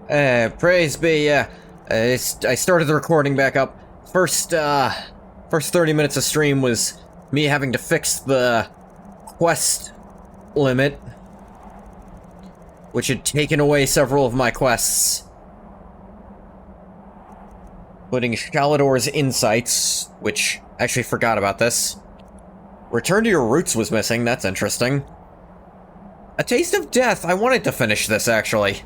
Praise be, I started the recording back up. First 30 minutes of stream was me having to fix the quest limit, which had taken away several of my quests. Including Shalador's Insights, which, actually forgot about this. Return to Your Roots was missing, that's interesting. A Taste of Death, I wanted to finish this, actually.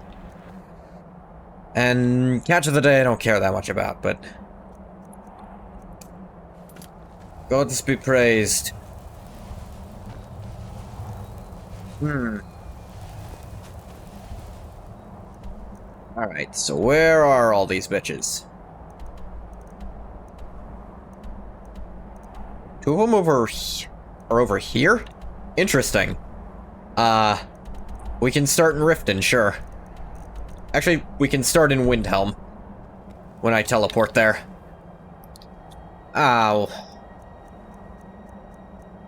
And Catch of the Day I don't care that much about, but... Gods be praised. Alright, so where are all these bitches? Two of them are over here? Interesting. We can start in Riften, sure. Actually, we can start in Windhelm. When I teleport there. Ow.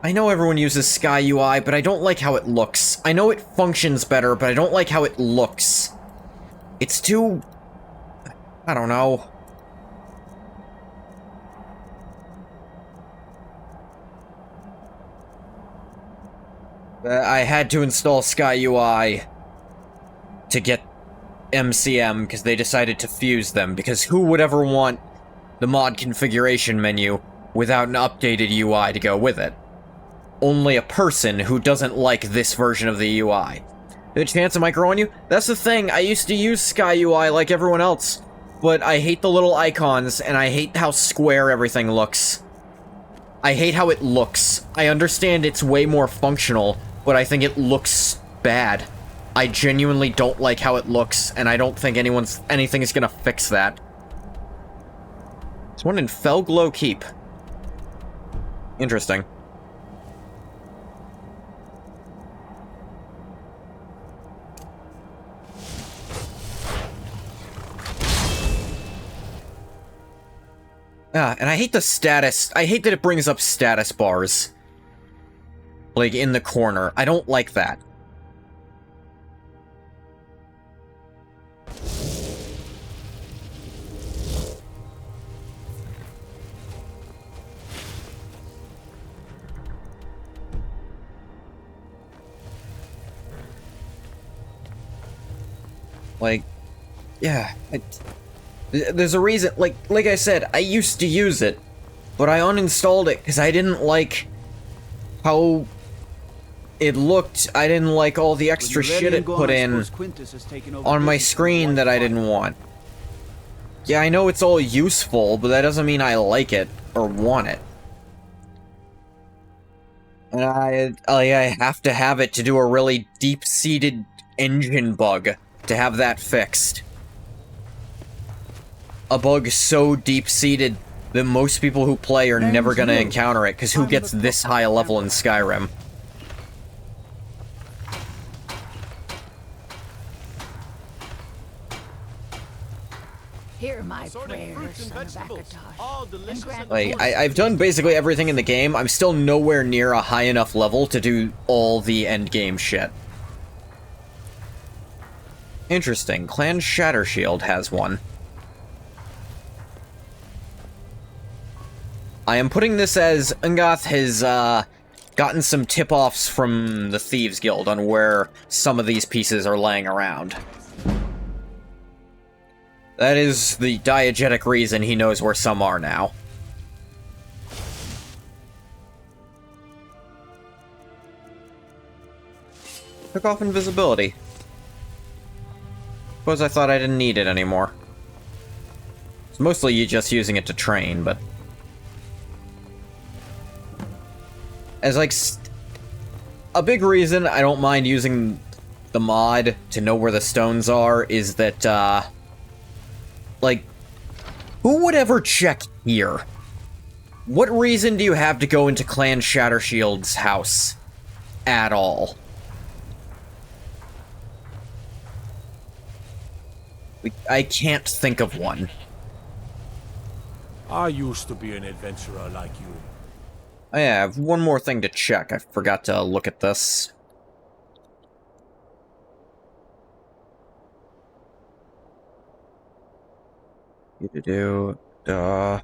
I know everyone uses Sky UI, but I don't like how it looks. I know it functions better, but I don't like how it looks. It's too... I don't know. I had to install Sky UI to get MCM because they decided to fuse them, because who would ever want the mod configuration menu without an updated UI to go with it? Only a person who doesn't like this version of the UI. The chance of micro on you? That's the thing, I used to use Sky UI like everyone else, but I hate the little icons and I hate how square everything looks. I hate how it looks. I understand it's way more functional, but I think it looks bad. I genuinely don't like how it looks, and I don't think anything is gonna fix that. There's one in Felglow Keep. Interesting. And I hate the status. I hate that it brings up status bars. Like, in the corner. I don't like that. Like, yeah, there's a reason, like I said, I used to use it, but I uninstalled it because I didn't like how it looked. I didn't like all the extra shit it put in on my screen that I didn't want. Yeah, I know it's all useful, but that doesn't mean I like it or want it. And I have to have it to do a really deep-seated engine bug to have that fixed. A bug so deep-seated that most people who play are never gonna encounter it, because who gets this high a level in Skyrim? Hear my prayers, son of Akatosh. Like, I've done basically everything in the game. I'm still nowhere near a high enough level to do all the endgame shit. Interesting. Clan Shattershield has one. I am putting this as Ungoth has, gotten some tip-offs from the Thieves Guild on where some of these pieces are laying around. That is the diegetic reason he knows where some are now. Took off invisibility. Suppose I thought I didn't need it anymore. It's mostly you just using it to train, but... As, like, a big reason I don't mind using the mod to know where the stones are is that, like, who would ever check here? What reason do you have to go into Clan Shattershield's house? At all? I can't think of one. I used to be an adventurer like you. Oh yeah, I have one more thing to check. I forgot to look at this. Do duh.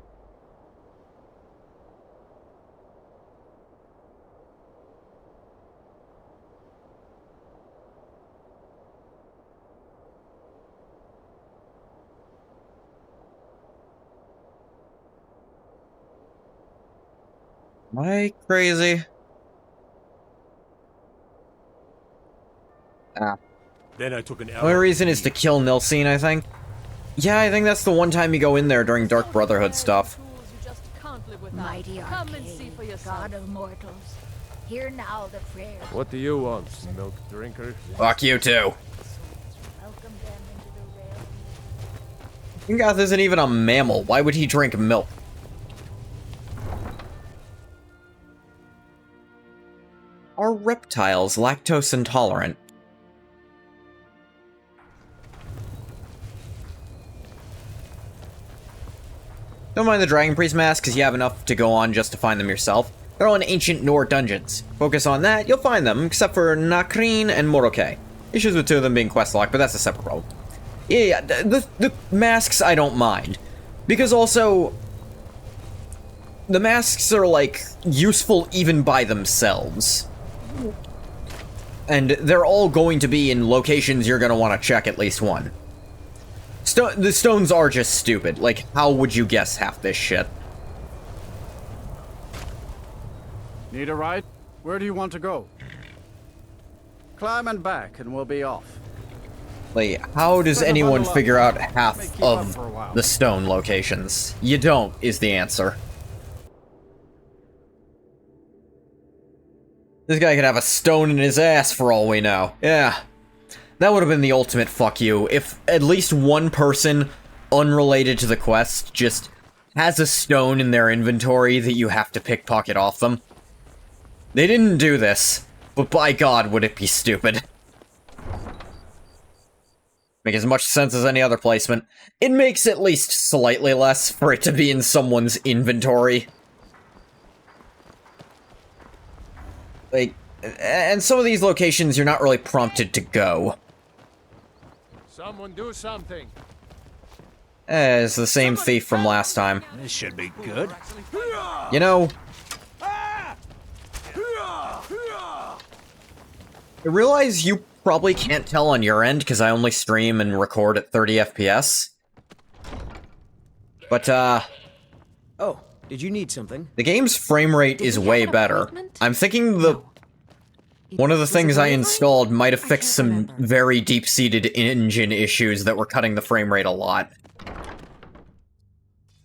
Am I crazy? Ah. Then I took an The only arrow. reason is to kill Nilsine, I think. Yeah, I think that's the one time you go in there during Dark Brotherhood stuff. Mighty Come and see for arcade, yourself. god of mortals. Hear now the prayers. What do you want, milk drinker? Fuck you too. Welcome them into the realm. Ingoth isn't even a mammal. Why would he drink milk? Are reptiles lactose intolerant? Don't mind the Dragon Priest masks, because you have enough to go on just to find them yourself. They're all in ancient Nord dungeons. Focus on that, you'll find them, except for Nakreen and Moroke. Issues with two of them being quest locked, but that's a separate problem. Yeah, the masks I don't mind. Because also, the masks are, like, useful even by themselves. And they're all going to be in locations you're going to want to check at least one. The stones are just stupid. Like, how would you guess half this shit? Need a ride? Where do you want to go? Climb and back, and we'll be off. Like, how does Set a anyone bundle up. figure out May half keep up of for a while. the stone locations? You don't, is the answer. This guy could have a stone in his ass for all we know. Yeah. That would have been the ultimate fuck you, if at least one person, unrelated to the quest, just has a stone in their inventory that you have to pickpocket off them. They didn't do this, but by God, would it be stupid. Make as much sense as any other placement. It makes at least slightly less for it to be in someone's inventory. Like, and some of these locations you're not really prompted to go. Someone do something. It's the same thief from last time. This should be good. You know, I realize you probably can't tell on your end because I only stream and record at 30 FPS. But, Oh, did you need something? the game's frame rate is we way have an better. appointment? I'm thinking one of the things I installed might have fixed some very deep-seated engine issues that were cutting the frame rate a lot.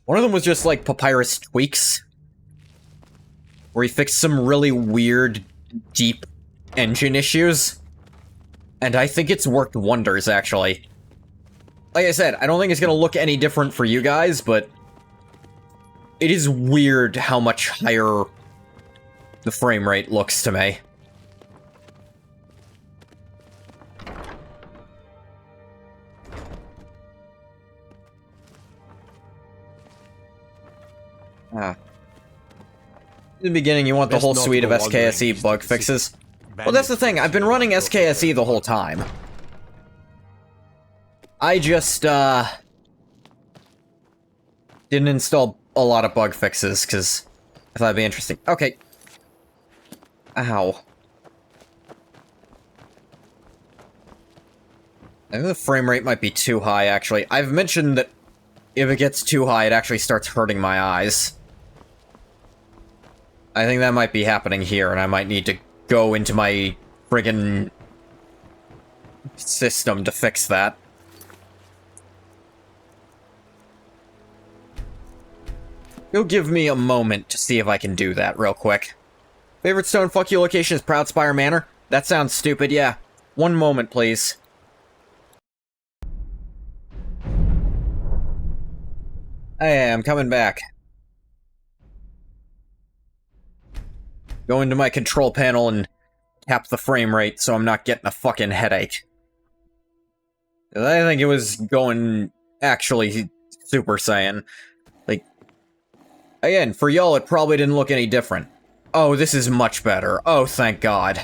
One of them was just like Papyrus tweaks, where he fixed some really weird, deep engine issues. And I think it's worked wonders, actually. Like I said, I don't think it's gonna look any different for you guys, but it is weird how much higher the frame rate looks to me. In the beginning, you want the Best whole not suite of go wandering, SKSE just bug to fixes. Well, that's the thing. I've been running SKSE the whole time. I just, didn't install a lot of bug fixes, because I thought it'd be interesting. Okay. Ow. I think the frame rate might be too high, actually. I've mentioned that if it gets too high, it actually starts hurting my eyes. I think that might be happening here, and I might need to go into my friggin' system to fix that. You'll give me a moment to see if I can do that real quick. Favorite stone fuck you location is Proudspire Manor? That sounds stupid, yeah. One moment, please. Hey, I'm coming back. Go into my control panel and tap the frame rate so I'm not getting a fucking headache. I think it was going actually Super Saiyan. Like, again, for y'all it probably didn't look any different. Oh, this is much better. Oh, thank God.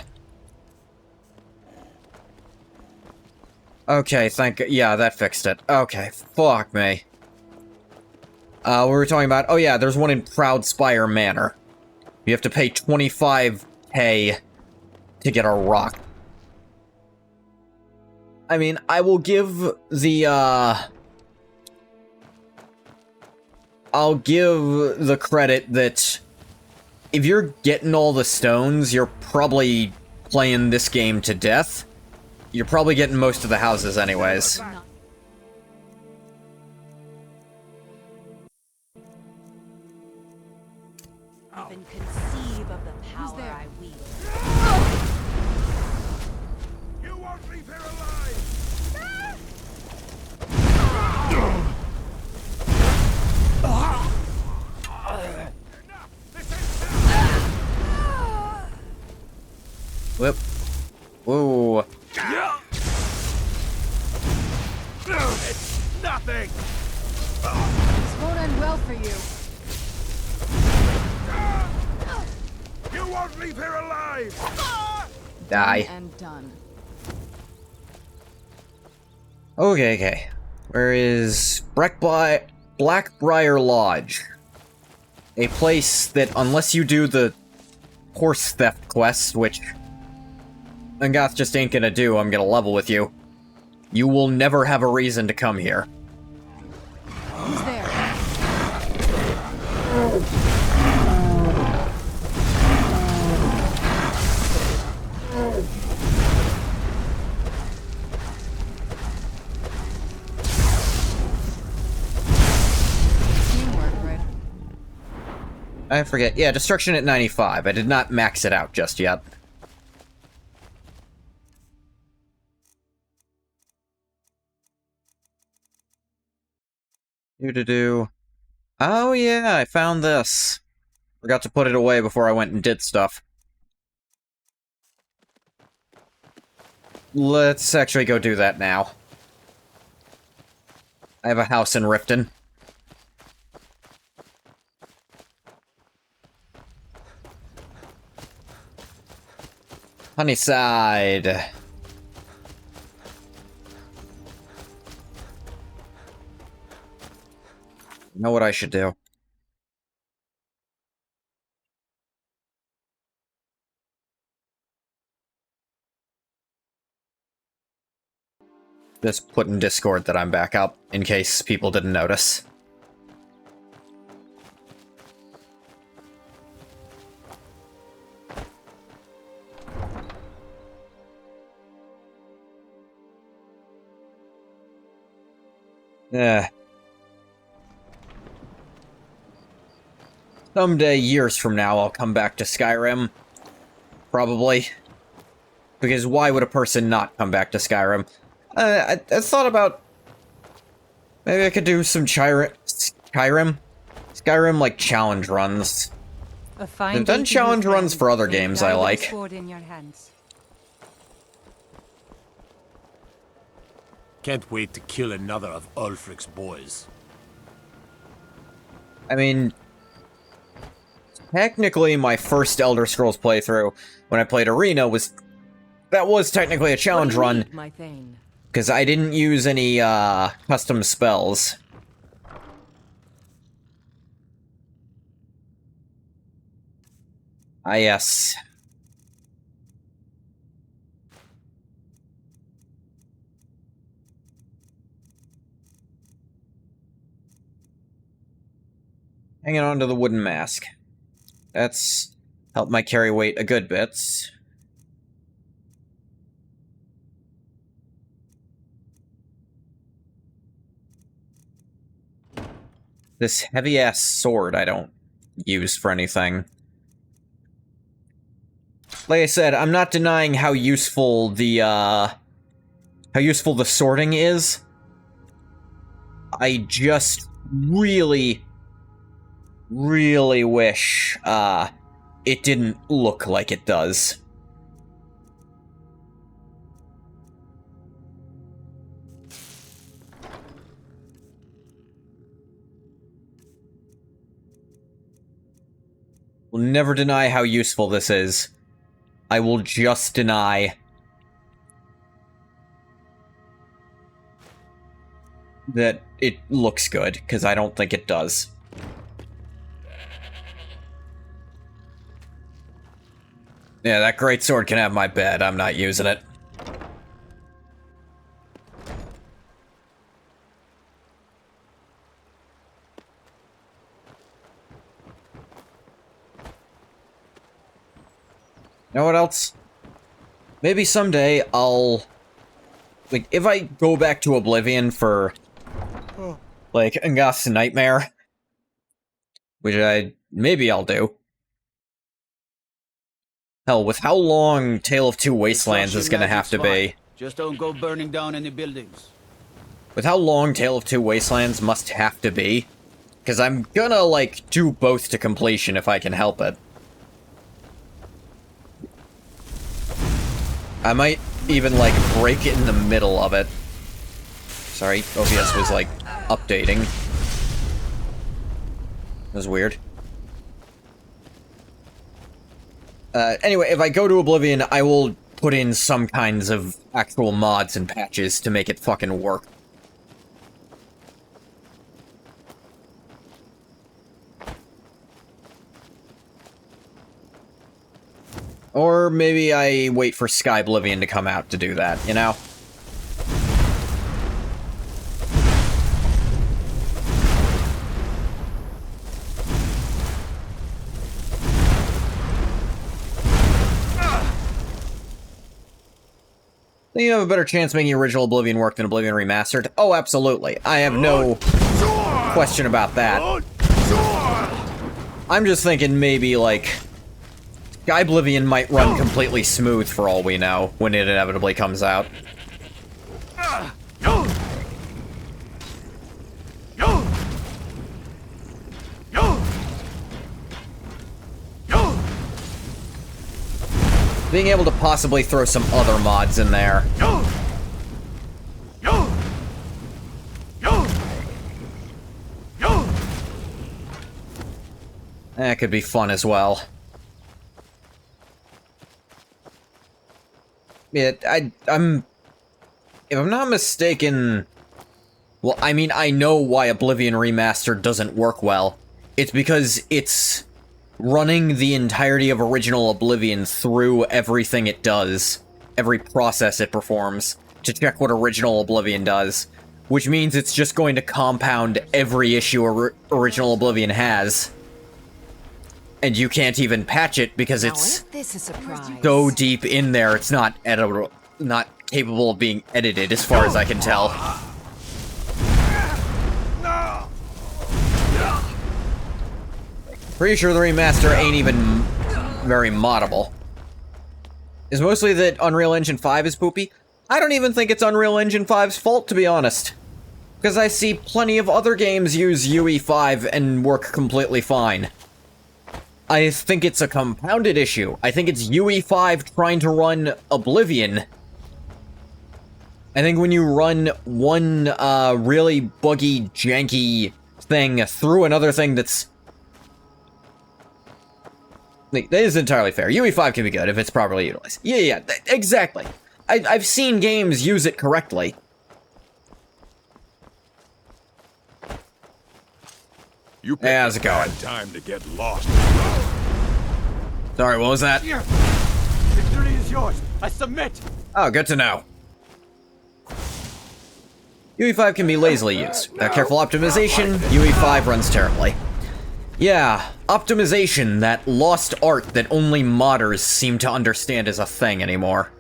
Okay, yeah, that fixed it. Okay, fuck me. We were talking about, oh yeah, there's one in Proudspire Manor. You have to pay 25k to get a rock. I mean, I will give the, I'll give the credit that if you're getting all the stones, you're probably playing this game to death. You're probably getting most of the houses anyways. Even conceive of the power I wield. You won't leave here alive! Whoop. Whoa. It's nothing! This won't end well for you. You won't leave here alive! Die. And done. Okay. Where is Blackbriar Lodge? A place that, unless you do the horse theft quest, which Angath just ain't gonna do, I'm gonna level with you, you will never have a reason to come here. Who's there? Teamwork, right? I forget. Yeah, destruction at 95. I did not max it out just yet. Do. Oh yeah, I found this. Forgot to put it away before I went and did stuff. Let's actually go do that now. I have a house in Riften. Honeyside. Know what I should do. Just put in Discord that I'm back up, in case people didn't notice. Yeah. Someday, years from now, I'll come back to Skyrim. Probably. Because why would a person not come back to Skyrim? I thought about... Maybe I could do some Skyrim, like, challenge runs. I've done challenge runs for other games I like. Can't wait to kill another of Ulfric's boys. I mean... Technically, my first Elder Scrolls playthrough, when I played Arena, was... That was technically a challenge run. Because I didn't use any, custom spells. Ah, yes. Hanging on to the wooden mask. That's helped my carry weight a good bit. This heavy-ass sword I don't use for anything. Like I said, I'm not denying how useful the sorting is. I just really wish, it didn't look like it does. Will never deny how useful this is. I will just deny that it looks good, because I don't think it does. Yeah, that greatsword can have my bed. I'm not using it. You know what else? Maybe someday I'll... Like, if I go back to Oblivion for... like, Ngath's Nightmare... which maybe I'll do. Hell, with how long Tale of Two Wastelands is gonna have to be... Just don't go burning down any buildings. With how long Tale of Two Wastelands must have to be... because I'm gonna, like, do both to completion if I can help it. I might even, like, break it in the middle of it. Sorry, OBS was, like, updating. That was weird. Anyway, if I go to Oblivion, I will put in some kinds of actual mods and patches to make it fucking work. Or maybe I wait for Sky Oblivion to come out to do that, you know? Think you have a better chance making original Oblivion work than Oblivion Remastered? Oh, absolutely. I have no question about that. I'm just thinking maybe, like... Sky Oblivion might run completely smooth for all we know, when it inevitably comes out. Being able to possibly throw some other mods in there. That could be fun as well. Yeah, I'm... If I'm not mistaken... Well, I mean, I know why Oblivion Remastered doesn't work well. It's because it's running the entirety of original Oblivion through everything it does. Every process it performs, to check what original Oblivion does. Which means it's just going to compound every issue original Oblivion has. And you can't even patch it because it's so deep in there, it's not editable, not capable of being edited, as far as I can tell. Pretty sure the remaster ain't even very moddable. It's mostly that Unreal Engine 5 is poopy. I don't even think it's Unreal Engine 5's fault, to be honest. Because I see plenty of other games use UE5 and work completely fine. I think it's a compounded issue. I think it's UE5 trying to run Oblivion. I think when you run one really buggy, janky thing through another thing that's... That is entirely fair. UE5 can be good if it's properly utilized. Yeah, exactly. I've seen games use it correctly. Hey, how's it going? Time to get lost. Sorry, what was that? Victory is yours. I submit. Oh, good to know. UE5 can be lazily used. Without careful optimization, UE5 runs terribly. Yeah, optimization, that lost art that only modders seem to understand is a thing anymore.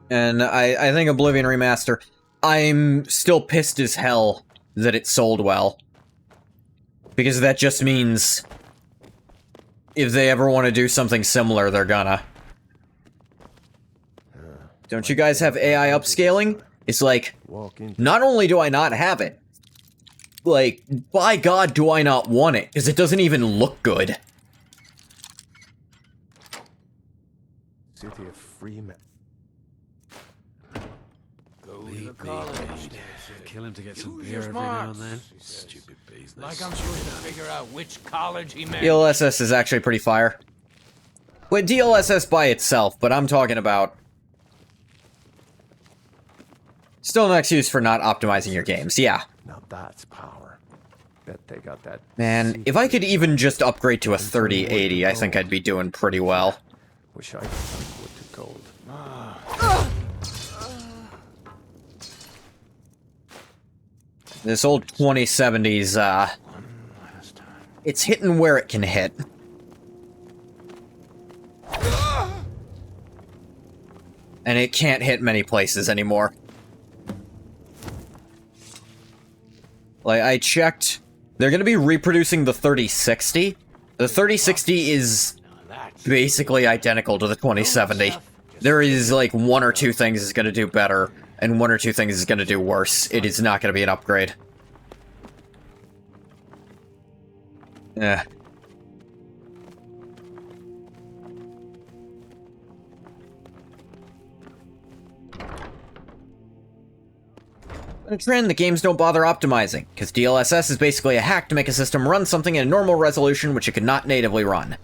And I think Oblivion Remaster, I'm still pissed as hell that it sold well. Because that just means if they ever want to do something similar, they're gonna. Don't you guys have AI upscaling? It's like, not only do I not have it, like, by God do I not want it, because it doesn't even look good. City of Freeman. Kill him to get some beer every now and then. Stupid business. Like I'm supposed to figure out which college he meant. DLSS is actually pretty fire. With DLSS by itself, but I'm talking about Still no excuse for not optimizing your games, yeah. Now that's power. Bet they got that. Man, if I could even just upgrade to a 3080, I think I'd be doing pretty well. Wish I could turn wood to gold. This old 2070s, it's hitting where it can hit. And it can't hit many places anymore. Like, I checked, they're gonna be reproducing the 3060. The 3060 is basically identical to the 2070. There is, like, one or two things it's gonna do better, and one or two things it's gonna do worse. It is not gonna be an upgrade. Yeah. In a trend, the games don't bother optimizing, because DLSS is basically a hack to make a system run something in a normal resolution which it could not natively run.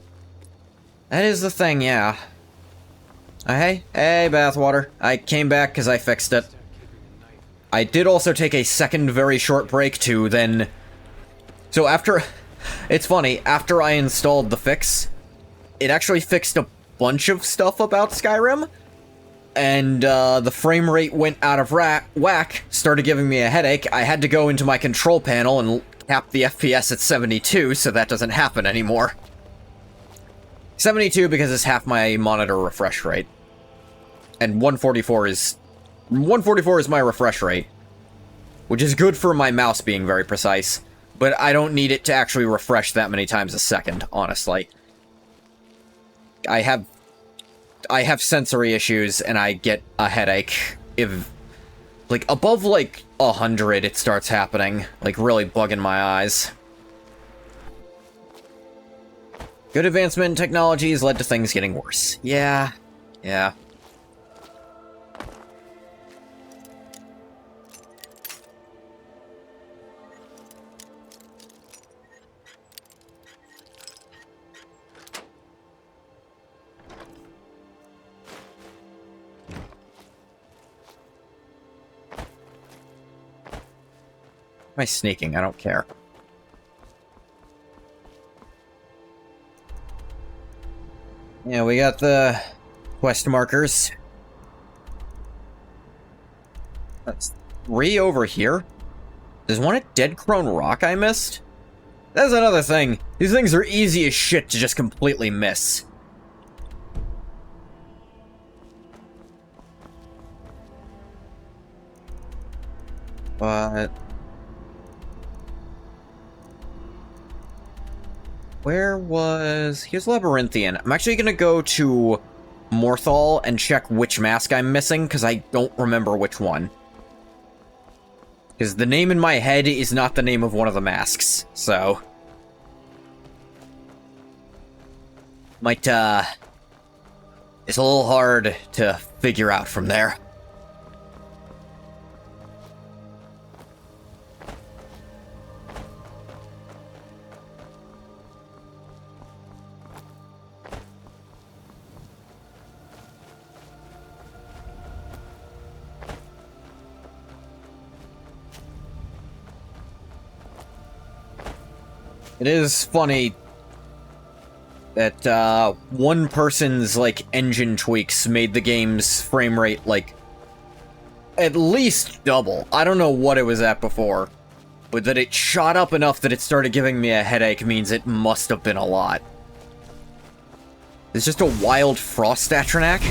That is the thing, yeah. Hey, bathwater. I came back because I fixed it. I did also take a second very short break to then... So after... It's funny, after I installed the fix, it actually fixed a bunch of stuff about Skyrim, and the frame rate went out of whack, started giving me a headache. I had to go into my control panel and cap the FPS at 72, so that doesn't happen anymore. 72 because it's half my monitor refresh rate. And 144 is my refresh rate, which is good for my mouse being very precise, but I don't need it to actually refresh that many times a second, honestly. I have sensory issues, and I get a headache if, like, above, like, 100 it starts happening, like, really bugging my eyes. Good advancement in technology has led to things getting worse. Yeah. Am I sneaking? I don't care. Yeah, we got the quest markers. That's 3 over here. There's one at Dead Crone Rock I missed? That's another thing. These things are easy as shit to just completely miss. But... where was... here's Labyrinthian. I'm actually gonna go to Morthal and check which mask I'm missing, because I don't remember which one. Because the name in my head is not the name of one of the masks, so... might, it's a little hard to figure out from there. It is funny that one person's, like, engine tweaks made the game's frame rate, like, at least double. I don't know what it was at before, but that it shot up enough that it started giving me a headache means it must have been a lot. It's just a wild frost Atronak?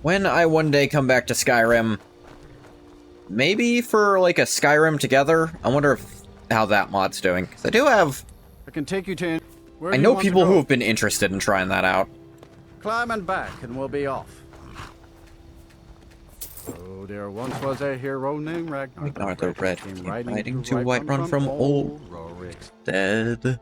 When I one day come back to Skyrim, maybe for, like, a Skyrim Together, I wonder how that mod's doing. Because I do have... I can take you to... I know people who have been interested in trying that out. Climb and back, and we'll be off. Oh, there once was a hero named Ragnar. Ragnar the Red Came came riding riding to to Whiterun from old Rorik's dead.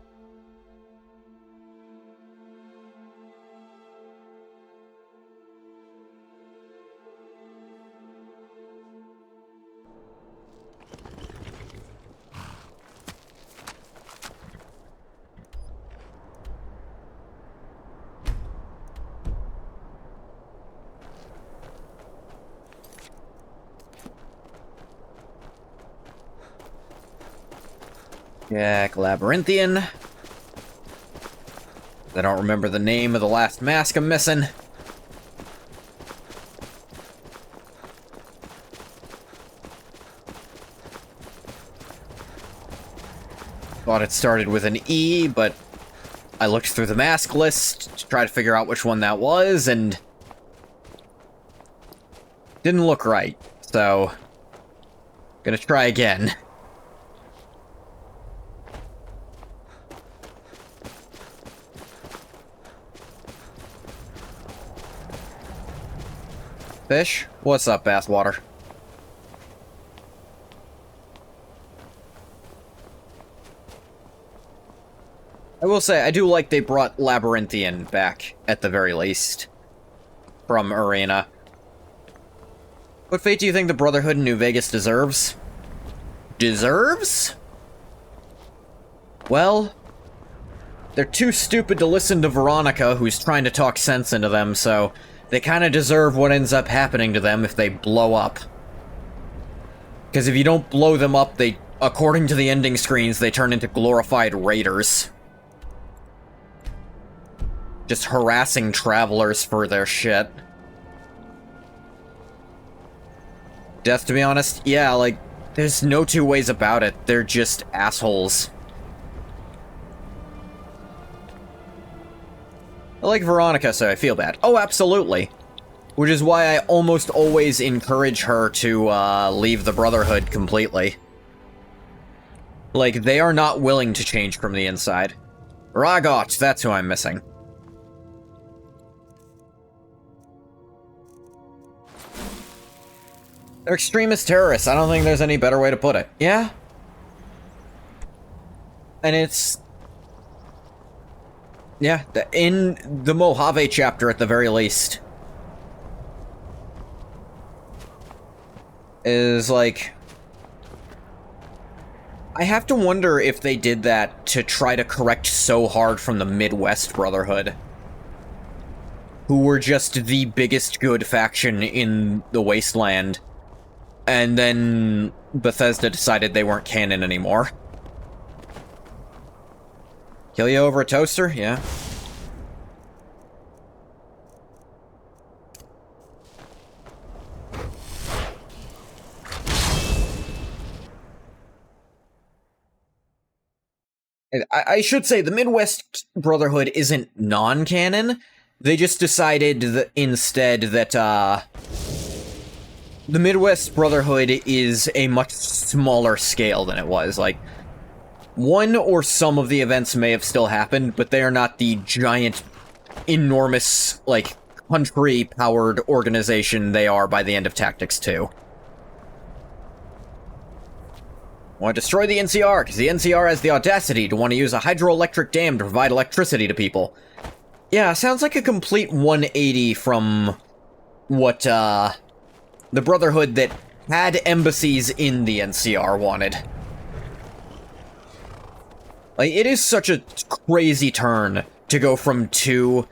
Jack Labyrinthian. I don't remember the name of the last mask I'm missing. Thought it started with an E, but I looked through the mask list to try to figure out which one that was, and didn't look right, so gonna try again. Fish? What's up, Bathwater? I will say, I do like they brought Labyrinthian back, at the very least, from Arena. What fate do you think the Brotherhood in New Vegas deserves? Deserves? Well, they're too stupid to listen to Veronica, who's trying to talk sense into them, so they kind of deserve what ends up happening to them if they blow up. Because if you don't blow them up, they, according to the ending screens, they turn into glorified raiders. Just harassing travelers for their shit. Death, to be honest, yeah, like, there's no two ways about it. They're just assholes. I like Veronica, so I feel bad. Oh, absolutely. Which is why I almost always encourage her to leave the Brotherhood completely. Like, they are not willing to change from the inside. Ragot, that's who I'm missing. They're extremist terrorists. I don't think there's any better way to put it. Yeah? And it's... yeah, in the Mojave chapter at the very least. Is like... I have to wonder if they did that to try to correct so hard from the Midwest Brotherhood. Who were just the biggest good faction in the Wasteland. And then Bethesda decided they weren't canon anymore. Kill you over a toaster? Yeah. I should say the Midwest Brotherhood isn't non-canon. They just decided that instead that, the Midwest Brotherhood is a much smaller scale than it was. Like, one or some of the events may have still happened, but they are not the giant, enormous, like, country-powered organization they are by the end of Tactics 2. Want to destroy the NCR, because the NCR has the audacity to want to use a hydroelectric dam to provide electricity to people. Yeah, sounds like a complete 180 from what, the Brotherhood that had embassies in the NCR wanted. Like, it is such a crazy turn to go from 2...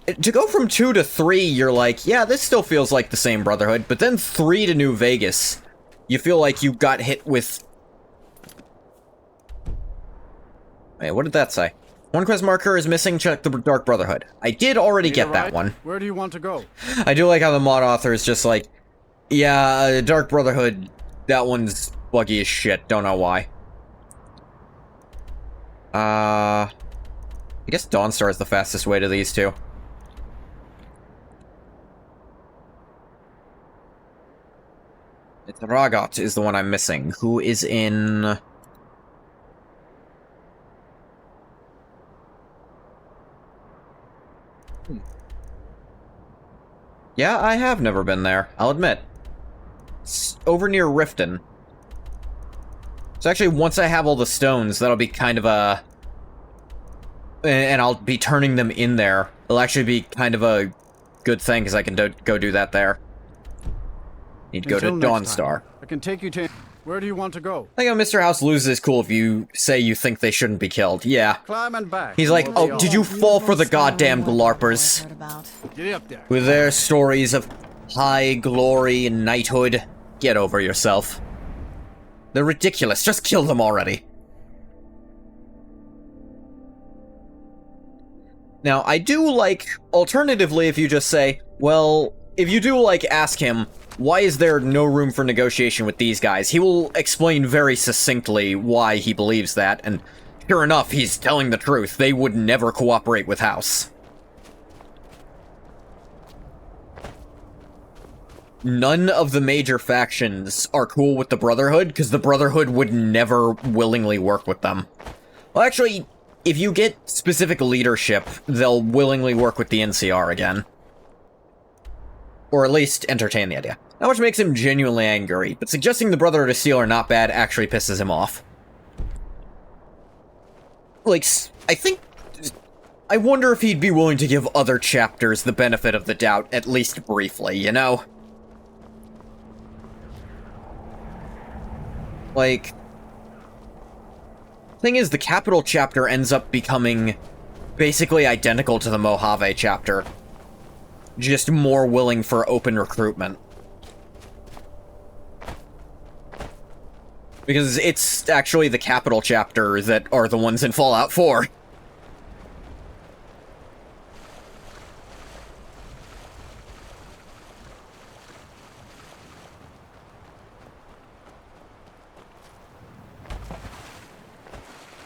To go from 2 to 3, you're like, yeah, this still feels like the same Brotherhood, but then 3 to New Vegas, you feel like you got hit with... Wait, what did that say? One quest marker is missing, check the Dark Brotherhood. I did already get that one. Where do you want to go? I do like how the mod author is just like, yeah, Dark Brotherhood, that one's buggy as shit, don't know why. I guess Dawnstar is the fastest way to these two. It's Ragot is the one I'm missing, who is in... Yeah, I have never been there, I'll admit. It's over near Riften. So actually, once I have all the stones, that'll be kind of a... And I'll be turning them in there. It'll actually be kind of a good thing, because I can go do that there. Need to go to Dawnstar. I can take you to... Where do you want to go? I think Mr. House loses is cool if you say you think they shouldn't be killed. Yeah. Climb and back. He's like, oh, did you fall for the goddamn GLARPers? Get up there. With their stories of high glory and knighthood. Get over yourself. They're ridiculous. Just kill them already. Now, I do like, alternatively, if you just say, well, if you do, like, ask him, why is there no room for negotiation with these guys? He will explain very succinctly why he believes that, and sure enough, he's telling the truth. They would never cooperate with House. None of the major factions are cool with the Brotherhood, because the Brotherhood would never willingly work with them. Well, actually, if you get specific leadership, they'll willingly work with the NCR again. Or at least entertain the idea. Not which makes him genuinely angry, but suggesting the Brotherhood of Steel are not bad actually pisses him off. Like, I wonder if he'd be willing to give other chapters the benefit of the doubt, at least briefly, you know? Like, thing is, the Capital chapter ends up becoming basically identical to the Mojave chapter. Just more willing for open recruitment. Because it's actually the Capital chapter that are the ones in Fallout 4.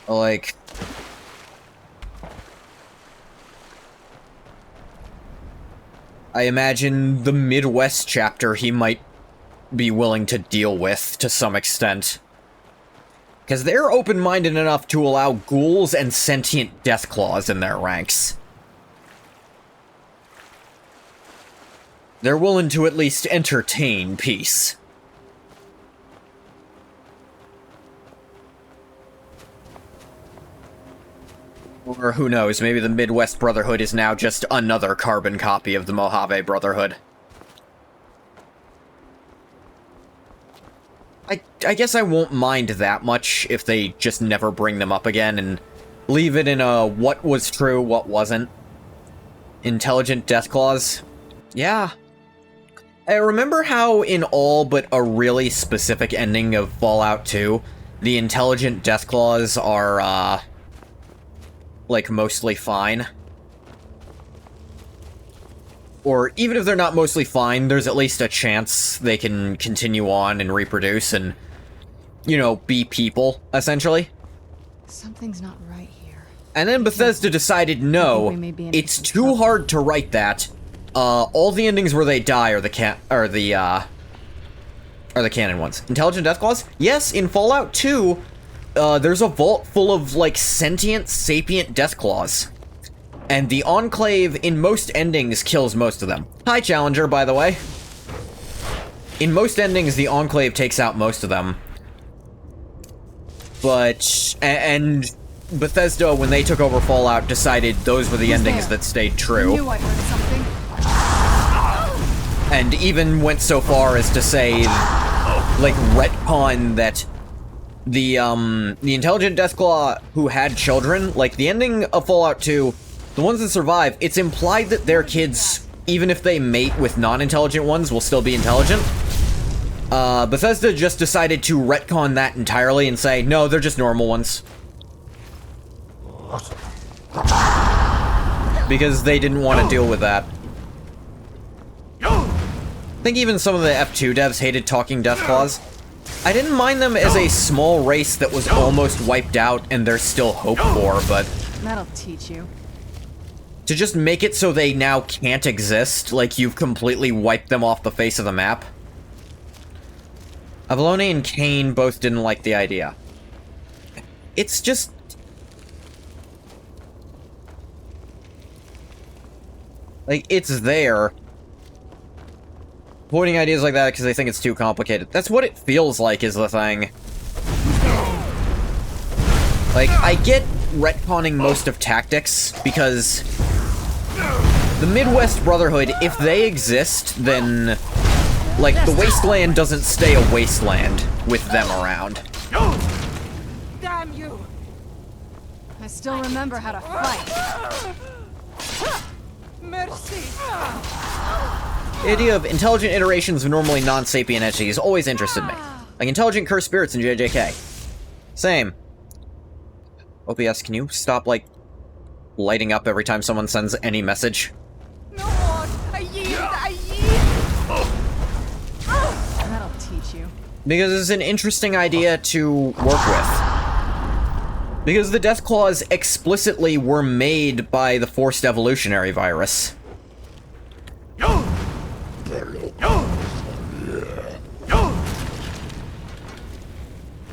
Like, I imagine the Midwest chapter he might be willing to deal with to some extent. Because they're open-minded enough to allow ghouls and sentient deathclaws in their ranks. They're willing to at least entertain peace. Or who knows, maybe the Midwest Brotherhood is now just another carbon copy of the Mojave Brotherhood. I guess I won't mind that much if they just never bring them up again and leave it in a what was true, what wasn't. Intelligent Deathclaws? Yeah. I remember how in all but a really specific ending of Fallout 2, the Intelligent Deathclaws are, like, mostly fine. Or even if they're not mostly fine, there's at least a chance they can continue on and reproduce and, you know, be people, essentially. Something's not right here. And then Bethesda decided, no, it's too hard to write that. All the endings where they die are the canon ones. Intelligent Deathclaws? Yes, in Fallout 2, there's a vault full of, like, sentient, sapient Deathclaws. And the Enclave, in most endings, kills most of them. Hi, Challenger, by the way. In most endings, the Enclave takes out most of them. But, and Bethesda, when they took over Fallout, decided those were the endings that stayed true. I knew I heard something. And even went so far as to say, like, retcon that the Intelligent Deathclaw who had children, like, the ending of Fallout 2, the ones that survive, it's implied that their kids, even if they mate with non-intelligent ones, will still be intelligent. Bethesda just decided to retcon that entirely and say, no, they're just normal ones. Because they didn't want to deal with that. I think even some of the F2 devs hated talking Deathclaws. I didn't mind them as a small race that was almost wiped out and there's still hope for, but That'll teach you. to just make it so they now can't exist, like you've completely wiped them off the face of the map. Avalone and Kane both didn't like the idea. It's just... like, it's there. Avoiding ideas like that because they think it's too complicated. That's what it feels like is the thing. Like, I get retconning most of tactics, because the Midwest Brotherhood, if they exist, then, like, the wasteland doesn't stay a wasteland with them around. Damn you! I still remember how to fight. Mercy! The idea of intelligent iterations of normally non-sapient entities always interested me. Like intelligent cursed spirits in JJK. Same. OBS, can you stop, like, lighting up every time someone sends any message. No more! I yield! That'll teach you. Because it's an interesting idea to work with. Because the Death Claws explicitly were made by the forced evolutionary virus.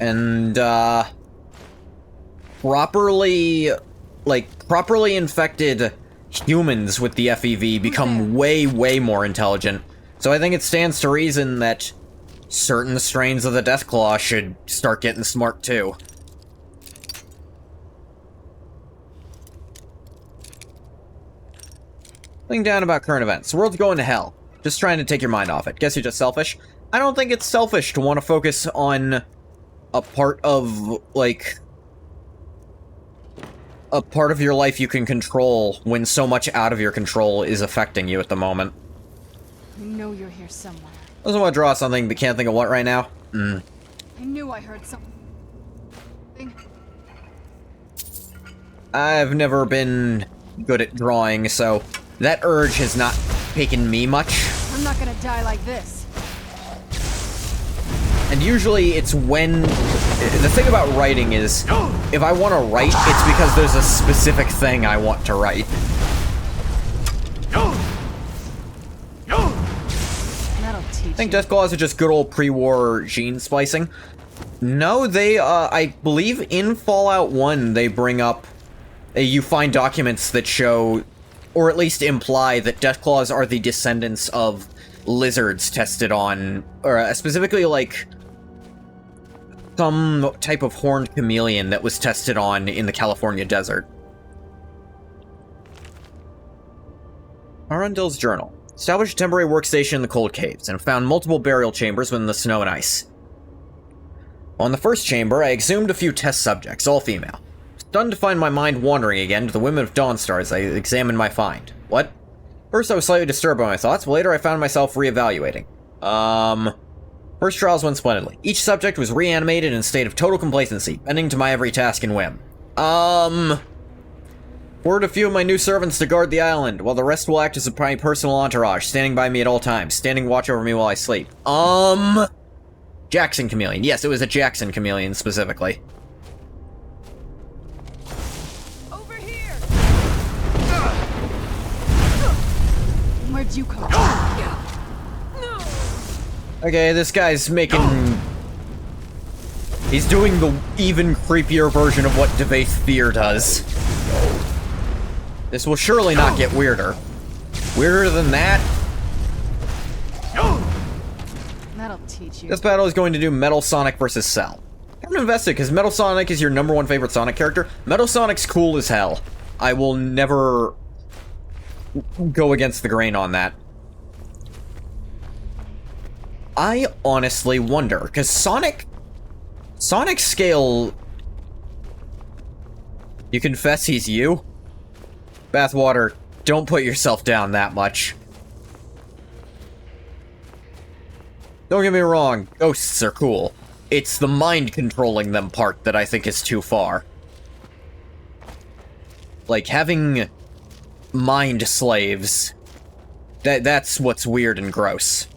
And, properly infected humans with the FEV become way, way more intelligent. So I think it stands to reason that certain strains of the Deathclaw should start getting smart too. Think down about current events. The world's going to hell. Just trying to take your mind off it. Guess you're just selfish? I don't think it's selfish to want to focus on a part of, like, a part of your life you can control when so much out of your control is affecting you at the moment. You know you're here somewhere. Doesn't want to draw something, but can't think of what right now? I knew I heard something. I've never been good at drawing, so that urge has not taken me much. I'm not gonna die like this. And usually it's when... The thing about writing is, if I want to write, it's because there's a specific thing I want to write. That'll teach I think Deathclaws are just good old pre-war gene splicing. No, they, I believe in Fallout 1, they bring up... you find documents that show, or at least imply, that Deathclaws are the descendants of lizards tested on, or specifically, like, some type of horned chameleon that was tested on in the California desert. Arundel's journal. Established a temporary workstation in the cold caves, and found multiple burial chambers within the snow and ice. On the first chamber, I exhumed a few test subjects, all female. Stunned to find my mind wandering again to the women of Dawnstar as I examined my find. What? First I was slightly disturbed by my thoughts, but later I found myself reevaluating. First trials went splendidly. Each subject was reanimated in a state of total complacency, bending to my every task and whim. Ordered a few of my new servants to guard the island, while the rest will act as my personal entourage, standing by me at all times, standing watch over me while I sleep. Jackson Chameleon. Yes, it was a Jackson Chameleon, specifically. Over here! Where'd you come from? Okay, this guy's making... He's doing the even creepier version of what Devaith Fear does. This will surely not get weirder. Weirder than that? That'll teach you. This battle is going to do Metal Sonic versus Cell. I haven't invested because Metal Sonic is your #1 favorite Sonic character. Metal Sonic's cool as hell. I will never go against the grain on that. I honestly wonder, because Sonic scale... You confess he's you? Bathwater, don't put yourself down that much. Don't get me wrong, ghosts are cool. It's the mind controlling them part that I think is too far. Like, having mind slaves, that's what's weird and gross.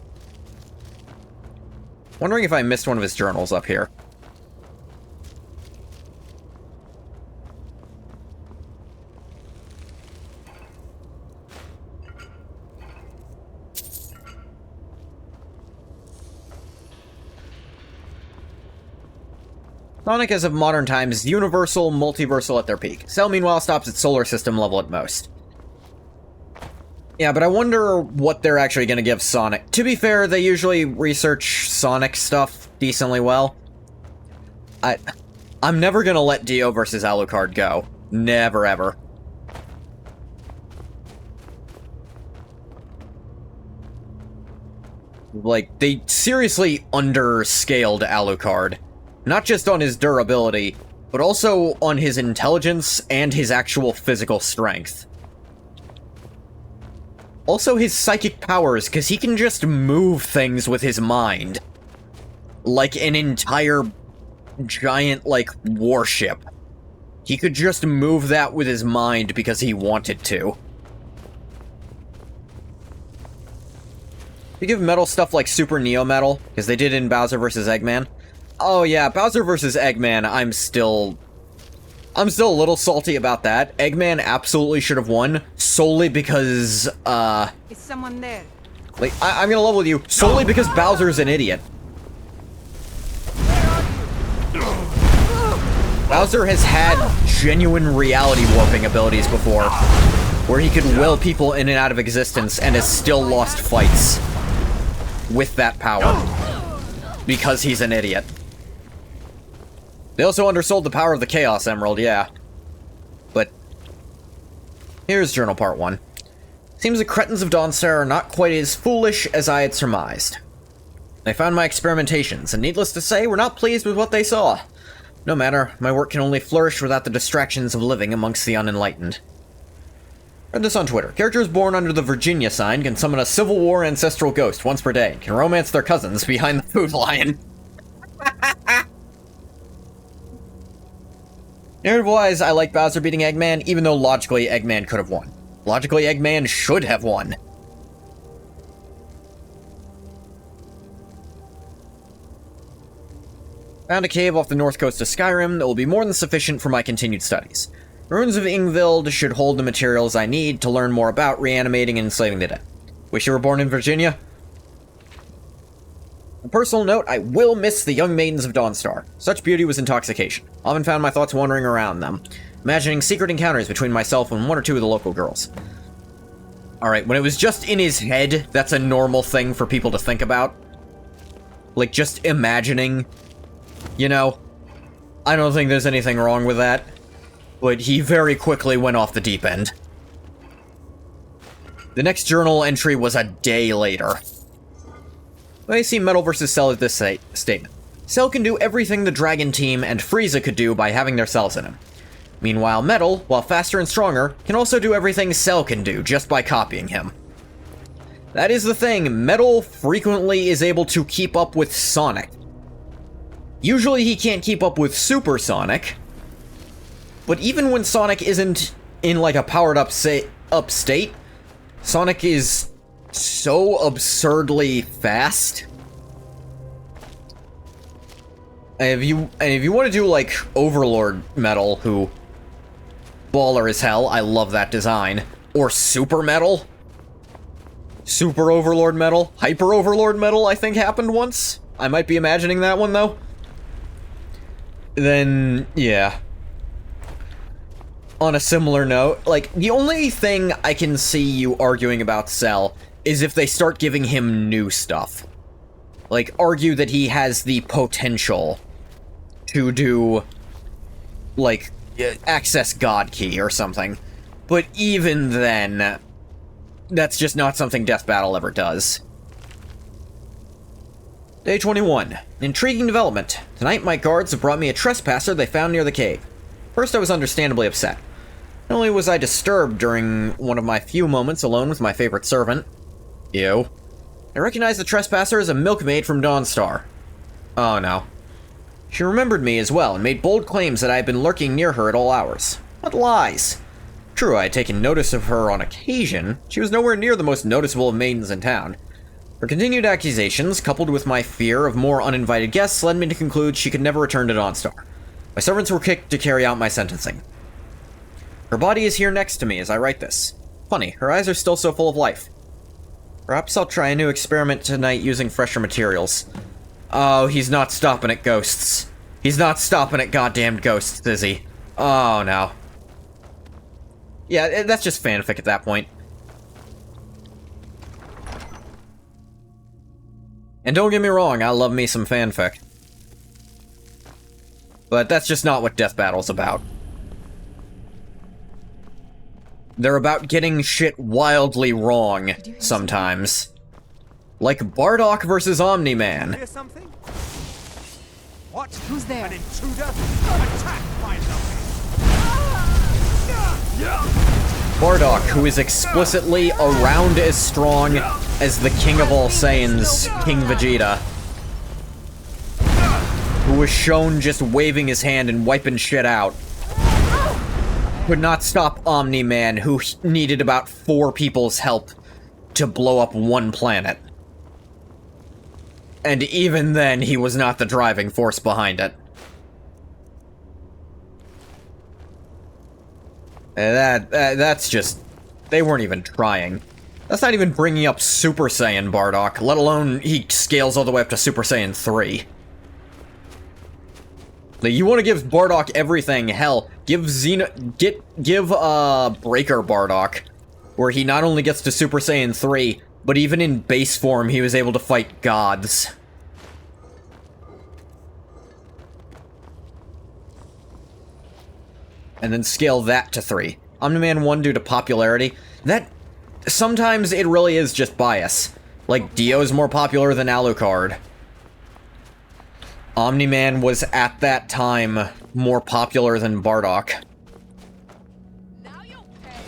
Wondering if I missed one of his journals up here. Sonic, as of modern times, is universal, multiversal at their peak. Cell, meanwhile, stops at solar system level at most. Yeah, but I wonder what they're actually going to give Sonic. To be fair, they usually research Sonic stuff decently well. I'm never going to let Dio versus Alucard go. Never, ever. Like, they seriously underscaled Alucard. Not just on his durability, but also on his intelligence and his actual physical strength. Also his psychic powers, because he can just move things with his mind. Like an entire giant, like, warship. He could just move that with his mind because he wanted to. You give Metal stuff like Super Neo Metal, because they did in Bowser vs. Eggman. Oh yeah, Bowser vs. Eggman, I'm still a little salty about that. Eggman absolutely should have won, solely because, Is someone there? like, I'm gonna level with you, solely because Bowser's an idiot. Bowser has had genuine reality warping abilities before, where he could will people in and out of existence and has still lost fights with that power, because he's an idiot. They also undersold the power of the Chaos Emerald, yeah. But here's Journal Part 1. Seems the cretins of Dawnstar are not quite as foolish as I had surmised. They found my experimentations, and needless to say, were not pleased with what they saw. No matter, my work can only flourish without the distractions of living amongst the unenlightened. Read this on Twitter. Characters born under the Virginia sign can summon a Civil War ancestral ghost once per day, and can romance their cousins behind the food lion. Narrative-wise, I like Bowser beating Eggman, even though logically Eggman could have won. Logically, Eggman should have won. Found a cave off the north coast of Skyrim that will be more than sufficient for my continued studies. Ruins of Ingvild should hold the materials I need to learn more about reanimating and enslaving the dead. Wish you were born in Virginia? On a personal note, I will miss the young maidens of Dawnstar. Such beauty was intoxication. Often found my thoughts wandering around them, imagining secret encounters between myself and one or two of the local girls. Alright, when it was just in his head, that's a normal thing for people to think about. Like, just imagining, you know? I don't think there's anything wrong with that. But he very quickly went off the deep end. The next journal entry was a day later. I see Metal vs. Cell at this statement. Cell can do everything the Dragon Team and Frieza could do by having their cells in him. Meanwhile, Metal, while faster and stronger, can also do everything Cell can do just by copying him. That is the thing, Metal frequently is able to keep up with Sonic. Usually he can't keep up with Super Sonic, but even when Sonic isn't in like a powered up state, Sonic is so absurdly fast. And if you want to do like Overlord Metal, who baller as hell, I love that design, or Super Metal, Super Overlord Metal, Hyper Overlord Metal, I think happened once. I might be imagining that one though. Then yeah. On a similar note, like, the only thing I can see you arguing about Cell is if they start giving him new stuff. Like, argue that he has the potential to do, like, access God Key or something. But even then, that's just not something Death Battle ever does. Day 21. Intriguing development. Tonight my guards have brought me a trespasser they found near the cave. First, I was understandably upset. Not only was I disturbed during one of my few moments alone with my favorite servant, I recognized the trespasser as a milkmaid from Dawnstar. Oh no. She remembered me as well and made bold claims that I had been lurking near her at all hours. What lies! True, I had taken notice of her on occasion. She was nowhere near the most noticeable of maidens in town. Her continued accusations, coupled with my fear of more uninvited guests, led me to conclude she could never return to Dawnstar. My servants were kicked to carry out my sentencing. Her body is here next to me as I write this. Funny, her eyes are still so full of life. Perhaps I'll try a new experiment tonight using fresher materials. Oh, he's not stopping at ghosts. He's not stopping at goddamn ghosts, is he? Oh, no. Yeah, that's just fanfic at that point. And don't get me wrong, I love me some fanfic. But that's just not what Death Battle's about. They're about getting shit wildly wrong, sometimes. Like Bardock versus Omni-Man. Hear something? What? Who's there? An intruder? Attack my Bardock, who is explicitly around as strong as the King of all Saiyans, King Vegeta. Who was shown just waving his hand and wiping shit out. could not stop Omni-Man, who needed about 4 people's help to blow up one planet. And even then, he was not the driving force behind it. That's just... They weren't even trying. That's not even bringing up Super Saiyan Bardock, let alone he scales all the way up to Super Saiyan 3. Like, you want to give Bardock everything, hell, give Breaker Bardock, where he not only gets to Super Saiyan 3, but even in base form, he was able to fight gods. And then scale that to 3. Omni-Man 1 due to popularity. That... Sometimes it really is just bias. Like, Dio's more popular than Alucard. Omni-Man was, at that time, more popular than Bardock. Now you'll pay.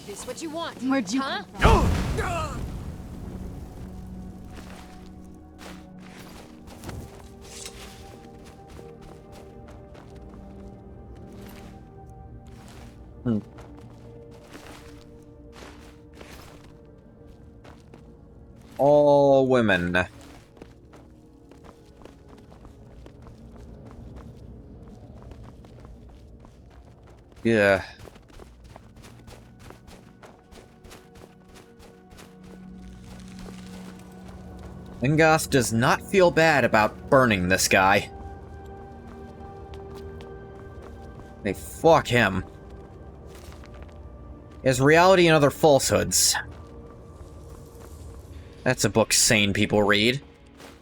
This what you want? Where'd you huh? come from? All women. Yeah. Gasp does not feel bad about burning this guy. They fuck him. He has reality and other falsehoods. That's a book sane people read.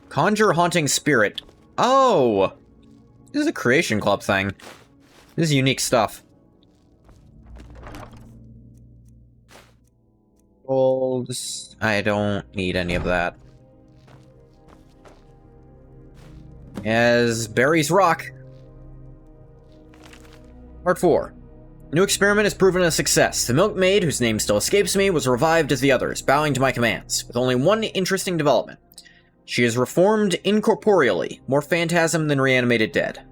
Conjure Haunting Spirit. Oh! This is a Creation Club thing. This is unique stuff. Golds. I don't need any of that. As Barry's Rock. Part 4. New experiment has proven a success. The milkmaid, whose name still escapes me, was revived as the others, bowing to my commands, with only one interesting development. She is reformed incorporeally, more phantasm than reanimated dead.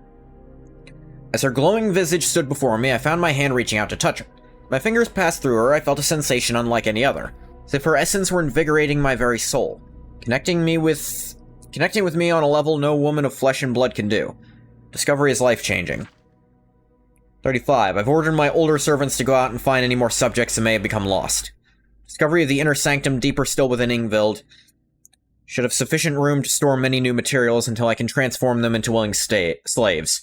As her glowing visage stood before me, I found my hand reaching out to touch her. My fingers passed through her, I felt a sensation unlike any other, as if her essence were invigorating my very soul, connecting with me on a level no woman of flesh and blood can do. Discovery is life-changing. 35. I've ordered my older servants to go out and find any more subjects that may have become lost. Discovery of the inner sanctum deeper still within Ingvild should have sufficient room to store many new materials until I can transform them into willing slaves.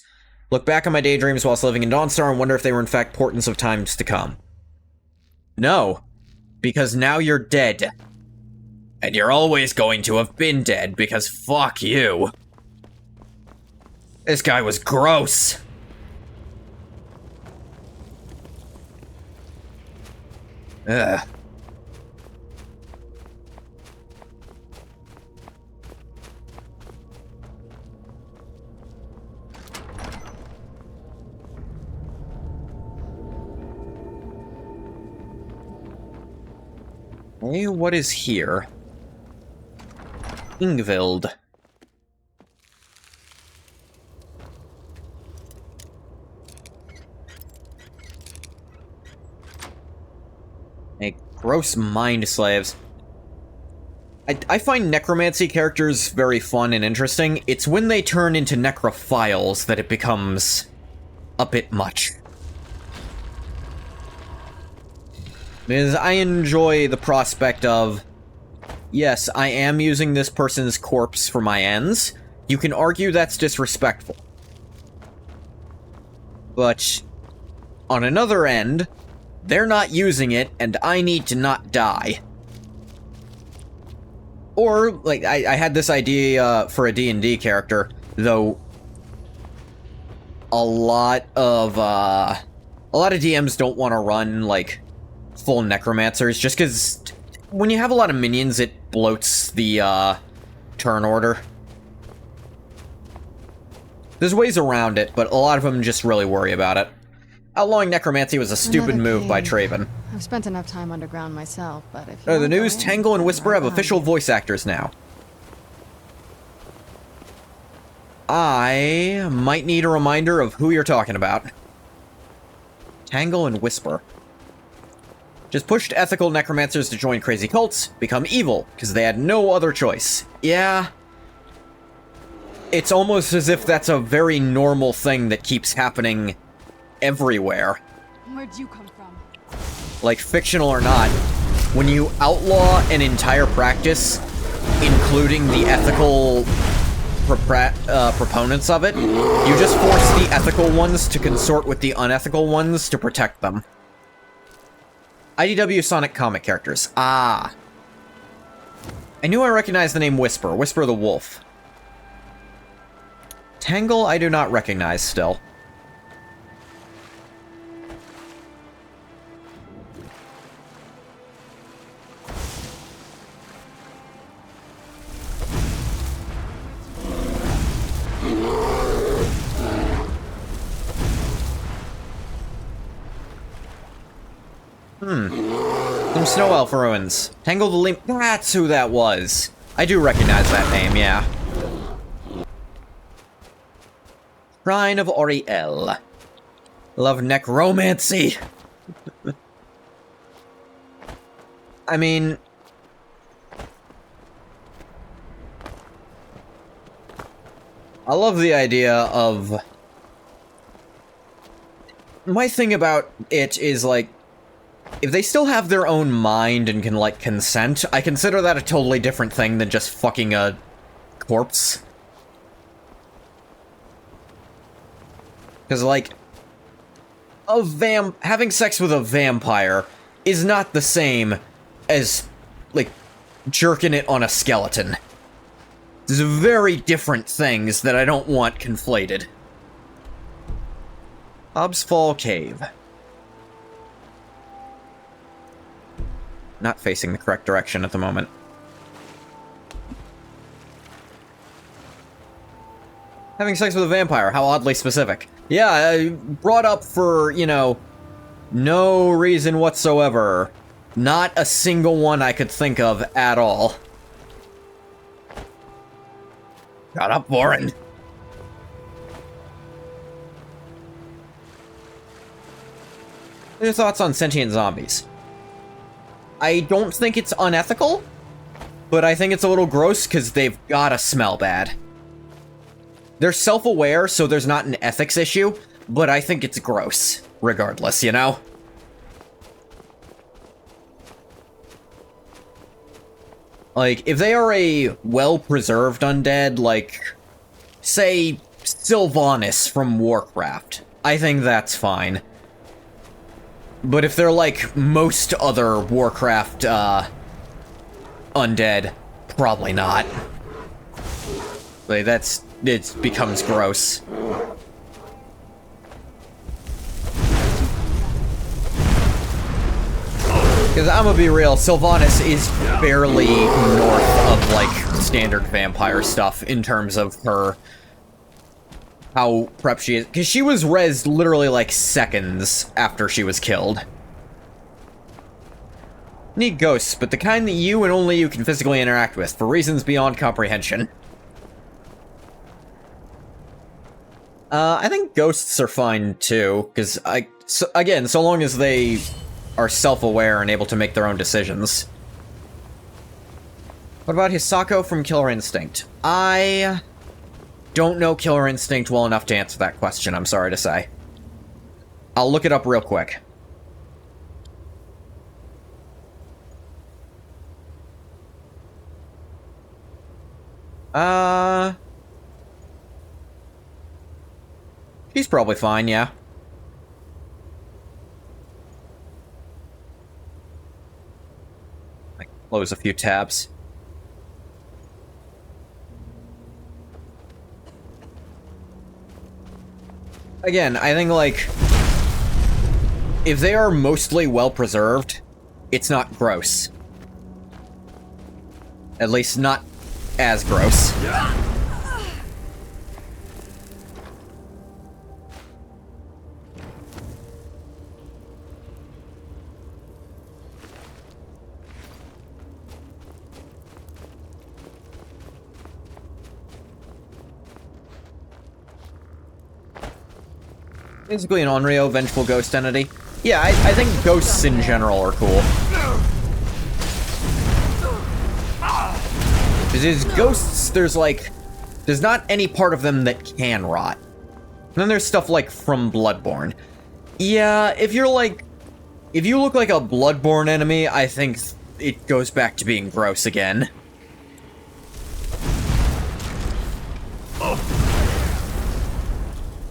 Look back on my daydreams whilst living in Dawnstar and wonder if they were in fact portents of times to come. No, because now you're dead. And you're always going to have been dead, because fuck you. This guy was gross. Ugh. Hey, what is here? Ingvild. Hey, gross mind slaves. I find necromancy characters very fun and interesting. It's when they turn into necrophiles that it becomes a bit much. Because I enjoy the prospect of, yes, I am using this person's corpse for my ends. You can argue that's disrespectful. But on another end, they're not using it, and I need to not die. Or, like, I had this idea for a D&D character, though a lot of DMs don't want to run, like, full necromancers, just because when you have a lot of minions, it bloats the, turn order. There's ways around it, but a lot of them just really worry about it. Outlawing necromancy was a stupid move by Traven. I've spent enough time underground myself, but if The news, Tangle and Whisper have official voice actors now. I might need a reminder of who you're talking about. Tangle and Whisper. Just pushed ethical necromancers to join crazy cults, become evil, because they had no other choice. Yeah. It's almost as if that's a very normal thing that keeps happening everywhere. Where'd you come from? Like, fictional or not, when you outlaw an entire practice, including the ethical proponents of it, you just force the ethical ones to consort with the unethical ones to protect them. IDW Sonic comic characters. Ah. I knew I recognized the name Whisper. Whisper the Wolf. Tangle, I do not recognize still. Some Snow Elf ruins. Tangle the Limp. That's who that was. I do recognize that name, yeah. Shrine of Oriel. Love necromancy. I mean... I love the idea of... My thing about it is, like, if they still have their own mind and can, like, consent, I consider that a totally different thing than just fucking a corpse. Because, like, having sex with a vampire is not the same as, like, jerking it on a skeleton. These are very different things that I don't want conflated. Hobbs Fall Cave. Not facing the correct direction at the moment. Having sex with a vampire, how oddly specific. Yeah, brought up for, you know, no reason whatsoever. Not a single one I could think of at all. Shut up, Warren. What are your thoughts on sentient zombies? I don't think it's unethical, but I think it's a little gross because they've gotta smell bad. They're self-aware, so there's not an ethics issue, but I think it's gross, regardless, you know? Like, if they are a well-preserved undead, like, say, Sylvanas from Warcraft, I think that's fine. But if they're like most other Warcraft, undead, probably not. Like, it becomes gross. Because I'm gonna be real, Sylvanas is barely north of, like, standard vampire stuff in terms of her... how prep she is. Because she was rezzed literally, like, seconds after she was killed. Need ghosts, but the kind that you and only you can physically interact with, for reasons beyond comprehension. I think ghosts are fine, too, because, again, so long as they are self-aware and able to make their own decisions. What about Hisako from Killer Instinct? I don't know Killer Instinct well enough to answer that question, I'm sorry to say. I'll look it up real quick. She's probably fine, yeah. I close a few tabs. Again, I think, like, if they are mostly well-preserved, it's not gross. At least not as gross. Basically an Onryo, vengeful ghost entity. Yeah, I think ghosts in general are cool. Because ghosts, there's not any part of them that can rot. And then there's stuff like from Bloodborne. Yeah, if you look like a Bloodborne enemy, I think it goes back to being gross again.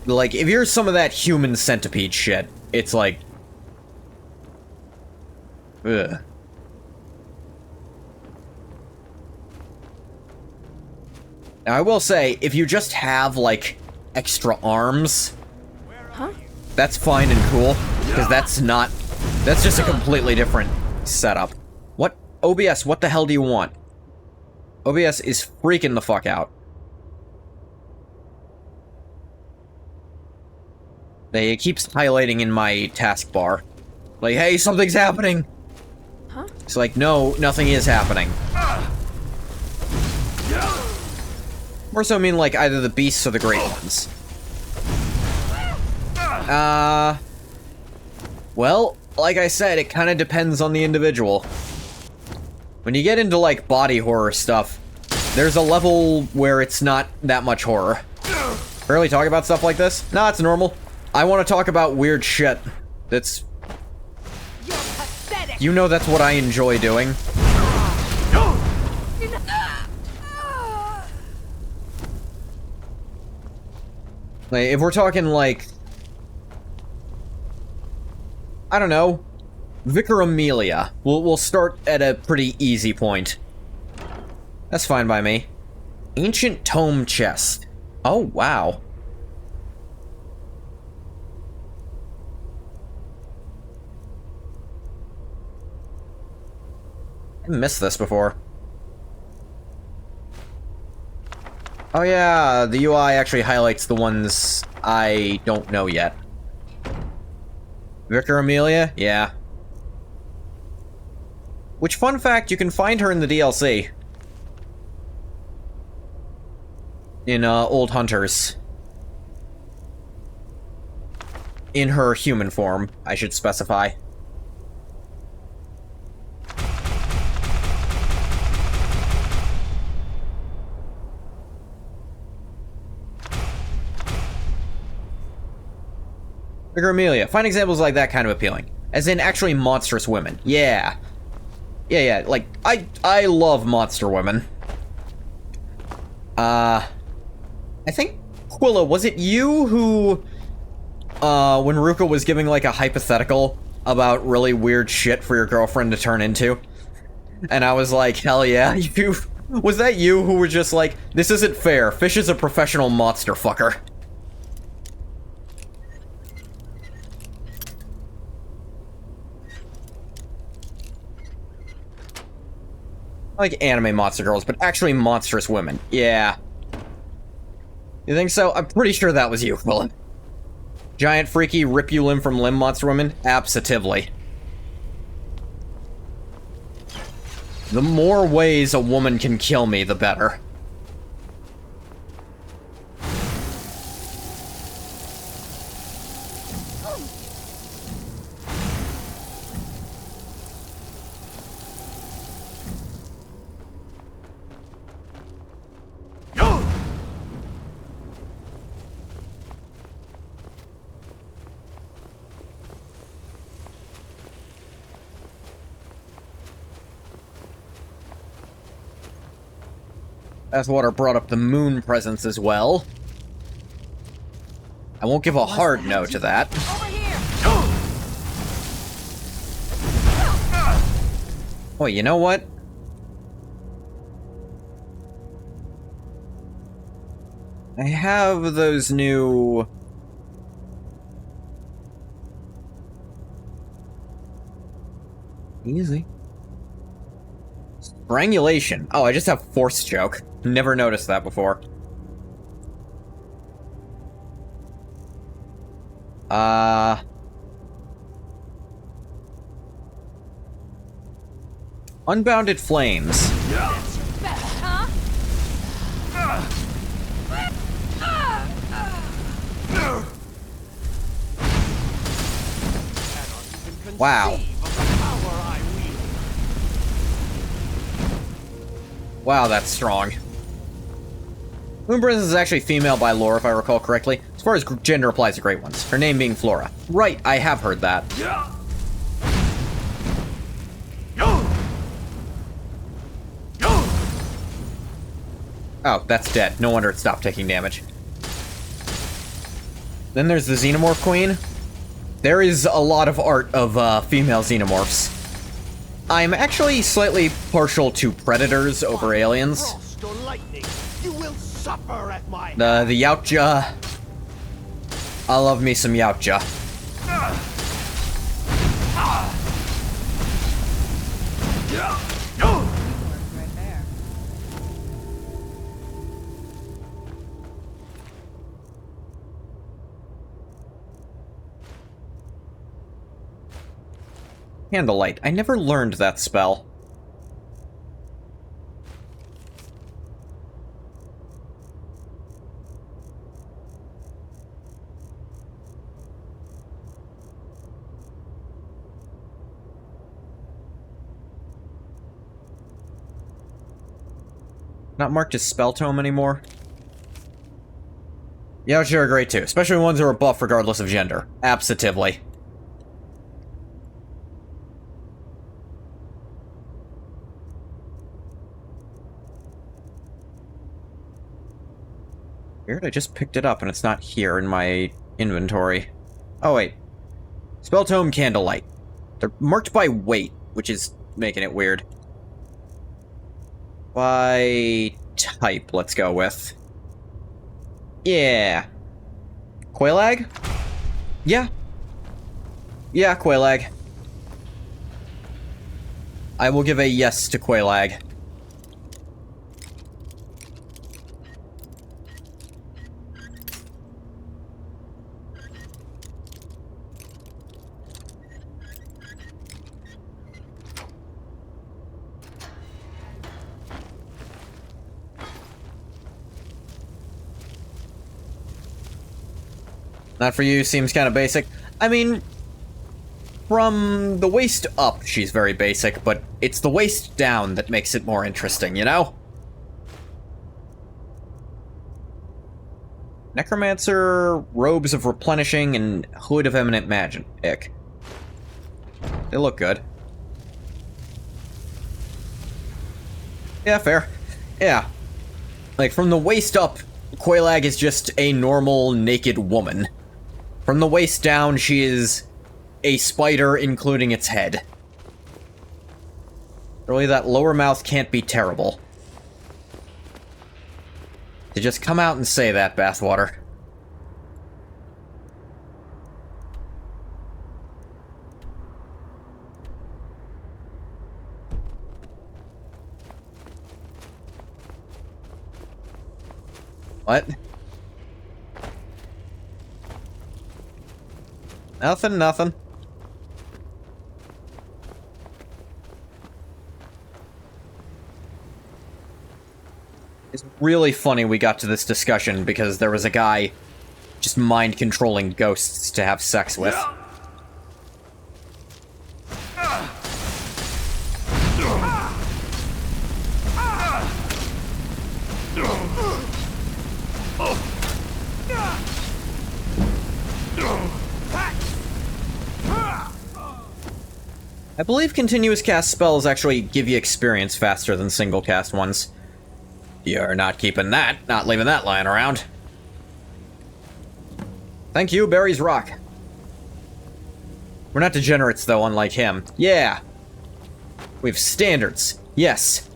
Like, if you're some of that human centipede shit, it's like... Ugh. Now, I will say, if you just have, like, extra arms... Huh? That's fine and cool, because that's just a completely different setup. What? OBS, what the hell do you want? OBS is freaking the fuck out. It keeps highlighting in my taskbar. Like, hey, something's happening! Huh? It's like, no, nothing is happening. More so I mean, like, either the beasts or the great ones. Well, like I said, it kind of depends on the individual. When you get into, like, body horror stuff, there's a level where it's not that much horror. Barely talk about stuff like this? Nah, it's normal. I want to talk about weird shit. That's... You're pathetic. You know that's what I enjoy doing. Like, if we're talking, like... I don't know. Vicar Amelia. We'll start at a pretty easy point. That's fine by me. Ancient Tome Chest. Oh, wow. I missed this before. Oh yeah, the UI actually highlights the ones I don't know yet. Vicar Amelia? Yeah. Which, fun fact, you can find her in the DLC. In, Old Hunters. In her human form, I should specify. Vicar Amelia. Find examples like that kind of appealing. As in, actually monstrous women. Yeah. Yeah, like, I love monster women. I think, Quilla, was it you who, when Ruka was giving, like, a hypothetical about really weird shit for your girlfriend to turn into? And I was like, hell yeah, was that you who were just like, this isn't fair, Fish is a professional monster fucker? Like anime monster girls, but actually monstrous women. Yeah. You think so? I'm pretty sure that was you, Quillen. Giant, freaky, rip you limb from limb monster women? Absolutely. The more ways a woman can kill me, the better. Water brought up the moon presence as well. I won't give a hard no to that. Over here. Oh, you know what? I have those new... Easy. Strangulation. Oh, I just have force choke. Never noticed that before. Unbounded flames. Huh? Wow. Wow, that's strong. Moonbrizz is actually female by lore, if I recall correctly. As far as gender applies to Great Ones. Her name being Flora. Right, I have heard that. Oh, that's dead. No wonder it stopped taking damage. Then there's the Xenomorph Queen. There is a lot of art of female xenomorphs. I'm actually slightly partial to predators over aliens. Frost or lightning, you will suffer at my The Yautja. I love me some Yautja. Candlelight. I never learned that spell. Not marked as spell tome anymore. Yeah, sure, great too. Especially ones that are buff regardless of gender. Absolutely. Weird, I just picked it up and it's not here in my inventory. Oh wait. Spell tome Candlelight. They're marked by weight, which is making it weird. By type, let's go with. Yeah. Quailag? Yeah. Yeah, Quailag. I will give a yes to Quailag. Not for you, seems kind of basic. I mean, from the waist up, she's very basic, but it's the waist down that makes it more interesting, you know? Necromancer, Robes of Replenishing, and Hood of Eminent Magic. They look good. Yeah, fair. Yeah. Like, from the waist up, Quailag is just a normal, naked woman. From the waist down, she is a spider, including its head. Really, that lower mouth can't be terrible. To just come out and say that, Bathwater. What? Nothing. It's really funny we got to this discussion because there was a guy just mind-controlling ghosts to have sex with. I believe continuous cast spells actually give you experience faster than single cast ones. You're not keeping that, not leaving that lying around. Thank you, Barry's Rock. We're not degenerates, though, unlike him. Yeah. We have standards. Yes.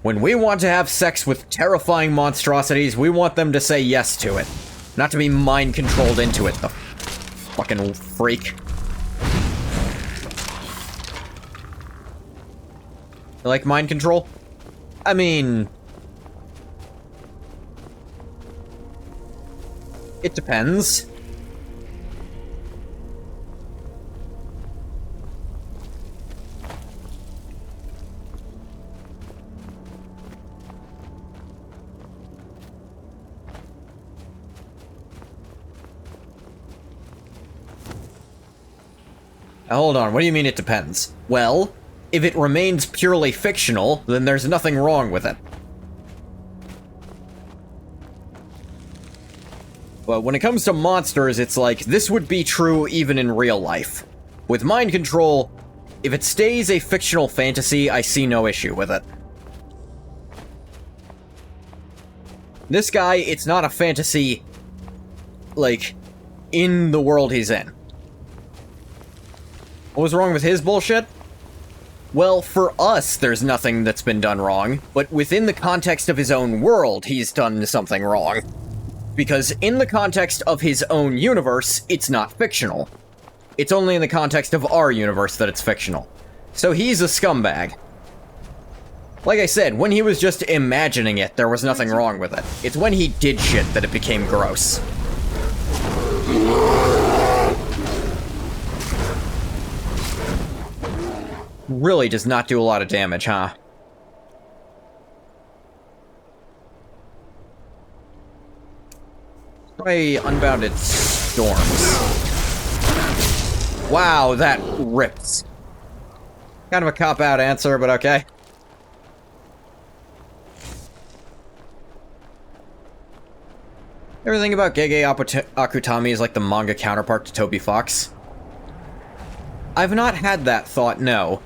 When we want to have sex with terrifying monstrosities, we want them to say yes to it. Not to be mind-controlled into it, the fucking freak. You like mind control? I mean... it depends. Hold on, what do you mean it depends? Well, if it remains purely fictional, then there's nothing wrong with it. But when it comes to monsters, it's like, this would be true even in real life. With mind control, if it stays a fictional fantasy, I see no issue with it. This guy, it's not a fantasy, like, in the world he's in. What was wrong with his bullshit? Well, for us, there's nothing that's been done wrong, but within the context of his own world, he's done something wrong. Because in the context of his own universe, it's not fictional. It's only in the context of our universe that it's fictional. So he's a scumbag. Like I said, when he was just imagining it, there was nothing wrong with it. It's when he did shit that it became gross. Really does not do a lot of damage, huh? Try Unbounded Storms. Wow, that rips. Kind of a cop-out answer, but okay. Ever think about Gege Akutami is like the manga counterpart to Toby Fox? I've not had that thought, no.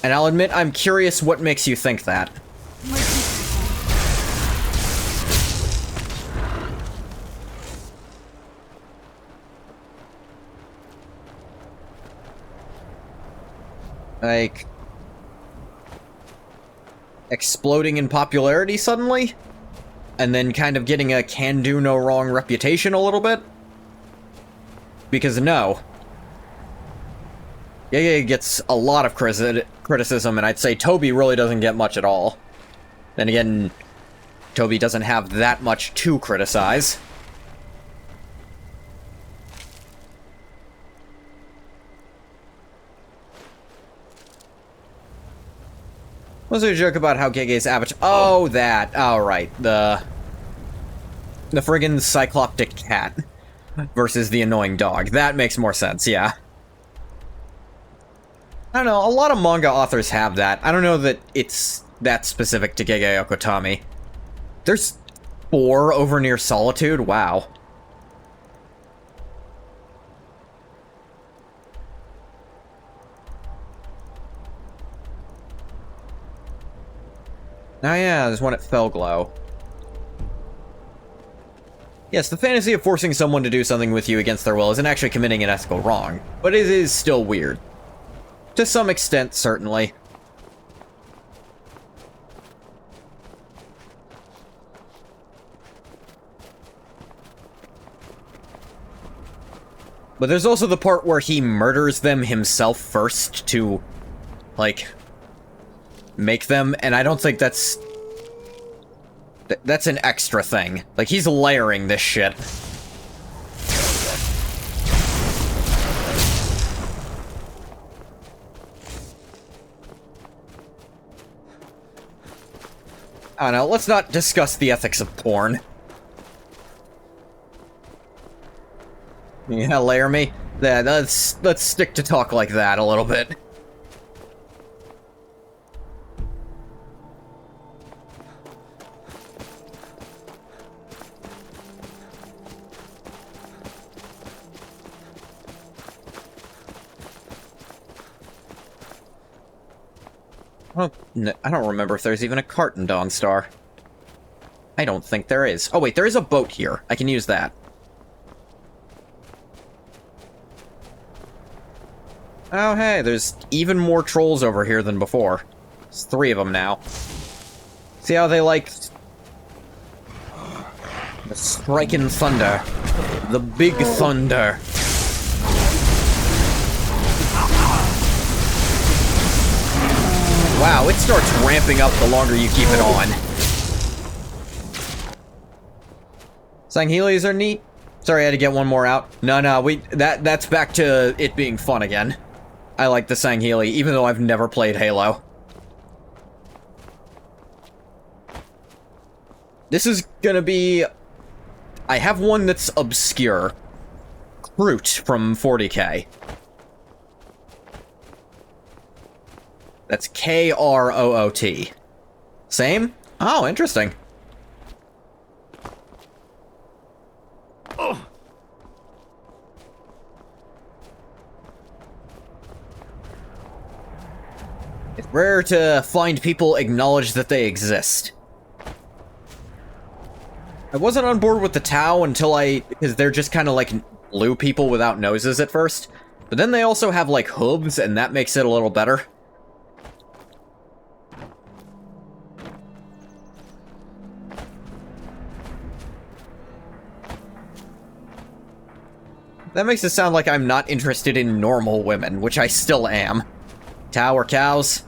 And I'll admit, I'm curious what makes you think that. Like... exploding in popularity suddenly? And then kind of getting a can-do-no-wrong reputation a little bit? Because no. Gege gets a lot of criticism, and I'd say Toby really doesn't get much at all. Then again, Toby doesn't have that much to criticize. Was there a joke about how Gege's avatar— oh, that. Oh, right. The friggin' cycloptic cat versus the annoying dog. That makes more sense, yeah. I don't know, a lot of manga authors have that. I don't know that it's that specific to Gege Akutami. There's 4 over near Solitude? Wow. Oh yeah, there's one at Felglow. Yes, the fantasy of forcing someone to do something with you against their will isn't actually committing an ethical wrong, but it is still weird. To some extent, certainly. But there's also the part where he murders them himself first to, like, make them, and I don't think that's... that's an extra thing. Like, he's layering this shit. I don't know, let's not discuss the ethics of porn. Yeah, layer me? Yeah, let's stick to talk like that a little bit. I don't remember if there's even a cart in Dawnstar. I don't think there is. Oh wait, there is a boat here. I can use that. Oh hey, there's even more trolls over here than before. There's 3 of them now. See how they like... the striking thunder. The big thunder. Wow, it starts ramping up the longer you keep it on. Sangheilies are neat. Sorry, I had to get one more out. No, that's back to it being fun again. I like the Sangheili, even though I've never played Halo. This is gonna be... I have one that's obscure. Kroot from 40k. That's Kroot. Same? Oh, interesting. It's rare to find people acknowledge that they exist. I wasn't on board with the Tau because they're just kind of like blue people without noses at first. But then they also have like hooves, and that makes it a little better. That makes it sound like I'm not interested in normal women, which I still am. Tau or cows?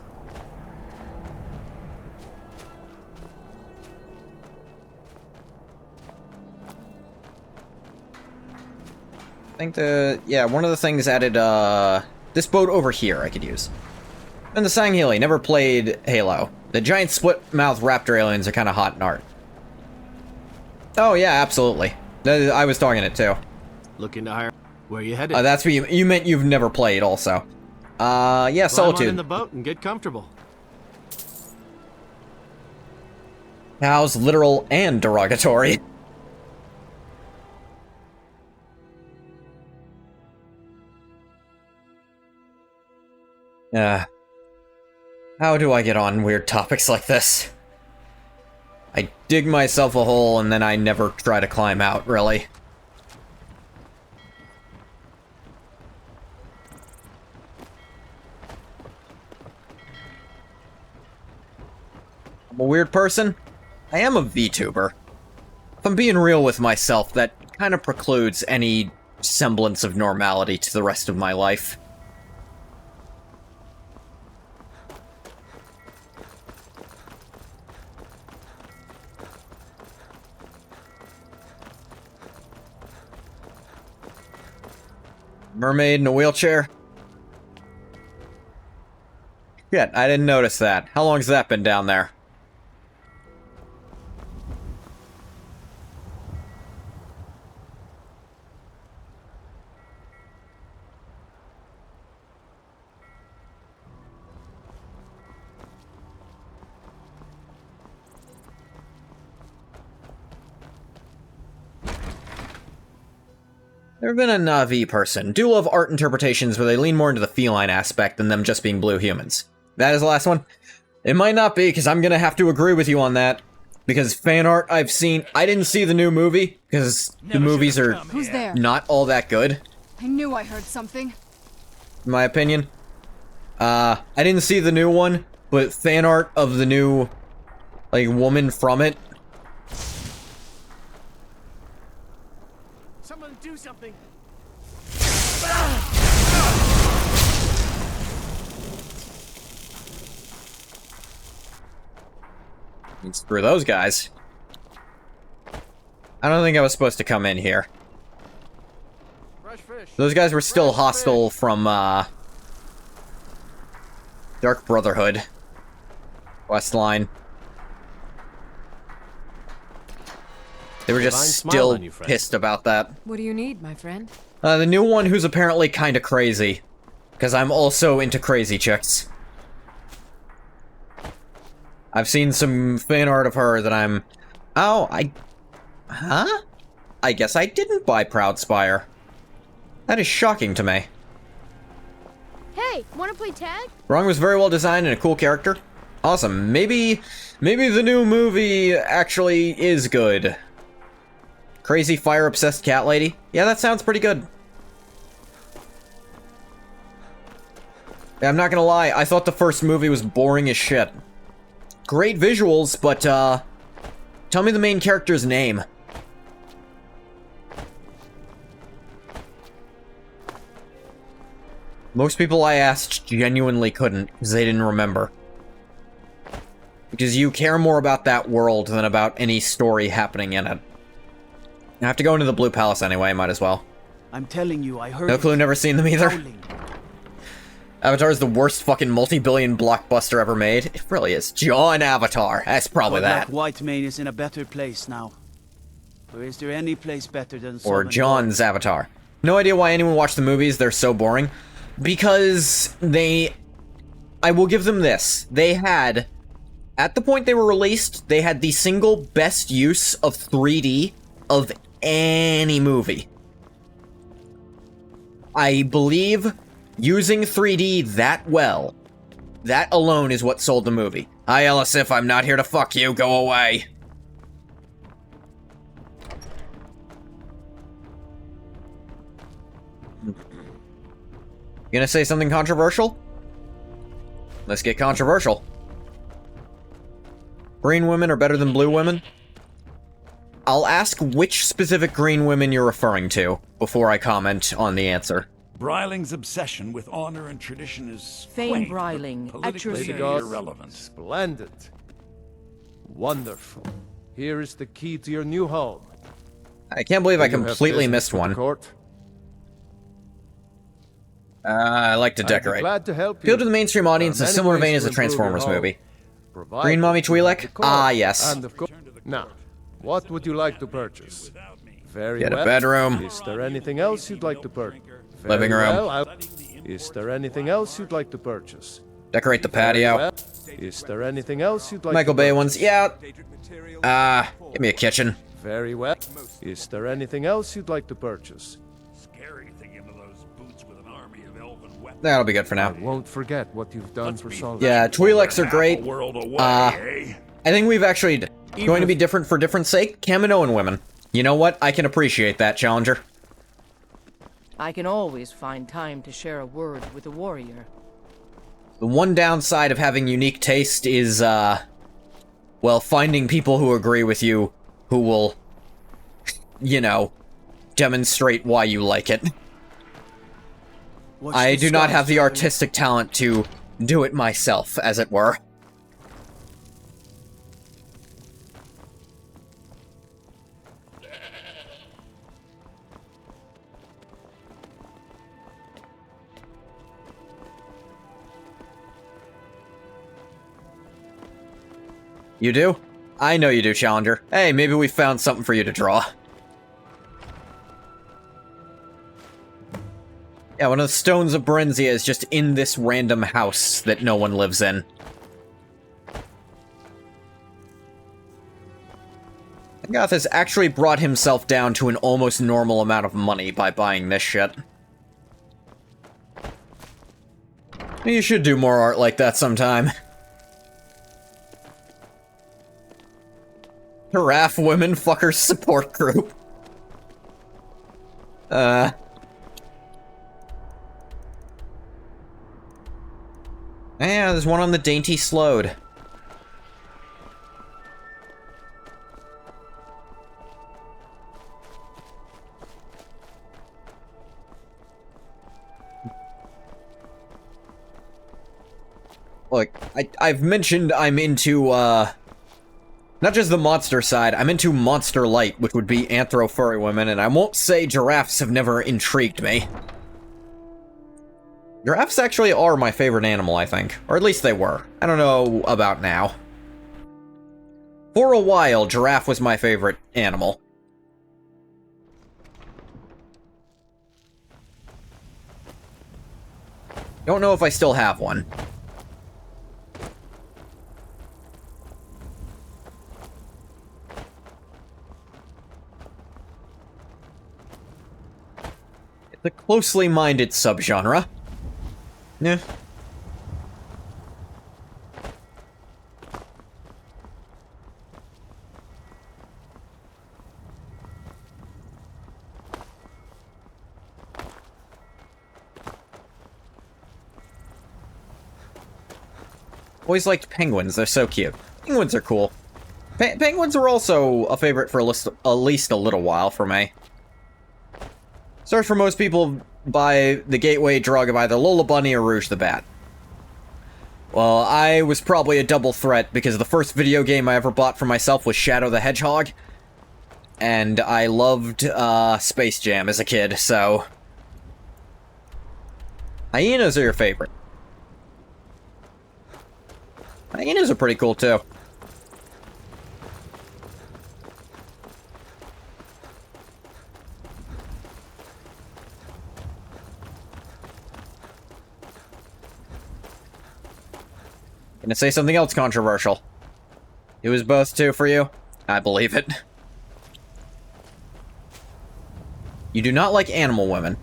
I think one of the things added, this boat over here I could use. And the Sanghili, never played Halo. The giant split-mouth raptor aliens are kind of hot in art. Oh yeah, absolutely. I was talking it too. Looking to hire. Where you headed? That's what you meant you've never played also. Yeah, Climb on Solitude. in the boat and get comfortable. Cows, literal and derogatory. How do I get on weird topics like this? I dig myself a hole and then I never try to climb out, really. I'm a weird person. I am a VTuber. If I'm being real with myself, that kind of precludes any semblance of normality to the rest of my life. Mermaid in a wheelchair? Shit, I didn't notice that. How long's that been down there? Never been a Na'vi person. Do love art interpretations where they lean more into the feline aspect than them just being blue humans. That is the last one? It might not be, because I'm gonna have to agree with you on that. Because fan art I've seen... I didn't see the new movie, because the movies are Who's there? not all that good, I knew I heard something. in my opinion. I didn't see the new one, but fan art of the new, like, woman from it. Someone do something. Screw those guys. I don't think I was supposed to come in here. Fresh fish. Those guys were still hostile from, Dark Brotherhood. Westline. They were just Divine smile still on you, friend. pissed about that. What do you need, my friend? The new one who's apparently kinda crazy. Because I'm also into crazy chicks. I've seen some fan art of her that I'm... Oh, Huh? I guess I didn't buy Proudspire. That is shocking to me. Hey, wanna play tag? Wrong was very well designed and a cool character. Awesome. Maybe the new movie actually is good. Crazy fire-obsessed cat lady? Yeah, that sounds pretty good. Yeah, I'm not gonna lie, I thought the first movie was boring as shit. Great visuals, but, tell me the main character's name. Most people I asked genuinely couldn't, because they didn't remember. Because you care more about that world than about any story happening in it. I have to go into the Blue Palace anyway, might as well. I'm telling you, I heard No clue, never seen them either. howling. Avatar is the worst fucking multi-billion blockbuster ever made. It really is. John Avatar. That's probably that. Like Whitemane is in a better place now. Or is there any place better than Or Southern John's Avatar. No idea why anyone watched the movies, they're so boring. Because they I will give them this. They had, at the point they were released, they had the single best use of 3D of any movie. I believe using 3D that well, that alone is what sold the movie. Hi, Elisif, I'm not here to fuck you, go away. You gonna say something controversial? Let's get controversial. Green women are better than blue women? I'll ask which specific green women you're referring to before I comment on the answer. Briling's obsession with honor and tradition is Thane quaint, but Breiling, at your politically service. irrelevant. Splendid. Wonderful. Here is the key to your new home. I can't believe I You have completely business missed with the one. court? I like to I'd be decorate. glad to help you. Appeal to the mainstream There are audience in a many similar ways vein to as the improve your Transformers home, movie. provided Green Mommy you have Twi'lek? the court. Ah, yes. And of course. Now, what would you like to purchase? Very Get a well. bedroom. Is there anything else you'd like to purchase? Living room. Is there anything else you'd like to purchase? Decorate the Very patio. well. Is there anything else you'd like Michael to Bay purchase? ones. Yeah. Give me a kitchen. Very well. Is there anything else you'd like to purchase? Scary thinking of those boots with an army of elven weapons. That'll be good for I now. won't forget what you've done for so long. Yeah, Twi'leks are great. World away, eh? I think we've actually going to be different for different sake. Kaminoan women. You know what? I can appreciate that, Challenger. I can always find time to share a word with a warrior. The one downside of having unique taste is, well, finding people who agree with you, who will, you know, demonstrate why you like it. I do not have the artistic talent to do it myself, as it were. You do? I know you do, Challenger. Hey, maybe we found something for you to draw. Yeah, one of the stones of Berenzia is just in this random house that no one lives in. Goth has actually brought himself down to an almost normal amount of money by buying this shit. You should do more art like that sometime. Giraffe Women Fuckers Support Group. Yeah, there's one on the Dainty Slode. Look, I've mentioned I'm into, not just the monster side, I'm into monster light, which would be anthro furry women, and I won't say giraffes have never intrigued me. Giraffes actually are my favorite animal, I think. Or at least they were. I don't know about now. For a while, giraffe was my favorite animal. Don't know if I still have one. It's a closely minded subgenre. Yeah. Always liked penguins, they're so cute. Penguins are cool. Penguins are also a favorite for at least a little while for me. Search for most people by the gateway drug of either Lola Bunny or Rouge the Bat. Well, I was probably a double threat because the first video game I ever bought for myself was Shadow the Hedgehog. And I loved Space Jam as a kid, so... Hyenas are your favorite. Hyenas are pretty cool, too. Gonna say something else controversial. It was both two for you? I believe it. You do not like animal women.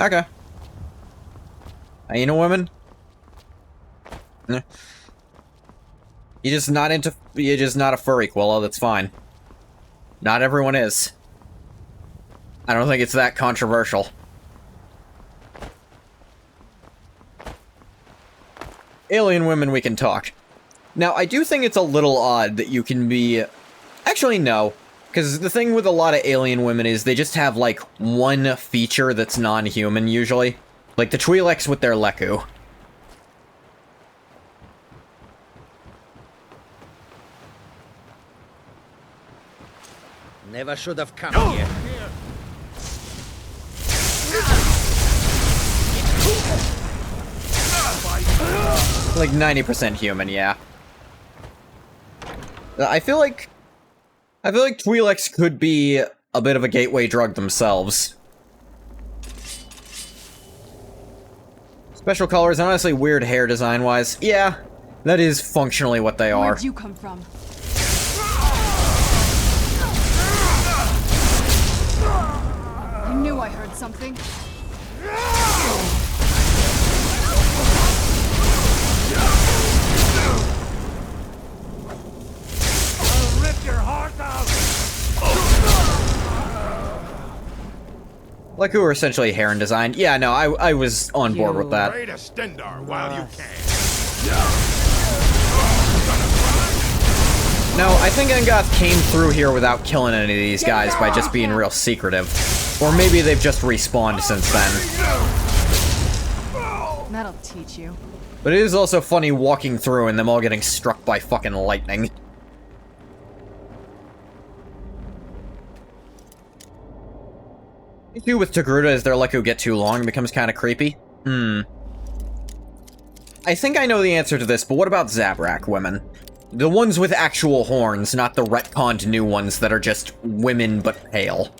Okay. Hyena women? Eh. You're just not a furry, Quillo, that's fine. Not everyone is. I don't think it's that controversial. Alien women, we can talk. Now, I do think it's a little odd that you can be... Actually, no. Because the thing with a lot of alien women is they just have, like, one feature that's non-human, usually. Like the Twi'leks with their Leku. Never should have come here. Like 90% human, yeah. I feel like Twi'leks could be a bit of a gateway drug themselves. Special colors, honestly weird hair design-wise. Yeah, that is functionally what they are. Where'd you come from? I knew I heard something. I'll rip your heart out! Like who are essentially hair and design. Yeah, no, I was on board with that. Pray to Stendar while you can. No, I think Engoth came through here without killing any of these guys by just being real secretive. Or maybe they've just respawned since then. That'll teach you. But it is also funny walking through and them all getting struck by fucking lightning. The issue with Togruta is their Leku get too long and becomes kind of creepy. I think I know the answer to this, but what about Zabrak women? The ones with actual horns, not the retconned new ones that are just women but pale.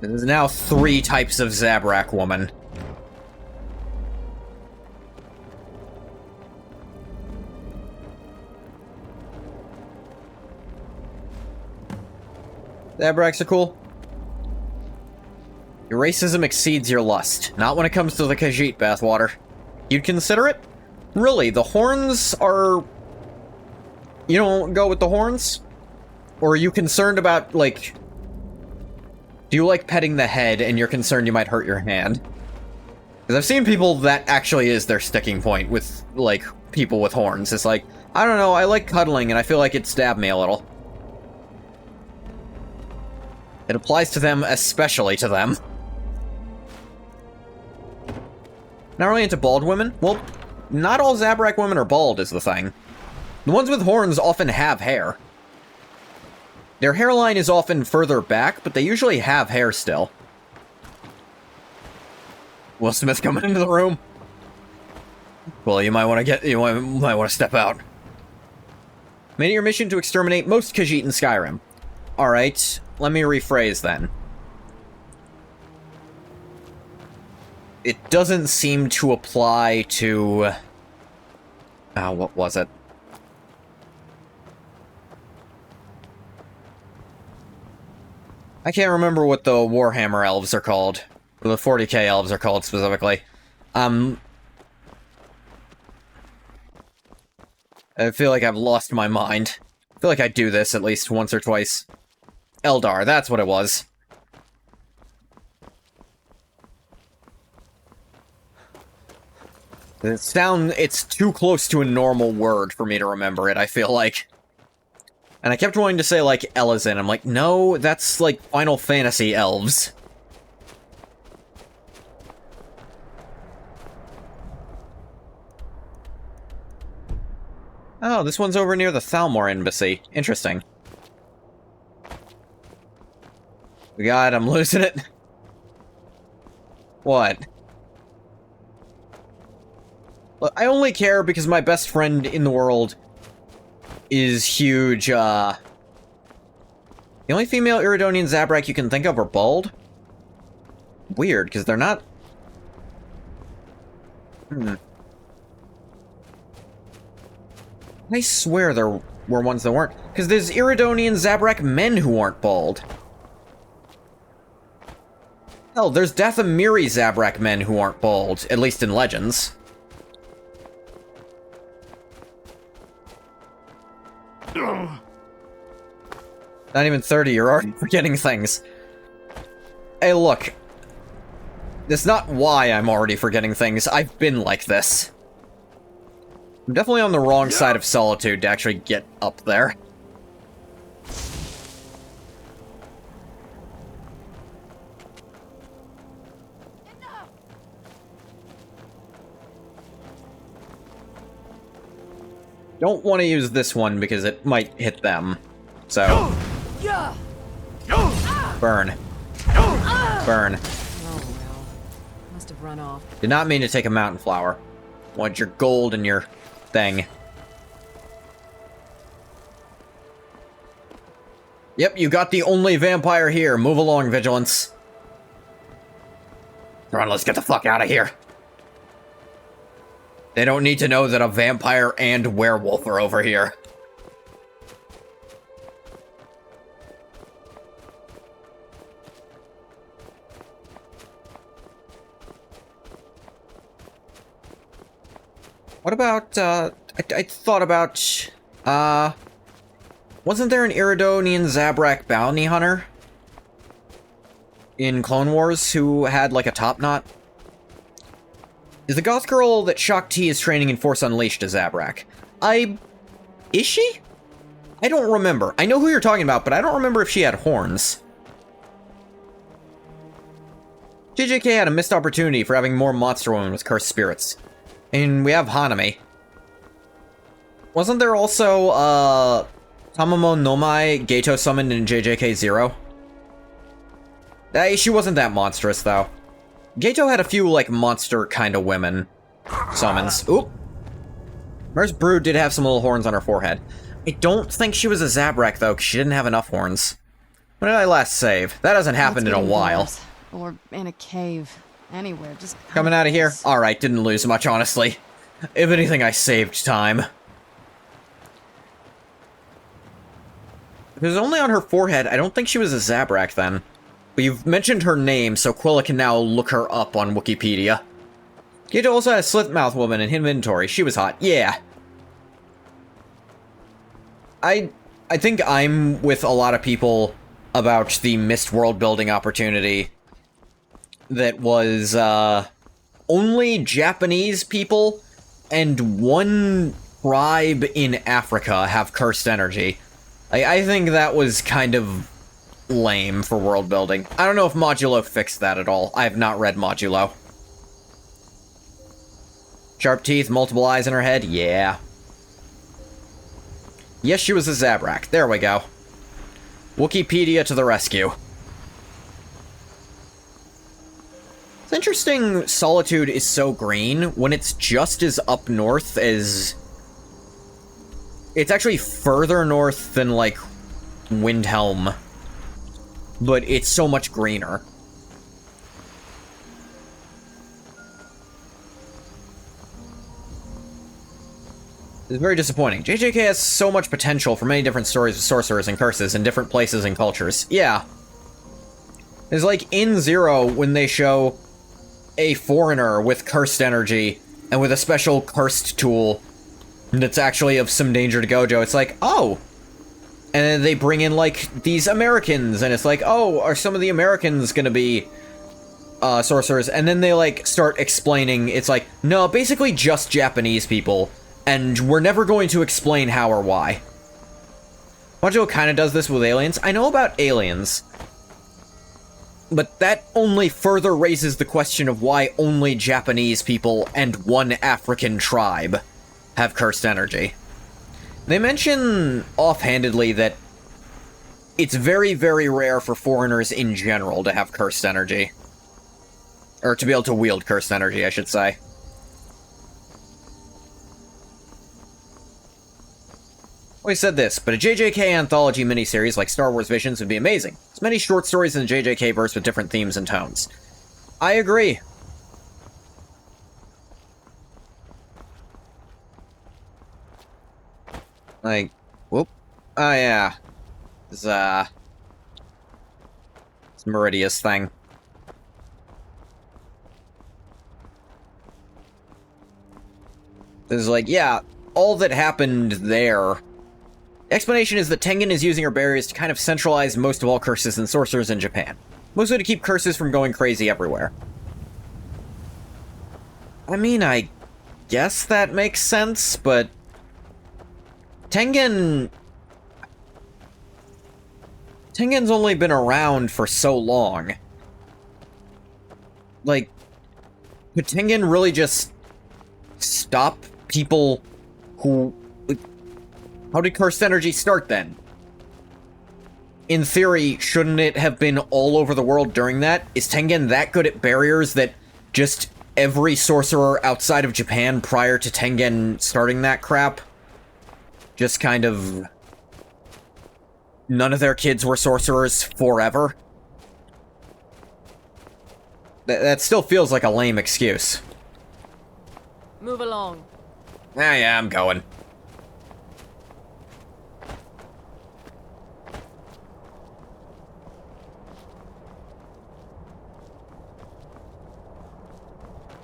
There's now 3 types of Zabrak woman. Zabraks are cool. Your racism exceeds your lust. Not when it comes to the Khajiit bathwater. You'd consider it? Really, the horns are... You don't go with the horns? Or are you concerned about, like... Do you like petting the head and you're concerned you might hurt your hand? Because I've seen people that actually is their sticking point with, like, people with horns. It's like, I don't know, I like cuddling and I feel like it stabbed me a little. It applies to them, especially to them. Not really into bald women? Well, not all Zabrak women are bald is the thing. The ones with horns often have hair. Their hairline is often further back, but they usually have hair still. Will Smith coming into the room? Well, you might want to step out. Made it your mission to exterminate most Khajiit in Skyrim. Alright, let me rephrase then. It doesn't seem to apply to... what was it? I can't remember what the Warhammer elves are called. Or the 40k elves are called, specifically. I feel like I've lost my mind. I feel like I do this at least once or twice. Eldar, that's what it was. It's too close to a normal word for me to remember it, I feel like. And I kept wanting to say, like, Elizin. I'm like, no, that's, like, Final Fantasy elves. Oh, this one's over near the Thalmor Embassy. Interesting. God, I'm losing it. What? Look, I only care because my best friend in the world is huge, The only female Iridonian Zabrak you can think of are bald? weird, because they're not... I swear there were ones that weren't. Because there's Iridonian Zabrak men who aren't bald. Hell, there's Dathomiri Zabrak men who aren't bald, at least in Legends. Not even 30, you're already forgetting things. Hey, look. That's not why I'm already forgetting things. I've been like this. I'm definitely on the wrong side of Solitude to actually get up there. Don't want to use this one because it might hit them. So... Burn. Burn. Oh, well. Must have run off. Did not mean to take a mountain flower. Want your gold and your thing. Yep, you got the only vampire here. Move along, Vigilance. Come on, let's get the fuck out of here. They don't need to know that a vampire and werewolf are over here. What about, I thought about, wasn't there an Iridonian Zabrak bounty hunter in Clone Wars who had, like, a top knot? Is the goth girl that Shock T is training in Force Unleashed a Zabrak? Is she? I don't remember. I know who you're talking about, but I don't remember if she had horns. JJK had a missed opportunity for having more monster women with cursed spirits. And we have Hanami. Wasn't there also, Tamamo Nomai Gato summoned in JJK 0? She wasn't that monstrous, though. Gato had a few, like, monster kind of women summons. Oop. Mer's Brood did have some little horns on her forehead. I don't think she was a Zabrak, though, because she didn't have enough horns. When did I last save? That hasn't happened in a while. Or in a cave. Anywhere, just... Coming out of here? Alright, didn't lose much, honestly. If anything, I saved time. If it was only on her forehead, I don't think she was a Zabrak then. But you've mentioned her name, so Quilla can now look her up on Wikipedia. Gato also had a Slitmouth woman in inventory. She was hot. Yeah. I think I'm with a lot of people about the missed world building opportunity that was, only Japanese people and one tribe in Africa have cursed energy. I think that was kind of lame for world building. I don't know if Modulo fixed that at all. I have not read Modulo. Sharp teeth, multiple eyes in her head? Yeah. Yes, she was a Zabrak. There we go. Wikipedia to the rescue. It's interesting Solitude is so green when it's just as up north as... It's actually further north than, like, Windhelm. But it's so much greener. It's very disappointing. JJK has so much potential for many different stories of sorcerers and curses in different places and cultures. Yeah. It's like in Zero when they show a foreigner with cursed energy and with a special cursed tool that's actually of some danger to Gojo. It's like, oh. And then they bring in, like, these Americans, and it's like, oh, are some of the Americans gonna be sorcerers? And then they, like, start explaining, it's like, no, basically just Japanese people. And we're never going to explain how or why. Mojo kind of does this with aliens. I know about aliens. But that only further raises the question of why only Japanese people and one African tribe have cursed energy. They mention offhandedly that it's very, very rare for foreigners in general to have cursed energy. Or to be able to wield cursed energy, I should say. We said this, but a JJK anthology miniseries like Star Wars Visions would be amazing. There's many short stories in the JJK verse with different themes and tones. I agree. Like, whoop. Oh, yeah. It's Meridia's thing. It's like, yeah, all that happened there. Explanation is that Tengen is using her barriers to kind of centralize most of all curses and sorcerers in Japan. Mostly to keep curses from going crazy everywhere. I mean, I guess that makes sense, but Tengen's only been around for so long. Like, could Tengen really just stop people who... How did cursed energy start then? In theory, shouldn't it have been all over the world during that? Is Tengen that good at barriers that just every sorcerer outside of Japan prior to Tengen starting that crap just kind of... None of their kids were sorcerers forever? That still feels like a lame excuse. Move along. Ah, yeah, I'm going.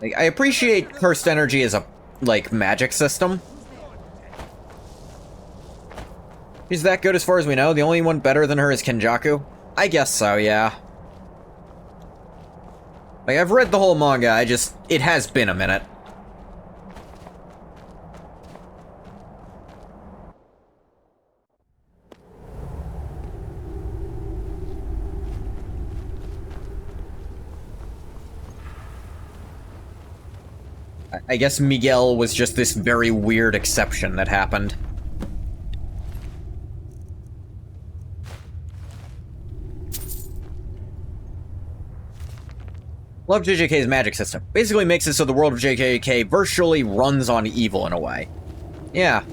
Like, I appreciate cursed energy as a, like, magic system. She's that good as far as we know. The only one better than her is Kenjaku. I guess so, yeah. Like, I've read the whole manga, it has been a minute. I guess Miguel was just this very weird exception that happened. Love JJK's magic system. Basically makes it so the world of JJK virtually runs on evil in a way. Yeah.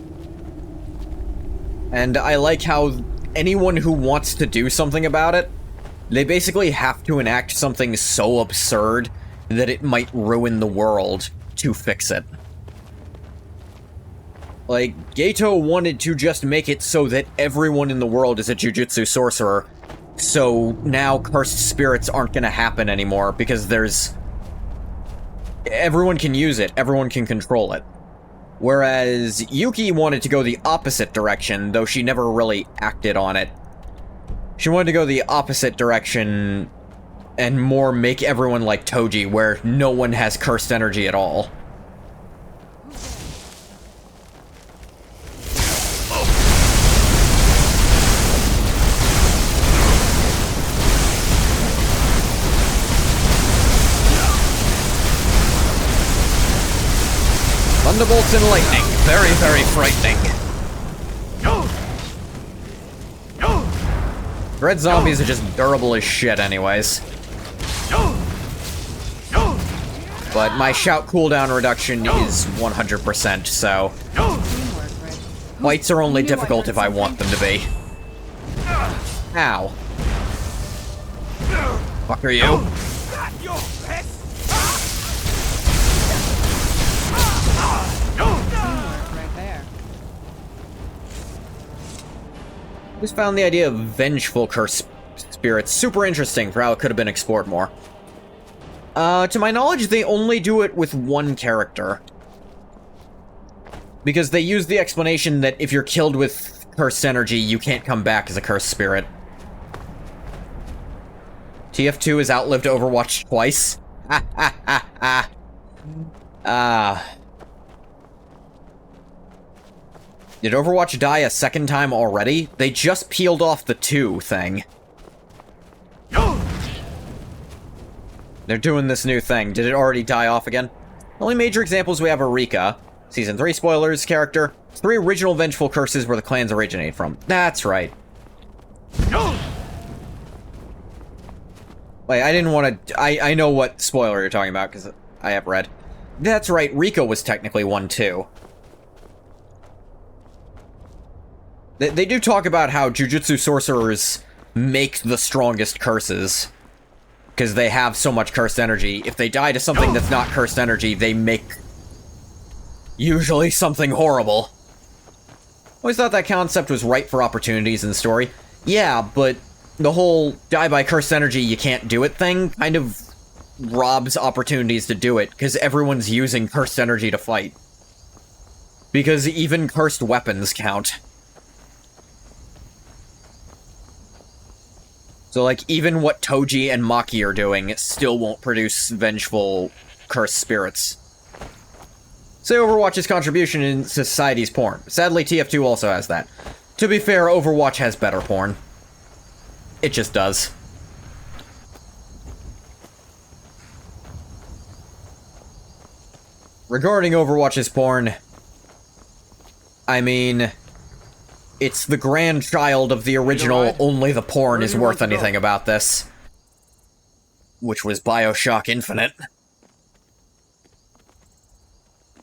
And I like how anyone who wants to do something about it, they basically have to enact something so absurd that it might ruin the world to fix it. Like, Gato wanted to just make it so that everyone in the world is a jujutsu sorcerer, so now cursed spirits aren't gonna happen anymore, because everyone can use it, everyone can control it. Whereas Yuki wanted to go the opposite direction, though she never really acted on it. She wanted to go the opposite direction and more make everyone like Toji, where no one has cursed energy at all. Thunderbolts and lightning. Very, very frightening. Red zombies are just durable as shit anyways. But my shout cooldown reduction is 100%, so... Fights are only difficult if I want them to be. Ow. Fuck are you? Right there. Just found the idea of vengeful curse spirits super interesting for how it could have been explored more. To my knowledge, they only do it with one character. Because they use the explanation that if you're killed with cursed energy, you can't come back as a cursed spirit. TF2 has outlived Overwatch twice. Ha ha ha ha. Did Overwatch die a second time already? They just peeled off the 2 thing. They're doing this new thing. Did it already die off again? The only major examples we have are Rika, Season 3 spoilers character, 3 original vengeful curses where the clans originate from. That's right. Wait, I didn't want to... I know what spoiler you're talking about, because I have read. That's right, Rika was technically one too. They do talk about how jujutsu sorcerers make the strongest curses. because they have so much cursed energy. If they die to something that's not cursed energy, they make usually something horrible. Always thought that concept was right for opportunities in the story. Yeah, but the whole die by cursed energy, you can't do it thing kind of robs opportunities to do it, because everyone's using cursed energy to fight. Because even cursed weapons count. So, like, even what Toji and Maki are doing still won't produce vengeful cursed spirits. Say Overwatch's contribution in society's porn. Sadly, TF2 also has that. To be fair, Overwatch has better porn. It just does. Regarding Overwatch's porn, I mean, it's the grandchild of the original Only the Porn is Worth Anything About This, which was BioShock Infinite.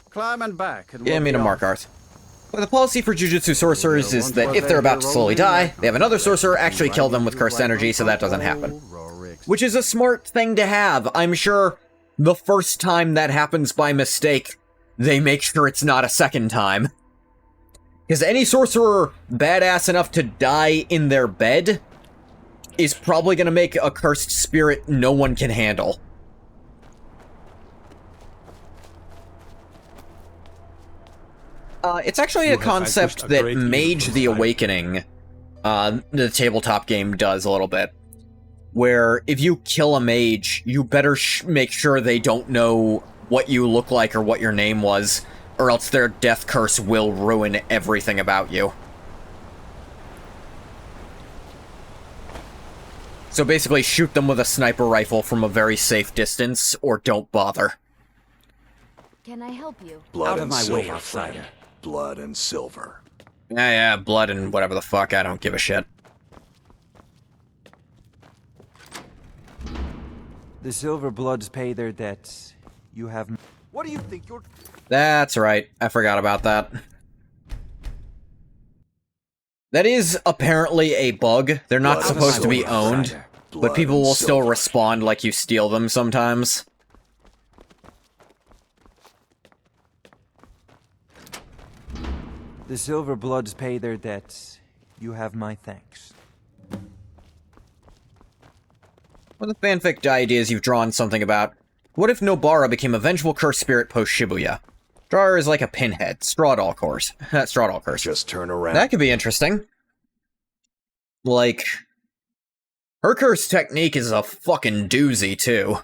Climb and back, and Yeah, me to Markarth. Well, the policy for Jujutsu sorcerers is that if they're about to slowly die, they have another sorcerer actually kill them with cursed energy, so that doesn't happen. Which is a smart thing to have. I'm sure the first time that happens by mistake, they make sure it's not a second time. Because any sorcerer badass enough to die in their bed is probably going to make a cursed spirit no one can handle. It's actually a concept that Mage the Awakening, the tabletop game, does a little bit. Where if you kill a mage, you better make sure they don't know what you look like or what your name was, or else their death curse will ruin everything about you. So basically, shoot them with a sniper rifle from a very safe distance, or don't bother. Can I help you? Blood and silver, friend. Blood and silver. Yeah, blood and whatever the fuck, I don't give a shit. The Silver Bloods pay their debts. You have... What do you think you're... That's right, I forgot about that. That is apparently a bug. They're not supposed to be owned, but people will still respond like you steal them sometimes. The Silver Bloods pay their debts. You have my thanks. One of the fanfic ideas you've drawn something about. What if Nobara became a vengeful cursed spirit post-Shibuya? Draw her as like a pinhead. Straw doll curse. Straw doll curse. Just turn around. That could be interesting. Like, her curse technique is a fucking doozy, too.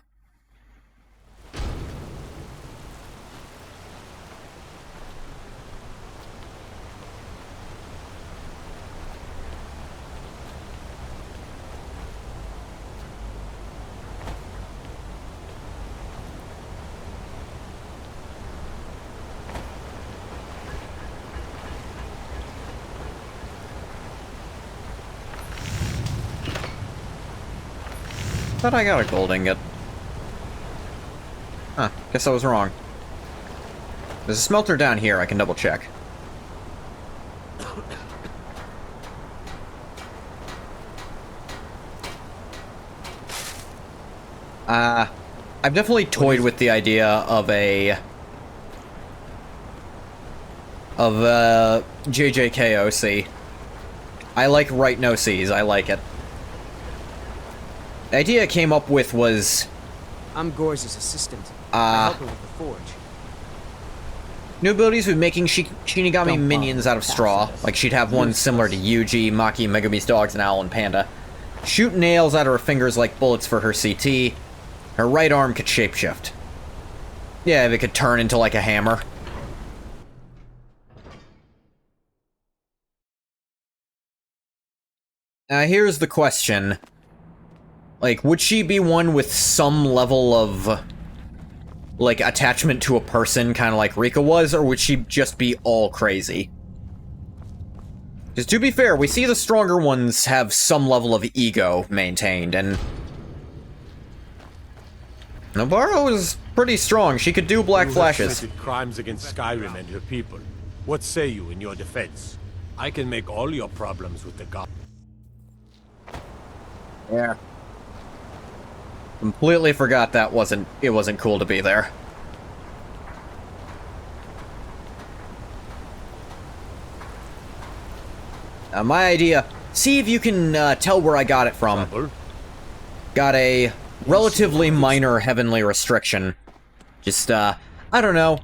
Thought I got a gold ingot. Huh, guess I was wrong. There's a smelter down here, I can double check. I've definitely toyed with the idea of JJKOC. I like write no C's, I like it. The idea I came up with was... I'm Gorge's assistant. I help her with the forge. New abilities with making Shinigami minions out of straw. Like, she'd have one similar to Yuji, Maki, Megumi's dogs, and Owl and Panda. Shoot nails out of her fingers like bullets for her CT. Her right arm could shapeshift. Yeah, it could turn into like a hammer. Now, here's the question. Like, would she be one with some level of, like, attachment to a person, kind of like Rika was, or would she just be all crazy? Because to be fair, we see the stronger ones have some level of ego maintained, and... Nobara was pretty strong. She could do black flashes. You have committed crimes against Skyrim and her people. What say you in your defense? I can make all your problems with the god. Yeah. Completely forgot that it wasn't cool to be there. My idea, see if you can tell where I got it from. Got a relatively minor heavenly restriction. Just, I don't know.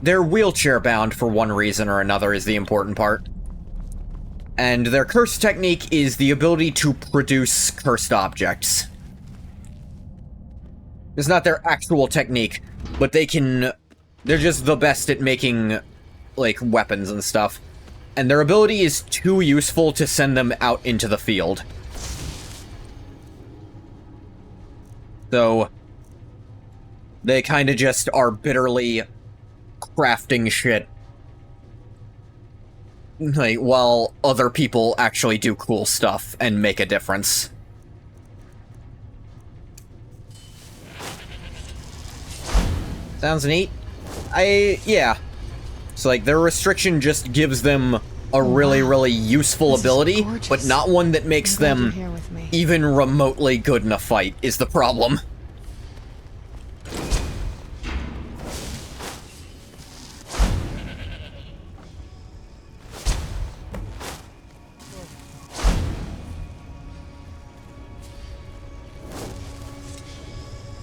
They're wheelchair bound for one reason or another is the important part. And their curse technique is the ability to produce cursed objects. It's not their actual technique, but they're just the best at making, like, weapons and stuff. And their ability is too useful to send them out into the field. So, they kinda just are bitterly crafting shit. Like, while other people actually do cool stuff and make a difference. Sounds neat. Yeah. So, like, their restriction just gives them a really, really useful ability, but not one that makes them even remotely good in a fight, is the problem.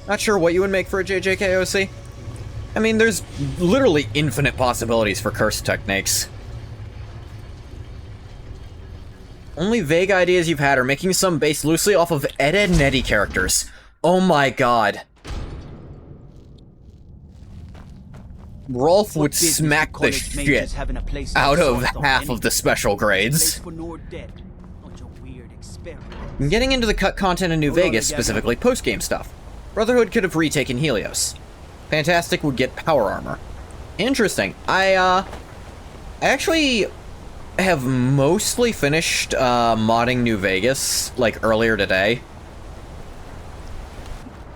Not sure what you would make for a JJKOC. I mean, there's literally infinite possibilities for curse techniques. Only vague ideas you've had are making some based loosely off of Ed, Edd and Eddy characters. Oh my god. Rolf would smack the shit out of half of the special grades. Getting into the cut content in New Vegas, specifically post-game stuff. Brotherhood could have retaken Helios. Fantastic would get power armor. Interesting. I actually have mostly finished modding New Vegas, like, earlier today.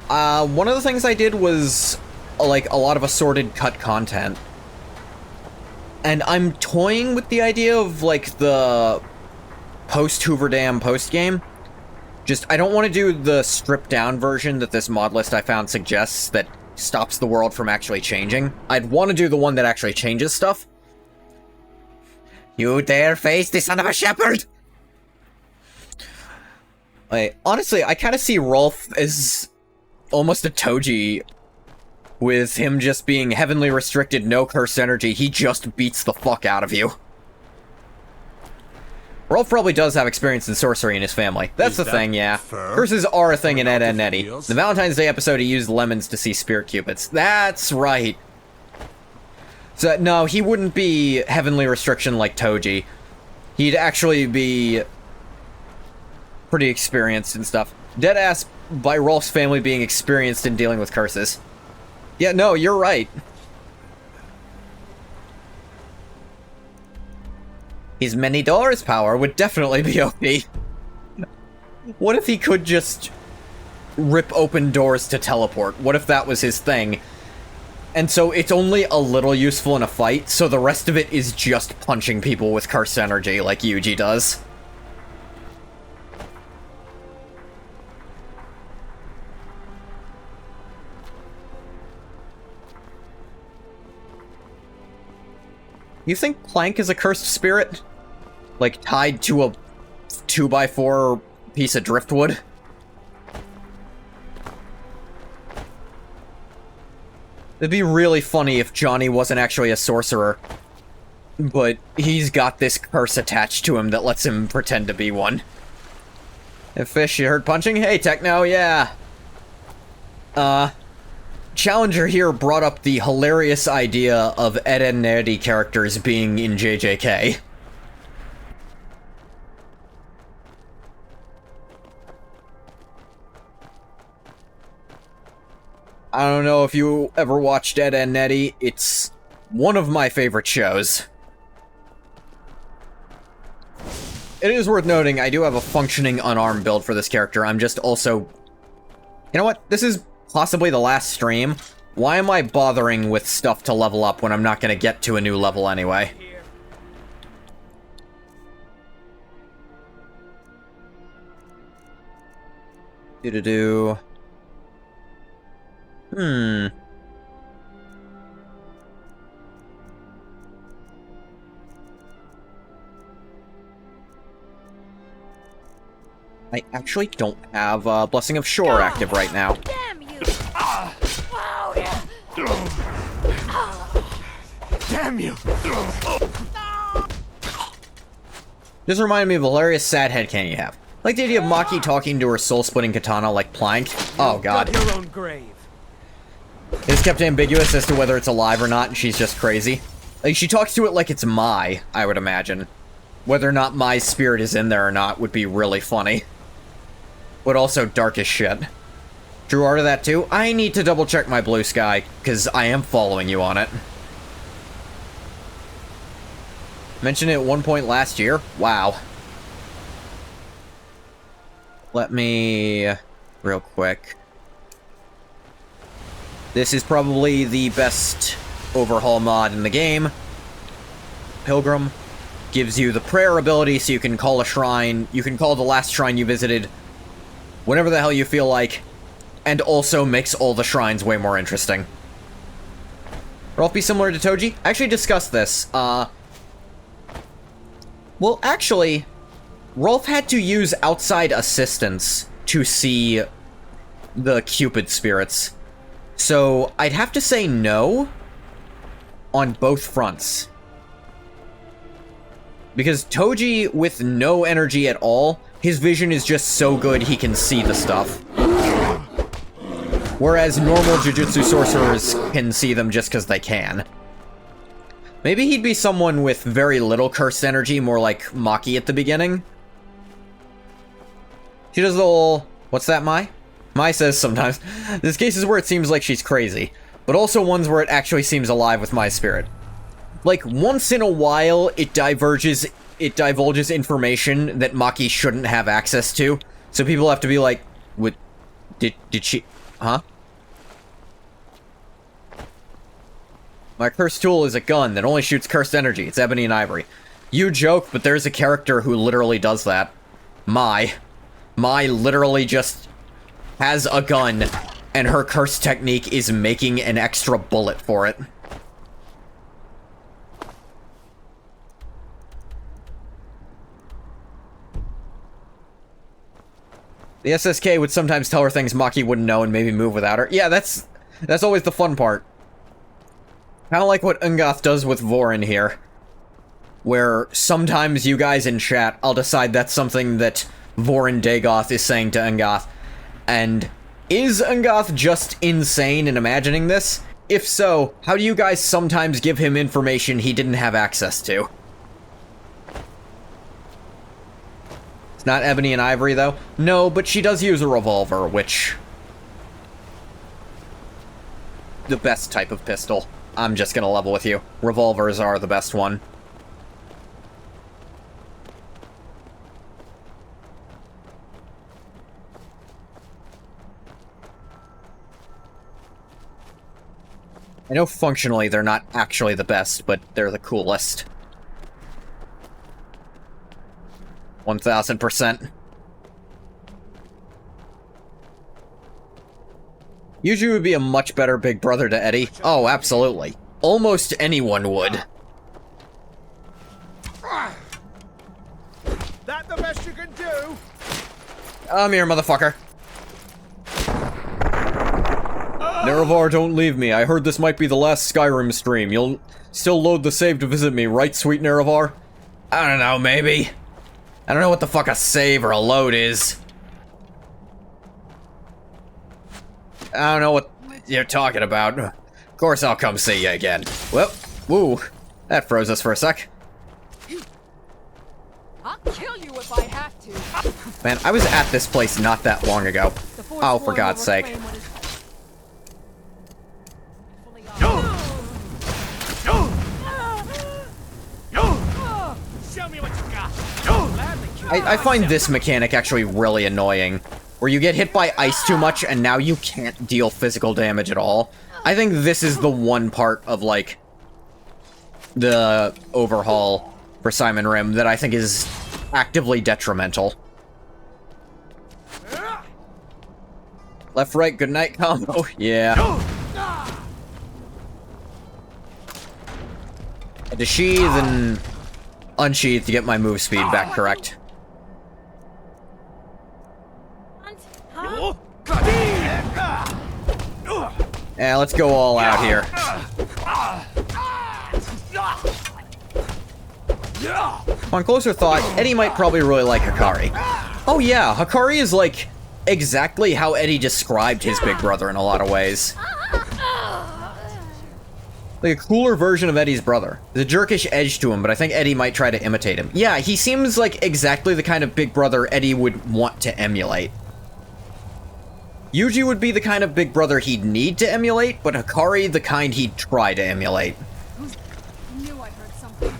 One of the things I did was, like, a lot of assorted cut content. And I'm toying with the idea of, like, the post-Hoover Dam post-game. Just, I don't want to do the stripped-down version that this mod list I found suggests that stops the world from actually changing. I'd want to do the one that actually changes stuff. You dare face the son of a shepherd? Like, honestly, I kind of see Rolf as almost a Toji, with him just being heavenly restricted, no cursed energy. He just beats the fuck out of you. Rolf probably does have experience in sorcery in his family. That's the thing, yeah. Curses are a thing in Ed, Edd and Eddy. The Valentine's Day episode, he used lemons to see spirit cupids. That's right. So, no, he wouldn't be heavenly restriction like Toji. He'd actually be pretty experienced and stuff. Deadass by Rolf's family being experienced in dealing with curses. Yeah, no, you're right. His many doors power would definitely be OP. What if he could just rip open doors to teleport? What if that was his thing? And so it's only a little useful in a fight, so the rest of it is just punching people with cursed energy like Yuji does. You think Plank is a cursed spirit? Like, tied to a 2x4 piece of driftwood? It'd be really funny if Johnny wasn't actually a sorcerer, but he's got this curse attached to him that lets him pretend to be one. Hey, Fish, you heard punching? Hey, Techno, yeah. Challenger here brought up the hilarious idea of Ed, Edd and Eddy characters being in JJK. I don't know if you ever watched Ed, Edd and Eddy. It's one of my favorite shows. It is worth noting, I do have a functioning unarmed build for this character. I'm just also... You know what? This is possibly the last stream. Why am I bothering with stuff to level up when I'm not going to get to a new level anyway? Do-do-do. I actually don't have Blessing of Shore active right now. Damn you! Damn you! This reminded me of a hilarious sad headcanon you have. Like the idea of Maki talking to her soul-splitting katana like Plank. Oh god. Your own grave. It's kept ambiguous as to whether it's alive or not, and she's just crazy. Like, she talks to it like it's Mai, I would imagine. Whether or not Mai's spirit is in there or not would be really funny. But also dark as shit. True art of that too? I need to double check my blue sky, because I am following you on it. Mentioned it at one point last year? Wow. Let me... real quick. This is probably the best overhaul mod in the game. Pilgrim gives you the prayer ability so you can call a shrine. You can call the last shrine you visited whenever the hell you feel like. And also makes all the shrines way more interesting. Rolf be similar to Toji? I actually discussed this. Well, actually, Rolf had to use outside assistance to see the Cupid spirits. So, I'd have to say no on both fronts. Because Toji, with no energy at all, his vision is just so good he can see the stuff. Whereas normal Jujutsu sorcerers can see them just because they can. Maybe he'd be someone with very little cursed energy, more like Maki at the beginning. She does the whole... What's that, Mai? Mai says sometimes, there's cases where it seems like she's crazy, but also ones where it actually seems alive with my spirit. Like, once in a while, it divulges information that Maki shouldn't have access to, so people have to be like, what, did she, huh? My cursed tool is a gun that only shoots cursed energy. It's ebony and ivory. You joke, but there's a character who literally does that. Mai literally just has a gun, and her curse technique is making an extra bullet for it. The SSK would sometimes tell her things Maki wouldn't know and maybe move without her. Yeah, that's always the fun part. Kind of like what Ungoth does with Vorin here. Where sometimes you guys in chat, I'll decide that's something that Vorin Dagoth is saying to Ungoth. And is Ungoth just insane in imagining this? If so, how do you guys sometimes give him information he didn't have access to? It's not ebony and ivory, though. No, but she does use a revolver, which... the best type of pistol. I'm just gonna level with you. Revolvers are the best one. I know functionally they're not actually the best, but they're the coolest. 1000%. Yuju would be a much better big brother to Eddie. Oh, absolutely. Almost anyone would. That the best you can do? I'm here, motherfucker. Nerevar, don't leave me. I heard this might be the last Skyrim stream. You'll still load the save to visit me, right, sweet Nerevar? I don't know, maybe. I don't know what the fuck a save or a load is. I don't know what you're talking about. Of course I'll come see you again. Well, woo. That froze us for a sec. I'll kill you if I have to. Man, I was at this place not that long ago. Oh, for God's sake. I find this mechanic actually really annoying, where you get hit by ice too much and now you can't deal physical damage at all. I think this is the one part of, like, the overhaul for Simon Rim that I think is actively detrimental. Left, right, good night combo. Yeah. And to sheathe and unsheath to get my move speed back correct. Yeah, let's go all out here. On closer thought, Eddie might probably really like Hikari. Oh yeah, Hikari is like exactly how Eddie described his big brother in a lot of ways. Like a cooler version of Eddie's brother. There's a jerkish edge to him, but I think Eddie might try to imitate him. Yeah, he seems like exactly the kind of big brother Eddie would want to emulate. Yuji would be the kind of big brother he'd need to emulate, but Hikari the kind he'd try to emulate. I knew I heard something.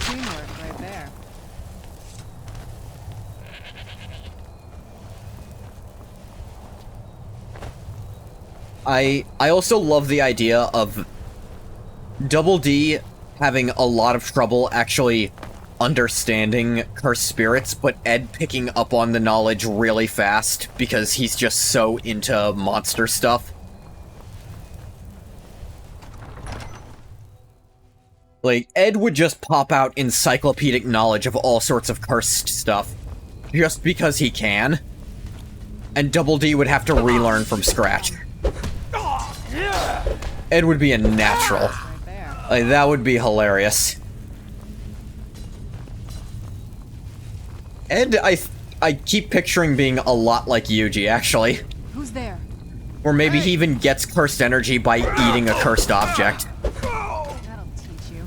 Teamwork right there. I also love the idea of Double D having a lot of trouble actually understanding cursed spirits, but Ed picking up on the knowledge really fast because he's just so into monster stuff. Like, Ed would just pop out encyclopedic knowledge of all sorts of cursed stuff just because he can, and Double D would have to relearn from scratch. Ed would be a natural. Like, that would be hilarious. Ed, I keep picturing being a lot like Yuji, actually. Who's there? Or maybe he even gets cursed energy by eating a cursed object. That'll teach you.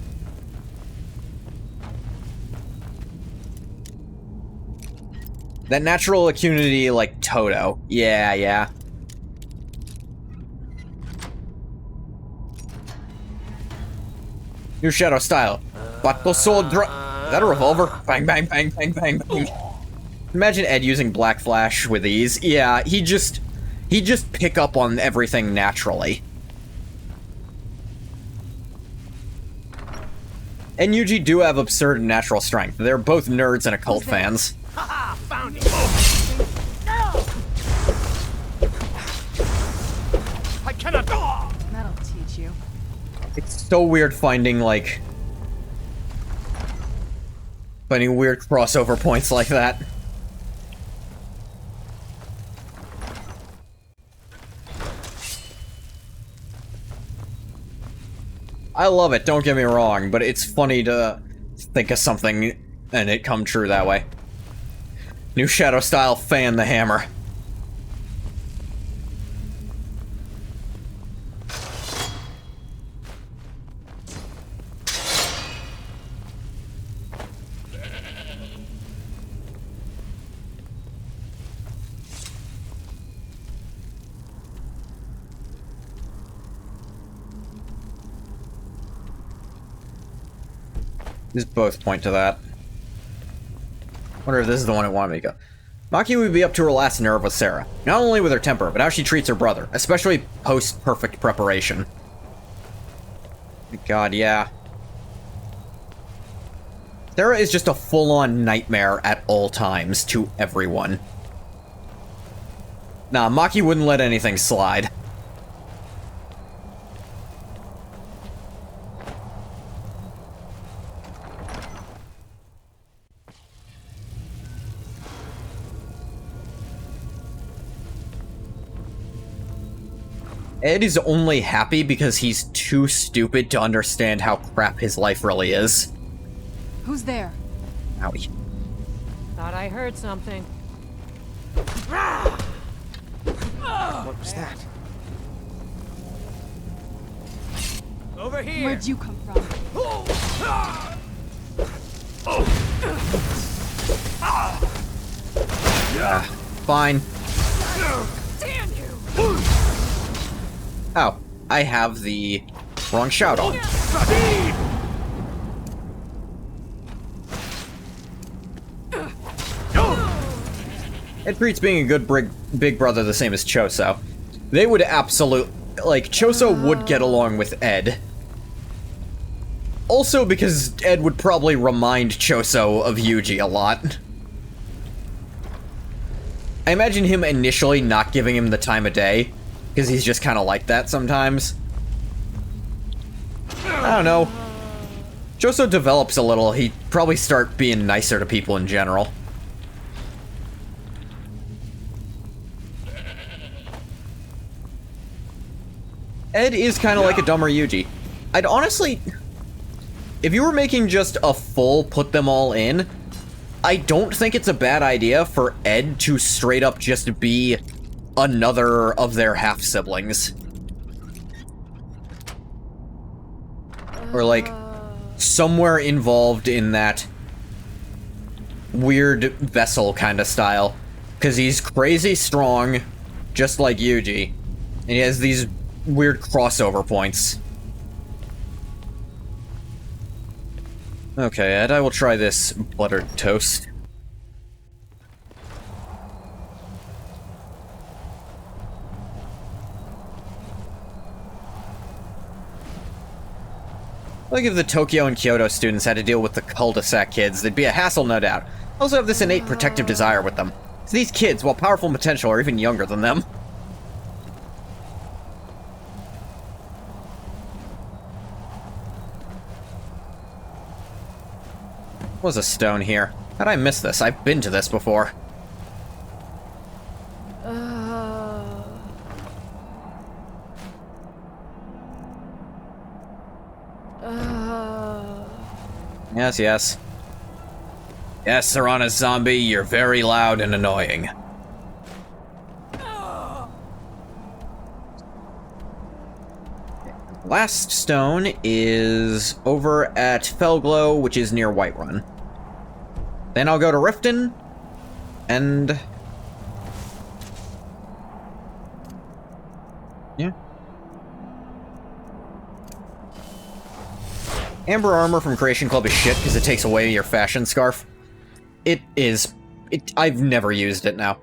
That natural acuity like Toto. Yeah. New Shadow style. Battle sword Is that a revolver? Bang, bang, bang, bang, bang, bang. Imagine Ed using Black Flash with ease. Yeah, he'd just pick up on everything naturally. And Yuji do have absurd natural strength. They're both nerds and occult fans. Haha, found it. I cannot. That'll teach you. It's so weird finding weird crossover points like that. I love it, don't get me wrong, but it's funny to think of something and it come true that way. New Shadow style fan the hammer. These both point to that. Wonder if this is the one it wanted me to go. Maki would be up to her last nerve with Sarah. Not only with her temper, but how she treats her brother. Especially post-perfect preparation. God, yeah. Sarah is just a full-on nightmare at all times to everyone. Nah, Maki wouldn't let anything slide. Ed is only happy because he's too stupid to understand how crap his life really is. Who's there? Owie. Thought I heard something. What was that? Over here. Where'd you come from? Fine. Damn you. Oh, I have the wrong shout on. Ed treats being a good big brother the same as Choso. They would Choso would get along with Ed. Also because Ed would probably remind Choso of Yuji a lot. I imagine him initially not giving him the time of day, because he's just kind of like that sometimes. I don't know. Choso develops a little, he'd probably start being nicer to people in general. Ed is kind of like a dumber Yuji. I'd honestly... If you were making just a full put them all in, I don't think it's a bad idea for Ed to straight up just be another of their half-siblings. Or, like, somewhere involved in that weird vessel kind of style. Because he's crazy strong, just like Yuji. And he has these weird crossover points. Okay, Ed, I will try this buttered toast. Like if the Tokyo and Kyoto students had to deal with the cul-de-sac kids, they'd be a hassle, no doubt. I also have this innate protective desire with them. So these kids, while powerful in potential, are even younger than them. Was a stone here. How'd I miss this? I've been to this before. Yes, yes. Yes, Serana Zombie, you're very loud and annoying. Last stone is over at Felglow, which is near Whiterun. Then I'll go to Riften, and... yeah. Amber armor from Creation Club is shit because it takes away your fashion scarf. It is... I've never used it now.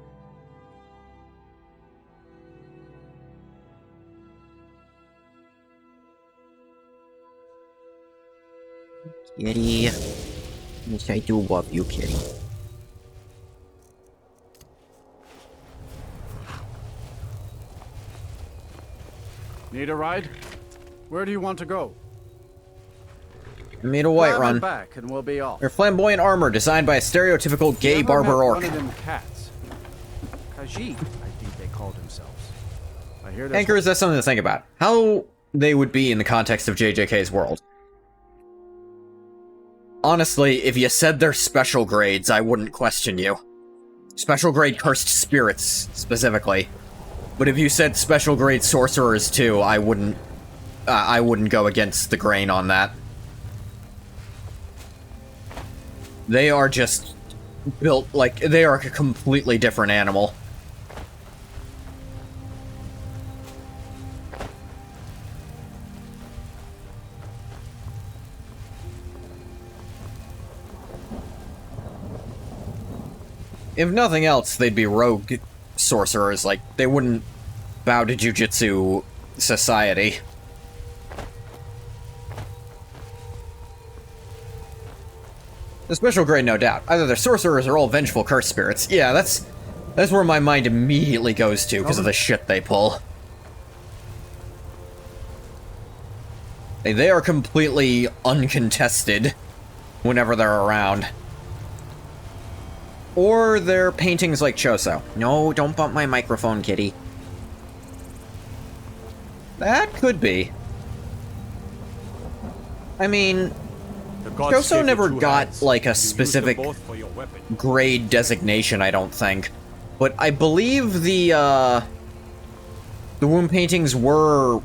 Kitty. Yes, I do love you, Kitty. Need a ride? Where do you want to go? Made a Whiterun. Back and we'll be off. Their flamboyant armor designed by a stereotypical gay barber orc. One of them cats. Khajiit, I think they called themselves. I hear Anchors, that's something to think about. How they would be in the context of JJK's world. Honestly, if you said they're special grades, I wouldn't question you. Special grade cursed spirits, specifically. But if you said special grade sorcerers too, I wouldn't go against the grain on that. They are just built like, they are a completely different animal. If nothing else, they'd be rogue sorcerers, like, they wouldn't bow to Jujutsu society. The special grade, no doubt. Either they're sorcerers or all vengeful curse spirits. Yeah, that's where my mind immediately goes to, because of the shit they pull. They are completely uncontested whenever they're around. Or they're paintings like Choso. No, don't bump my microphone, kitty. That could be. I mean, Choso never got, like, a specific grade designation, I don't think. But I believe the womb paintings were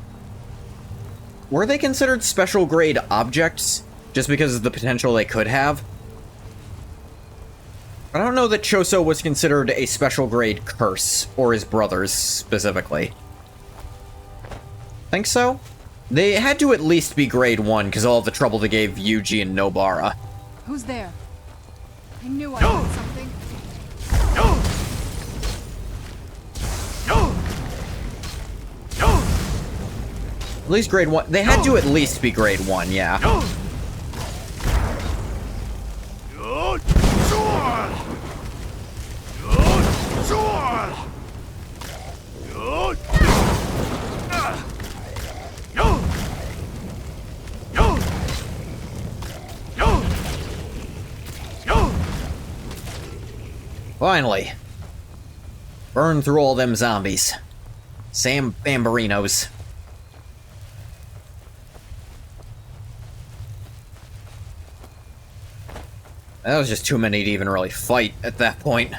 they considered special grade objects? Just because of the potential they could have? I don't know that Choso was considered a special grade curse, or his brothers, specifically. Think so? They had to at least be grade 1, because of all the trouble they gave Yuji and Nobara. Who's there? I knew I heard something. At least grade 1. They had to at least be grade 1, yeah. Finally. Burn through all them zombies. Sam Bambarinos. That was just too many to even really fight at that point.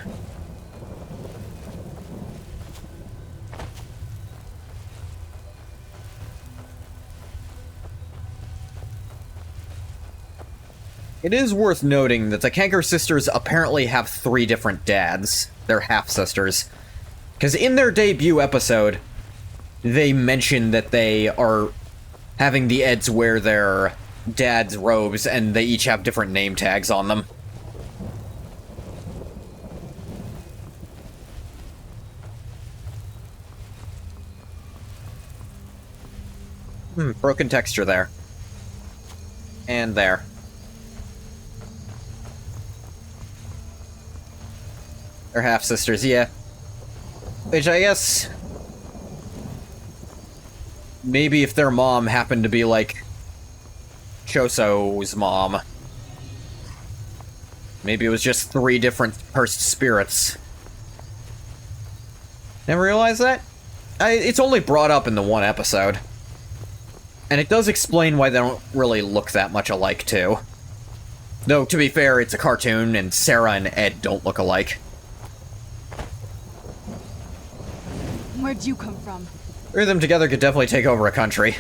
It is worth noting that the Kanker sisters apparently have 3 different dads. They're half-sisters. Because in their debut episode, they mention that they are having the Eds wear their dad's robes, and they each have different name tags on them. Broken texture there. And there. They're half-sisters, yeah. Which I guess... maybe if their mom happened to be like... Choso's mom. Maybe it was just 3 different cursed spirits. Never realized that? It's only brought up in the 1 episode. And it does explain why they don't really look that much alike, too. Though, to be fair, it's a cartoon, and Sarah and Ed don't look alike. Where'd you come from? 3 of them together could definitely take over a country.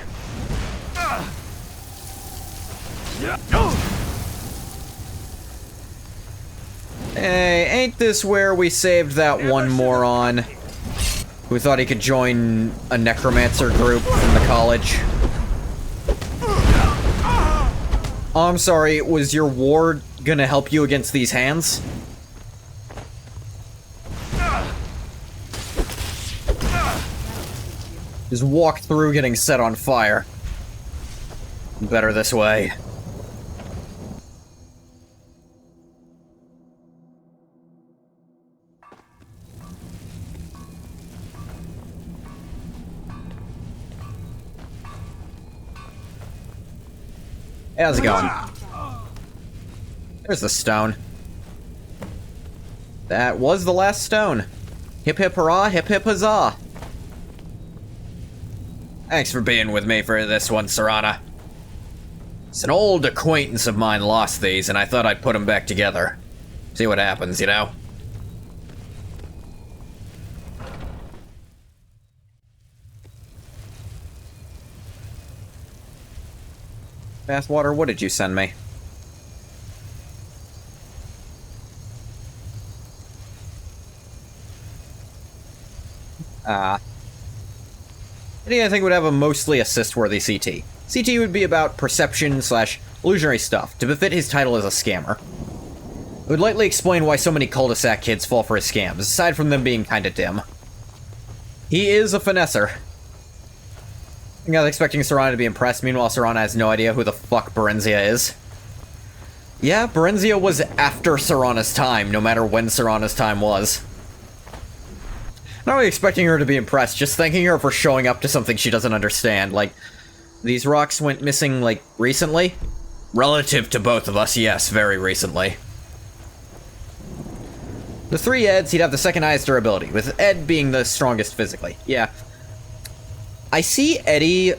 Hey, ain't this where we saved that one moron who thought he could join a necromancer group from the college? Oh, I'm sorry, was your ward gonna help you against these hands? Just walk through getting set on fire. Better this way. Hey, how's it going? There's the stone. That was the last stone. Hip hip hurrah, hip hip huzzah. Thanks for being with me for this one, Serana. It's an old acquaintance of mine lost these, and I thought I'd put them back together. See what happens, you know? Bathwater, what did you send me? I think would have a mostly assist-worthy CT. CT would be about perception/illusionary stuff, to befit his title as a scammer. It would lightly explain why so many cul-de-sac kids fall for his scams, aside from them being kinda dim. He is a finesser. I was expecting Serana to be impressed, meanwhile Serana has no idea who the fuck Berenzia is. Yeah, Berenzia was after Serana's time, no matter when Serana's time was. Not really expecting her to be impressed, just thanking her for showing up to something she doesn't understand. Like, these rocks went missing, like, recently? Relative to both of us, yes, very recently. The 3 Eds, he'd have the second highest durability, with Ed being the strongest physically. Yeah. I see Eddie...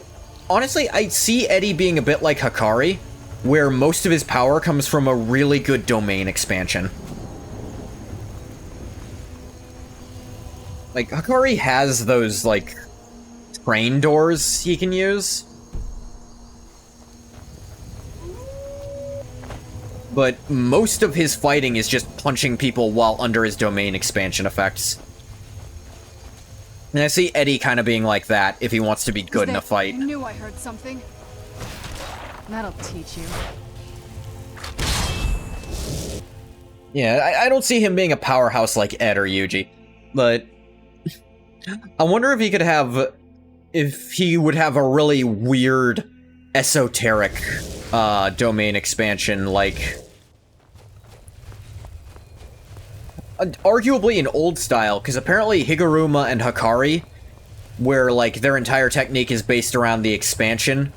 honestly, I see Eddie being a bit like Hikari, where most of his power comes from a really good domain expansion. Like, Hikari has those, like, train doors he can use. But most of his fighting is just punching people while under his domain expansion effects. And I see Eddie kind of being like that if he wants to be good in a fight. I knew I heard something. That'll teach you. Yeah, I don't see him being a powerhouse like Ed or Yuji. But I wonder if he could have... if he would have a really weird, esoteric domain expansion, like... arguably an old style, because apparently Higuruma and Hikari, where, like, their entire technique is based around the expansion,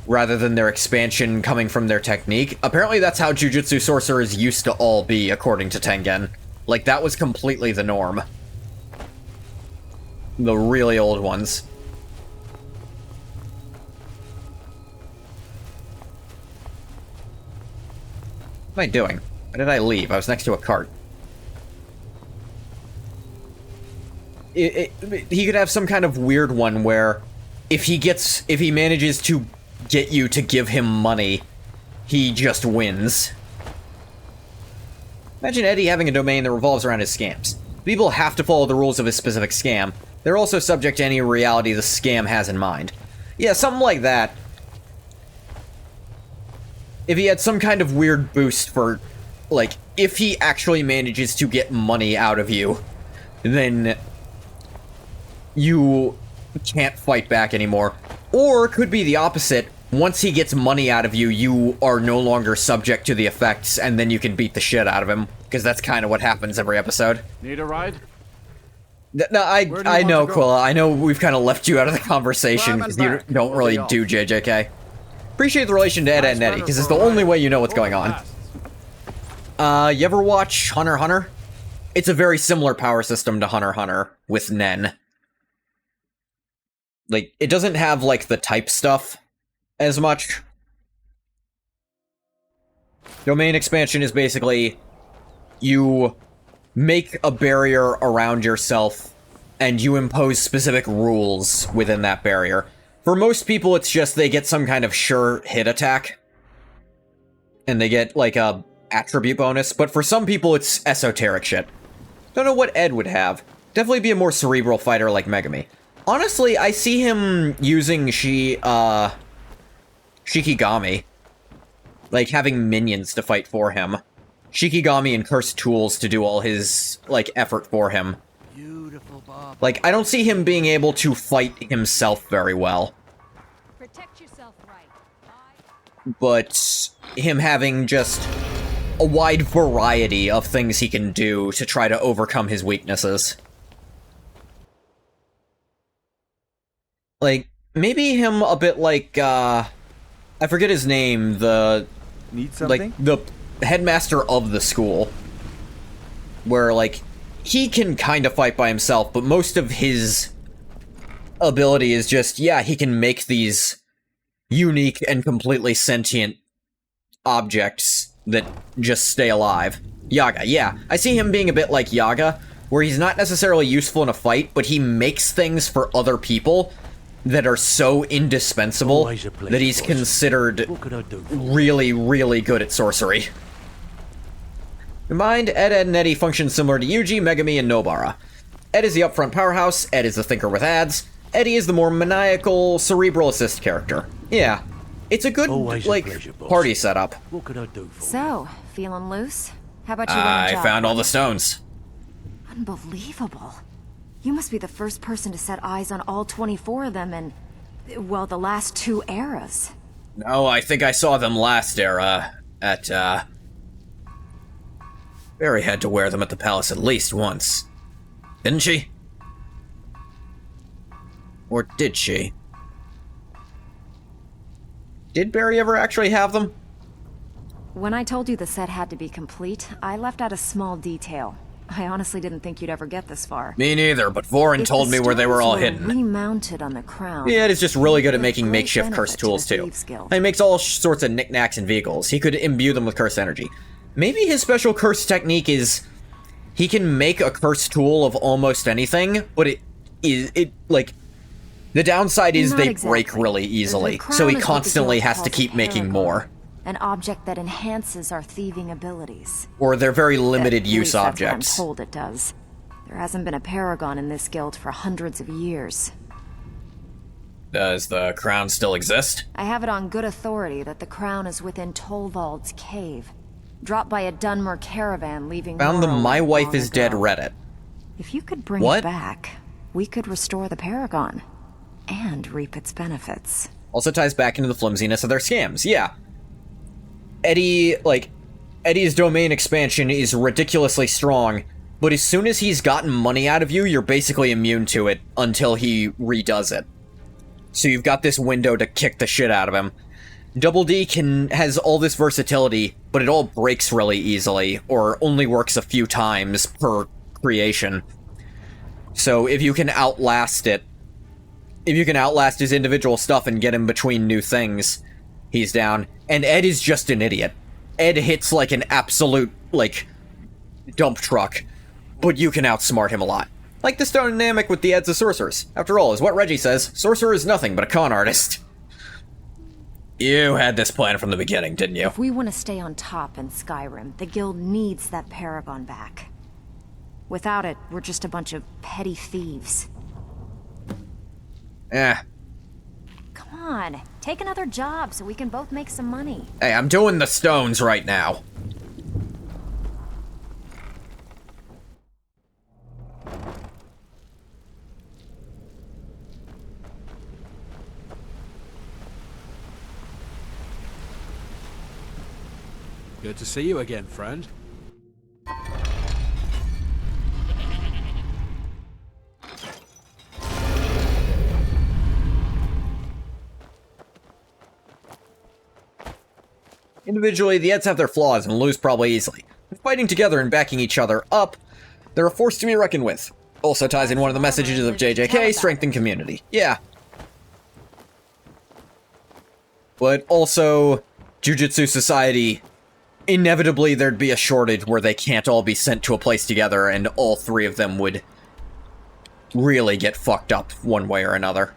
rather than their expansion coming from their technique. Apparently that's how Jujutsu sorcerers used to all be, according to Tengen. Like, that was completely the norm. The really old ones. What am I doing? Why did I leave? I was next to a cart. He could have some kind of weird one where if he manages to get you to give him money, he just wins. Imagine Eddie having a domain that revolves around his scams. People have to follow the rules of his specific scam. They're also subject to any reality the scam has in mind. Yeah, something like that. If he had some kind of weird boost for, like, if he actually manages to get money out of you, then you can't fight back anymore. Or it could be the opposite. Once he gets money out of you, you are no longer subject to the effects, and then you can beat the shit out of him. Because that's kind of what happens every episode. Need a ride? No, I know, Quilla. I know we've kind of left you out of the conversation, because you don't really do JJK. Appreciate the relation to Ed, Edd, and Eddy, because it's the only way you know what's going on. You ever watch Hunter x Hunter? It's a very similar power system to Hunter x Hunter with Nen. Like, it doesn't have, like, the type stuff as much. Domain expansion is basically you make a barrier around yourself and you impose specific rules within that barrier. For most people, it's just they get some kind of sure hit attack. And they get, like, a attribute bonus. But for some people, it's esoteric shit. Don't know what Ed would have. Definitely be a more cerebral fighter like Megami. Honestly, I see him using Shikigami. Like, having minions to fight for him. Shikigami and cursed tools to do all his, like, effort for him. Beautiful, Bob. Like, I don't see him being able to fight himself very well. Protect yourself right. But him having just a wide variety of things he can do to try to overcome his weaknesses. Like, maybe him a bit like, I forget his name, Need something? like, the headmaster of the school. Where, like, he can kind of fight by himself, but most of his ability is just, yeah, he can make these unique and completely sentient objects that just stay alive. Yaga, yeah. I see him being a bit like Yaga, where he's not necessarily useful in a fight, but he makes things for other people that are so indispensable that he's considered really, really good at sorcery. Combined, Ed, Edd, and Eddy function similar to Yuji, Megami, and Nobara. Ed is the upfront powerhouse, Ed is the thinker with ads, Eddy is the more maniacal, cerebral assist character. Yeah, it's a good, party setup. What could I do for you? So, feeling loose? How about you run a I job? found all the stones. Unbelievable. You must be the first person to set eyes on all 24 of them in, well, the last 2 eras. No, I think I saw them last era at, Barry had to wear them at the palace at least once. Didn't she? Or did she? Did Barry ever actually have them? When I told you the set had to be complete, I left out a small detail. I honestly didn't think you'd ever get this far. Me neither, but Vorin told me where they were all hidden. Remounted on the crown. Yeah, it's just really good at making makeshift cursed tools too. He makes all sorts of knickknacks and vehicles. He could imbue them with cursed energy. Maybe his special curse technique is he can make a cursed tool of almost anything, but the downside is they break really easily, so he constantly has to keep making more. An object that enhances our thieving abilities. Or they're very limited use That's objects. what I'm told it does. There hasn't been a paragon in this guild for hundreds of years. Does the crown still exist? I have it on good authority that the crown is within Tolvald's cave. Dropped by a Dunmer caravan leaving Found the Morrowind My Wife long is Dead ago. Reddit. If you could bring What? it back, we could restore the paragon. And reap its benefits. Also ties back into the flimsiness of their scams, yeah. Eddie's domain expansion is ridiculously strong, but as soon as he's gotten money out of you, you're basically immune to it until he redoes it. So you've got this window to kick the shit out of him. Double D has all this versatility, but it all breaks really easily, or only works a few times per creation. So if you can outlast it, if you can outlast his individual stuff and get him between new things, he's down. And Ed is just an idiot. Ed hits like an absolute, like, dump truck, but you can outsmart him a lot. Like this dynamic with the Eds of Sorcerers. After all, is what Reggie says, sorcerer is nothing but a con artist. You had this plan from the beginning, didn't you? If we want to stay on top in Skyrim, the guild needs that paragon back. Without it, we're just a bunch of petty thieves. Eh. Come on, take another job so we can both make some money. Hey, I'm doing the stones right now. Good to see you again, friend. Individually, the Eds have their flaws and lose probably easily. But fighting together and backing each other up, they're a force to be reckoned with. Also ties in one of the messages of JJK, strengthen community. Yeah. But also, Jujutsu Society, inevitably there'd be a shortage where they can't all be sent to a place together and all three of them would really get fucked up one way or another.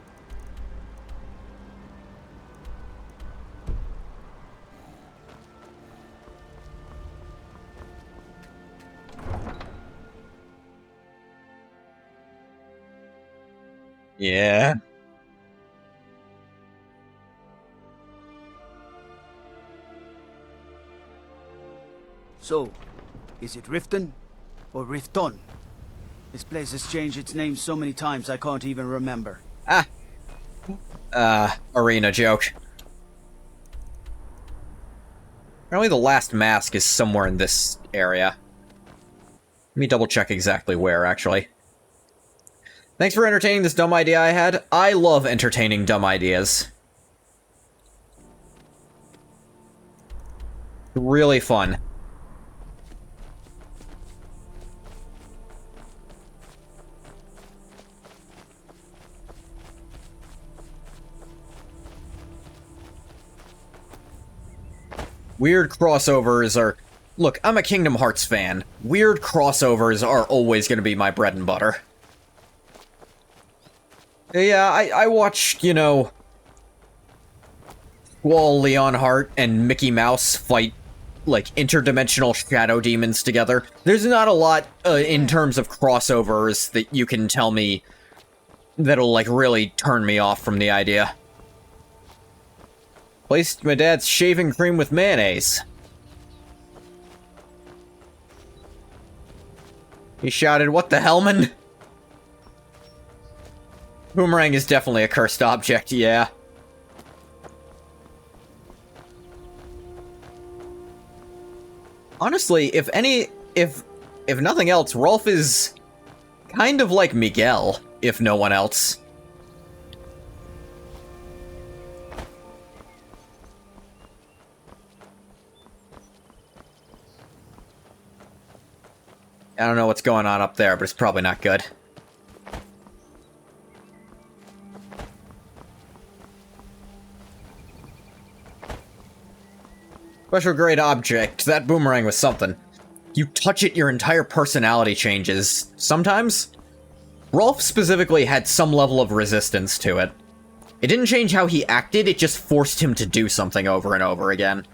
Yeah. So, is it Riften or Rifton? This place has changed its name so many times I can't even remember. Arena joke. Apparently the last mask is somewhere in this area. Let me double check exactly where, actually. Thanks for entertaining this dumb idea I had. I love entertaining dumb ideas. Really fun. Weird crossovers are... Look, I'm a Kingdom Hearts fan. Weird crossovers are always going to be my bread and butter. Yeah, I watched, you know... Squall Leonhart and Mickey Mouse fight, like, interdimensional shadow demons together. There's not a lot in terms of crossovers that you can tell me that'll, like, really turn me off from the idea. Placed my dad's shaving cream with mayonnaise. He shouted, "What the hellman?" Boomerang is definitely a cursed object, yeah. Honestly, if nothing else, Rolf is kind of like Miguel, if no one else. I don't know what's going on up there, but it's probably not good. Special grade object. That boomerang was something. You touch it, your entire personality changes. Sometimes. Rolf specifically had some level of resistance to it. It didn't change how he acted, it just forced him to do something over and over again.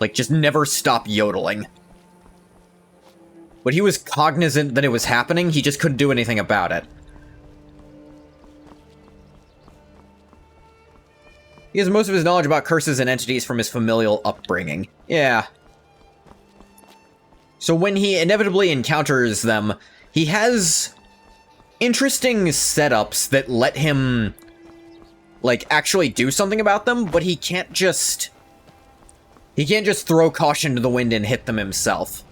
Like, just never stop yodeling. But he was cognizant that it was happening, he just couldn't do anything about it. He has most of his knowledge about curses and entities from his familial upbringing. Yeah. So when he inevitably encounters them, he has interesting setups that let him, like, actually do something about them, but he can't just throw caution to the wind and hit them himself.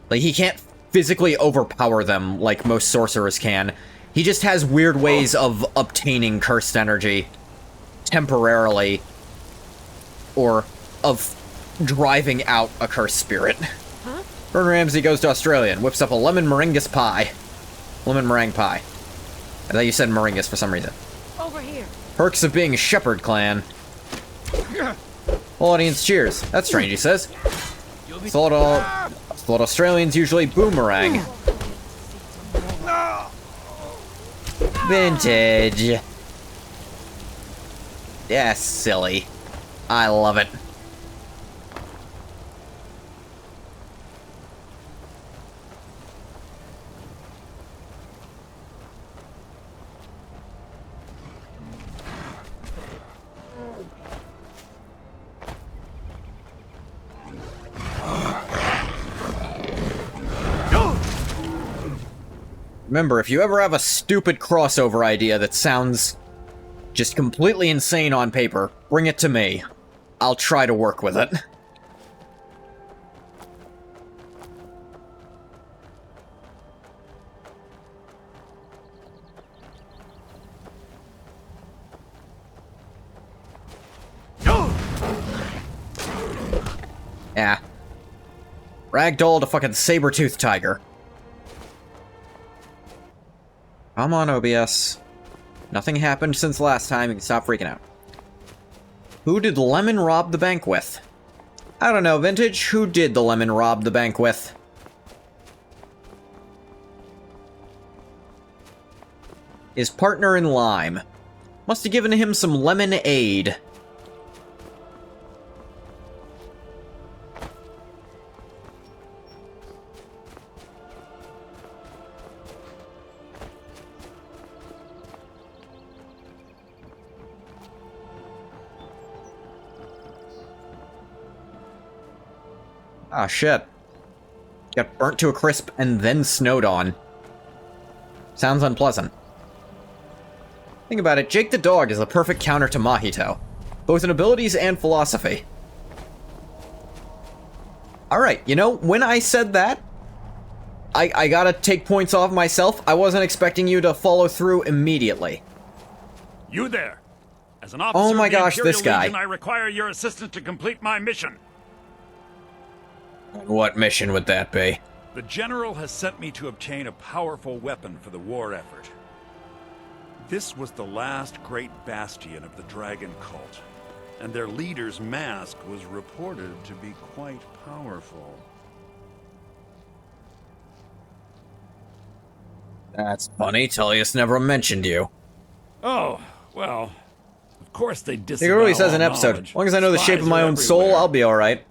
Like, he can't physically overpower them like most sorcerers can. He just has weird ways of obtaining cursed energy temporarily. or of driving out a cursed spirit. Gordon Ramsay goes to Australia and whips up a lemon meringue pie. Lemon meringue pie. I thought you said meringus for some reason. Over here. Perks of being a shepherd clan. Whole audience cheers. That's strange, he says. Thought Australians usually boomerang. Vintage. Yeah, silly. I love it. Remember, if you ever have a stupid crossover idea that sounds just completely insane on paper, bring it to me. I'll try to work with it. Yeah. Ragdoll to fucking saber-toothed tiger. Come on, OBS. Nothing happened since last time, you can stop freaking out. Who did Lemon rob the bank with? I don't know, Vintage. Who did the Lemon rob the bank with? His partner in Lime. Must have given him some lemonade. Ah, shit. Got burnt to a crisp and then snowed on. Sounds unpleasant. Think about it, Jake the dog is the perfect counter to Mahito, both in abilities and philosophy. Alright, you know, when I said that, I gotta take points off myself. I wasn't expecting you to follow through immediately. You there! As an officer oh my of the gosh, Imperial this guy. Legion, I require your assistance to complete my mission. What mission would that be? The General has sent me to obtain a powerful weapon for the war effort. This was the last great bastion of the Dragon Cult, and their leader's mask was reported to be quite powerful. That's funny, Tullius never mentioned you. Oh, well, of course they disavow It really says all in episode, knowledge. as long as I know the shape Spies of my are own soul, everywhere. I'll be alright.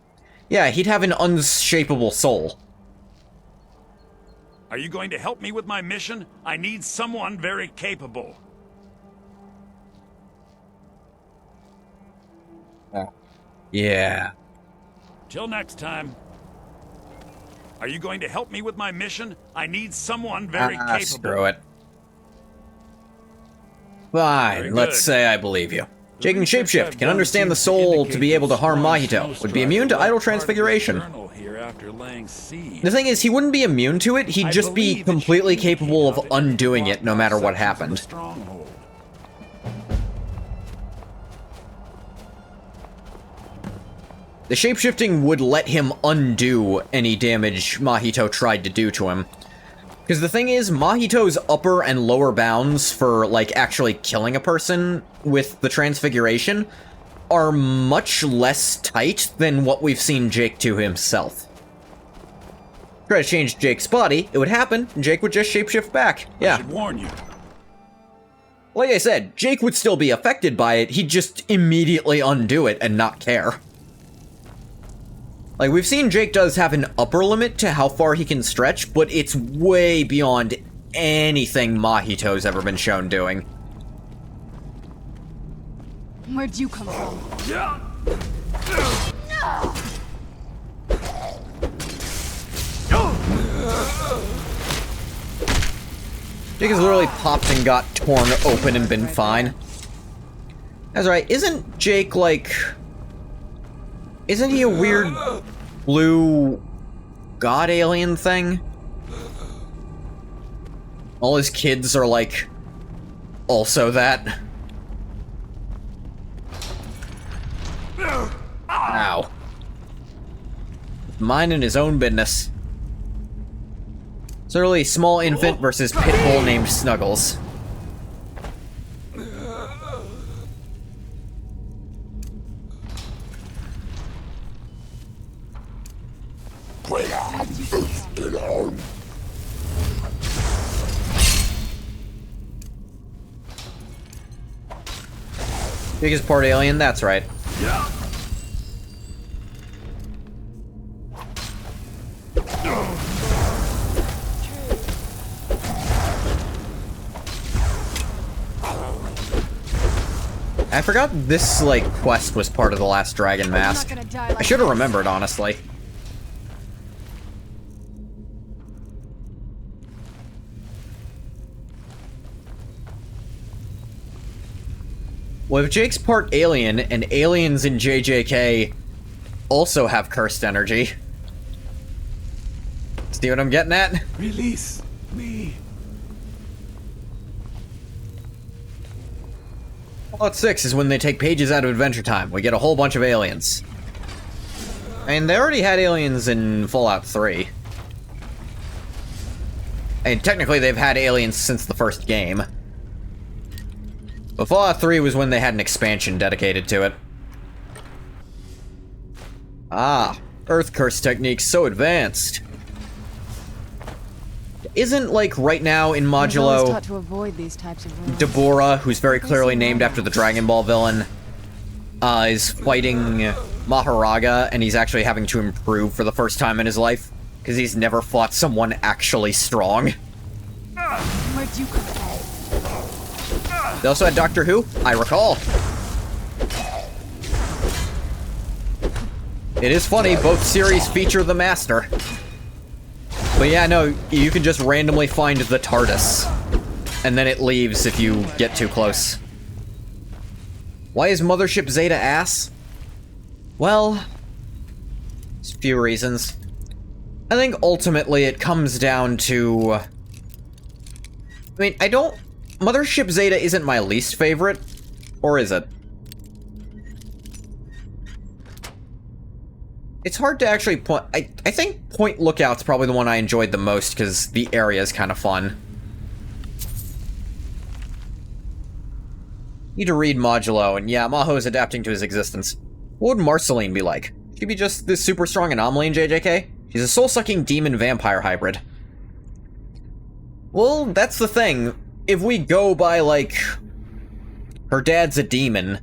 Yeah, he'd have an unshapeable soul. Are you going to help me with my mission? I need someone very capable. Yeah. Till next time. Are you going to help me with my mission? I need someone very capable. Screw it. Fine, Very let's good. say I believe you. Jake can research shapeshift, I've can done understand the seems to soul to indicate be able to that harm Spawn Mahito, would be Snowstrider immune to left idle part of his transfiguration. journal here after laying siege. The thing is, he wouldn't be immune to it, he'd I just be believe it completely should capable of indicate how undoing they it no matter what sections of the happened. stronghold. The shapeshifting would let him undo any damage Mahito tried to do to him. Because the thing is, Mahito's upper and lower bounds for, like, actually killing a person with the transfiguration are much less tight than what we've seen Jake do himself. Try to change Jake's body, it would happen, and Jake would just shapeshift back. I Yeah. should warn you. Like I said, Jake would still be affected by it, he'd just immediately undo it and not care. Like, we've seen Jake does have an upper limit to how far he can stretch, but it's way beyond anything Mahito's ever been shown doing. Where'd you come from? Jake has literally popped and got torn open and been fine. That's right, isn't Jake, like... Isn't he a weird blue god alien thing? All his kids are, like, also that. Ow. Minding his own business. Certainly small infant versus pit bull named Snuggles. Biggest part alien, that's right. I forgot this, like, quest was part of the last Dragon Mask. I should have remembered, honestly. Well, if Jake's part alien, and aliens in JJK also have cursed energy. See what I'm getting at? Release me. Fallout 6 is when they take pages out of Adventure Time. We get a whole bunch of aliens. I mean, they already had aliens in Fallout 3. And technically they've had aliens since the first game. But Fallout 3 was when they had an expansion dedicated to it. Ah, Earth Curse techniques so advanced. Isn't, like, right now in Modulo, Taught to avoid these types of rules. Deborah, who's very clearly named after the Dragon Ball villain, is fighting Maharaga, and he's actually having to improve for the first time in his life, because he's never fought someone actually strong. Where'd you come from? They also had Doctor Who, I recall. It is funny, both series feature the Master. But yeah, no, you can just randomly find the TARDIS. And then it leaves if you get too close. Why is Mothership Zeta ass? Well, there's a few reasons. I think ultimately it comes down to... I mean, Mothership Zeta isn't my least favorite, or is it? It's hard to actually point... I think Point Lookout's probably the one I enjoyed the most, because the area is kind of fun. Need to read Modulo, and yeah, Maho's adapting to his existence. What would Marceline be like? She'd be just this super strong anomaly in JJK? She's a soul-sucking demon-vampire hybrid. Well, that's the thing. If we go by, like, her dad's a demon,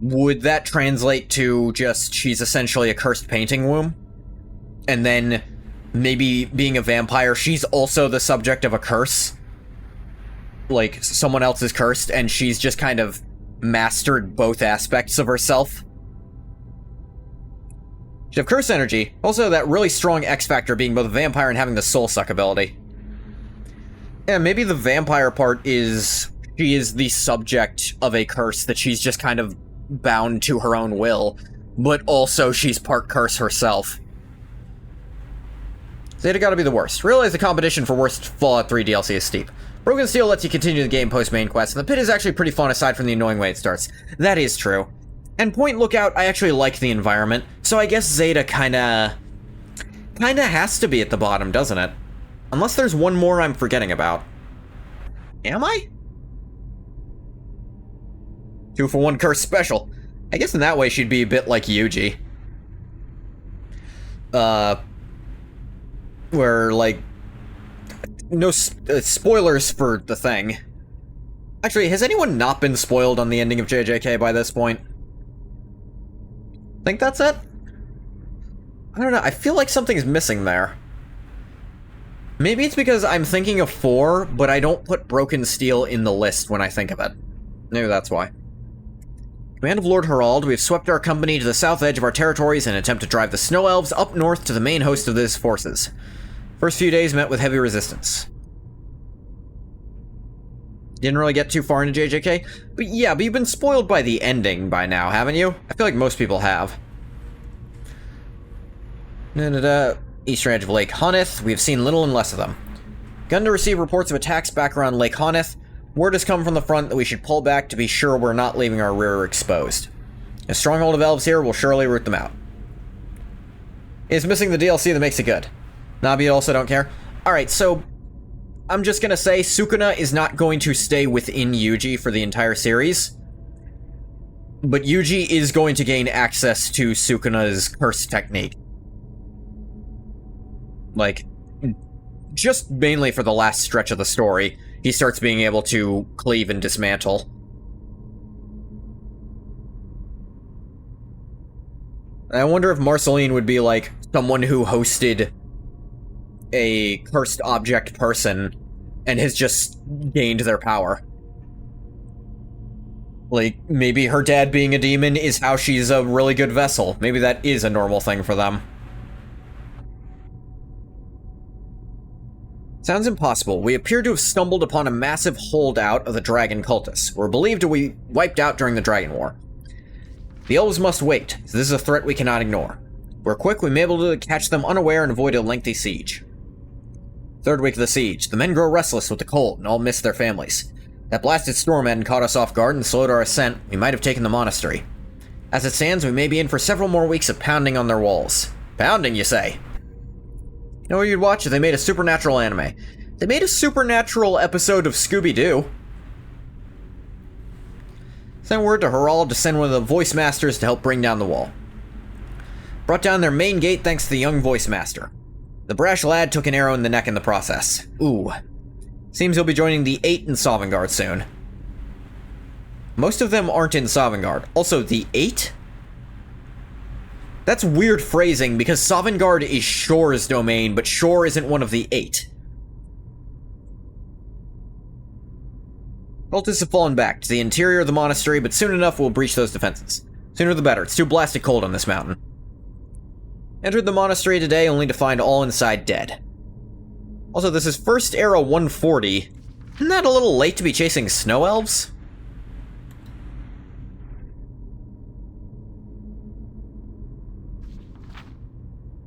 would that translate to just she's essentially a cursed painting womb? And then maybe being a vampire, she's also the subject of a curse? Like, someone else is cursed, and she's just kind of mastered both aspects of herself? She'd have curse energy, also that really strong X factor being both a vampire and having the soul suck ability. Yeah, maybe the vampire part is she is the subject of a curse that she's just kind of bound to her own will, but also she's part curse herself. Zeta gotta be the worst. Realize the competition for worst Fallout 3 DLC is steep. Broken Steel lets you continue the game post-main quest, and the pit is actually pretty fun aside from the annoying way it starts. That is true. And Point Lookout, I actually like the environment, so I guess Zeta kinda has to be at the bottom, doesn't it? Unless there's one more I'm forgetting about. Am I? 2-for-1 curse special. I guess in that way she'd be a bit like Yuji. Where, like... No spoilers for the thing. Actually, has anyone not been spoiled on the ending of JJK by this point? Think that's it? I don't know, I feel like something's missing there. Maybe it's because I'm thinking of 4, but I don't put Broken Steel in the list when I think of it. Maybe that's why. Command of Lord Herald, we have swept our company to the south edge of our territories in an attempt to drive the Snow Elves up north to the main host of these forces. First few days met with heavy resistance. Didn't really get too far into JJK, but yeah, but you've been spoiled by the ending by now, haven't you? I feel like most people have. Eastern edge of Lake Honeth, we have seen little and less of them. Begun to receive reports of attacks back around Lake Honeth. Word has come from the front that we should pull back to be sure we're not leaving our rear exposed. A stronghold of elves here will surely root them out. It's missing the DLC that makes it good. Nabi also don't care. Alright, so I'm just gonna say Sukuna is not going to stay within Yuji for the entire series. But Yuji is going to gain access to Sukuna's curse technique. Like, just mainly for the last stretch of the story, he starts being able to cleave and dismantle. I wonder if Marceline would be like someone who hosted a cursed object person and has just gained their power. Like, maybe her dad being a demon is how she's a really good vessel. Maybe that is a normal thing for them. Sounds impossible. We appear to have stumbled upon a massive holdout of the dragon cultists. We're believed to be wiped out during the Dragon War. The elves must wait, so this is a threat we cannot ignore. If we're quick, we may be able to catch them unaware and avoid a lengthy siege. Third week of the siege. The men grow restless with the cold and all miss their families. That blasted storm hadn't caught us off guard and slowed our ascent. We might have taken the monastery. As it stands, we may be in for several more weeks of pounding on their walls. Pounding, you say? You know what you'd watch if they made a supernatural anime? They made a supernatural episode of Scooby-Doo. Send word to Harald to send one of the voice masters to help bring down the wall. Brought down their main gate thanks to the young voice master. The brash lad took an arrow in the neck in the process. Ooh. Seems he'll be joining the 8 in Sovngarde soon. Most of them aren't in Sovngarde. Also, the 8? That's weird phrasing, because Sovngarde is Shore's domain, but Shore isn't one of the 8. Cultists have fallen back to the interior of the monastery, but soon enough we'll breach those defenses. Sooner the better, it's too blasted cold on this mountain. Entered the monastery today only to find all inside dead. Also, this is First Era 140. Isn't that a little late to be chasing snow elves?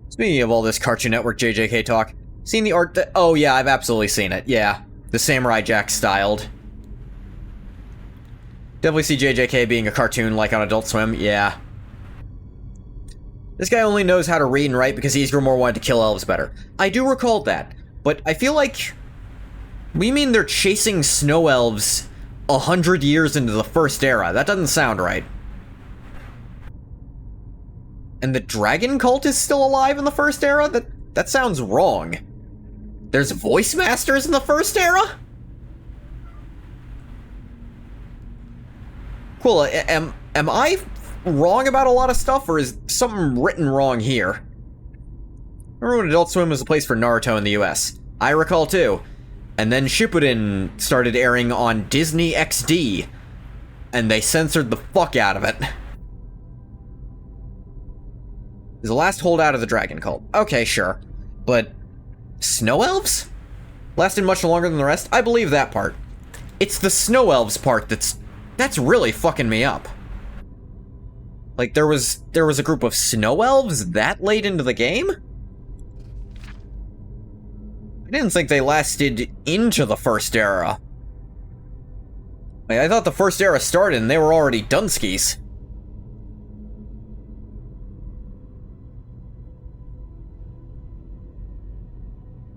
Speaking of all this Cartoon Network JJK talk, seen the art that— oh yeah, I've absolutely seen it, yeah. The Samurai Jack styled. Definitely see JJK being a cartoon like on Adult Swim, yeah. This guy only knows how to read and write because Ysgramor wanted to kill elves better. I do recall that, but I feel like we mean they're chasing snow elves 100 years into the First Era. That doesn't sound right. And the dragon cult is still alive in the First Era? That sounds wrong. There's voice masters in the First Era? Cool, am I wrong about a lot of stuff, or is something written wrong here? Remember when Adult Swim was a place for Naruto in the US? I recall too. And then Shippuden started airing on Disney XD, and they censored the fuck out of it. Is the last holdout of the dragon cult. Okay, sure. But snow elves? Lasted much longer than the rest? I believe that part. It's the snow elves part that's really fucking me up. Like, there was a group of snow elves that late into the game? I didn't think they lasted into the First Era. Like, I thought the First Era started and they were already Dunskies.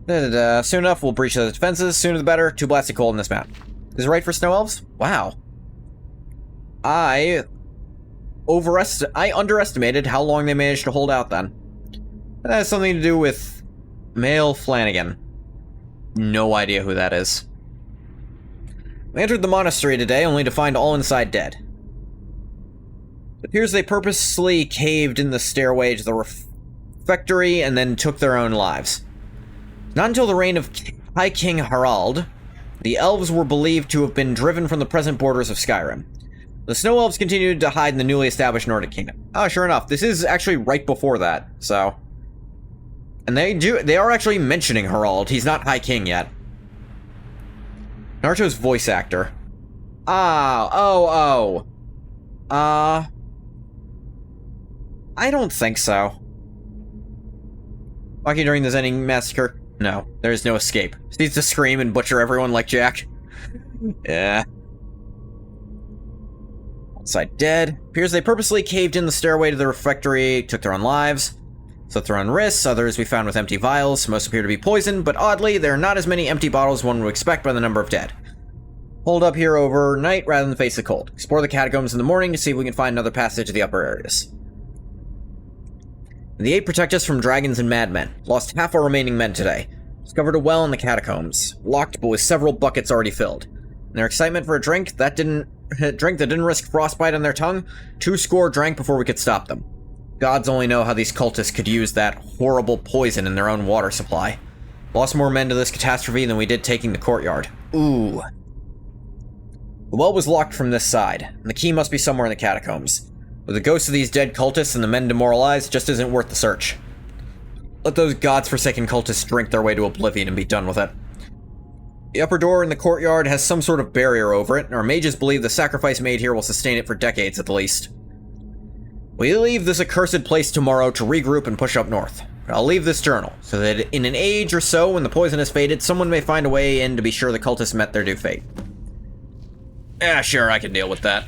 Soon enough, we'll breach those defenses. Sooner the better. Too blasted cold in this map. Is it right for snow elves? Wow. I underestimated how long they managed to hold out then. That has something to do with Male Flanagan. No idea who that is. We entered the monastery today only to find all inside dead. It appears they purposely caved in the stairway to the refectory and then took their own lives. Not until the reign of High King Harald, the elves were believed to have been driven from the present borders of Skyrim. The snow elves continued to hide in the newly established Nordic kingdom. Oh, sure enough, this is actually right before that, so. And they are actually mentioning Harald. He's not High King yet. Naruto's voice actor. I don't think so. Walking during the Zening massacre? No, there is no escape. Just needs to scream and butcher everyone like Jack. Yeah. Outside dead. Appears they purposely caved in the stairway to the refectory, took their own lives. Some their own risks, others we found with empty vials. Most appear to be poisoned, but oddly, there are not as many empty bottles as one would expect by the number of dead. Hold up here overnight rather than face the cold. Explore the catacombs in the morning to see if we can find another passage to the upper areas. The 8 protect us from dragons and madmen. Lost half our remaining men today. Discovered a well in the catacombs. Locked, but with several buckets already filled. In their excitement for a drink that didn't risk frostbite on their tongue, 2 score drank before we could stop them. Gods only know how these cultists could use that horrible poison in their own water supply. Lost more men to this catastrophe than we did taking the courtyard. Ooh. The well was locked from this side, and the key must be somewhere in the catacombs. With the ghosts of these dead cultists and the men demoralized, just isn't worth the search. Let those gods-forsaken cultists drink their way to oblivion and be done with it. The upper door in the courtyard has some sort of barrier over it, and our mages believe the sacrifice made here will sustain it for decades at the least. We leave this accursed place tomorrow to regroup and push up north. I'll leave this journal, so that in an age or so, when the poison has faded, someone may find a way in to be sure the cultists met their due fate. Yeah, sure, I can deal with that.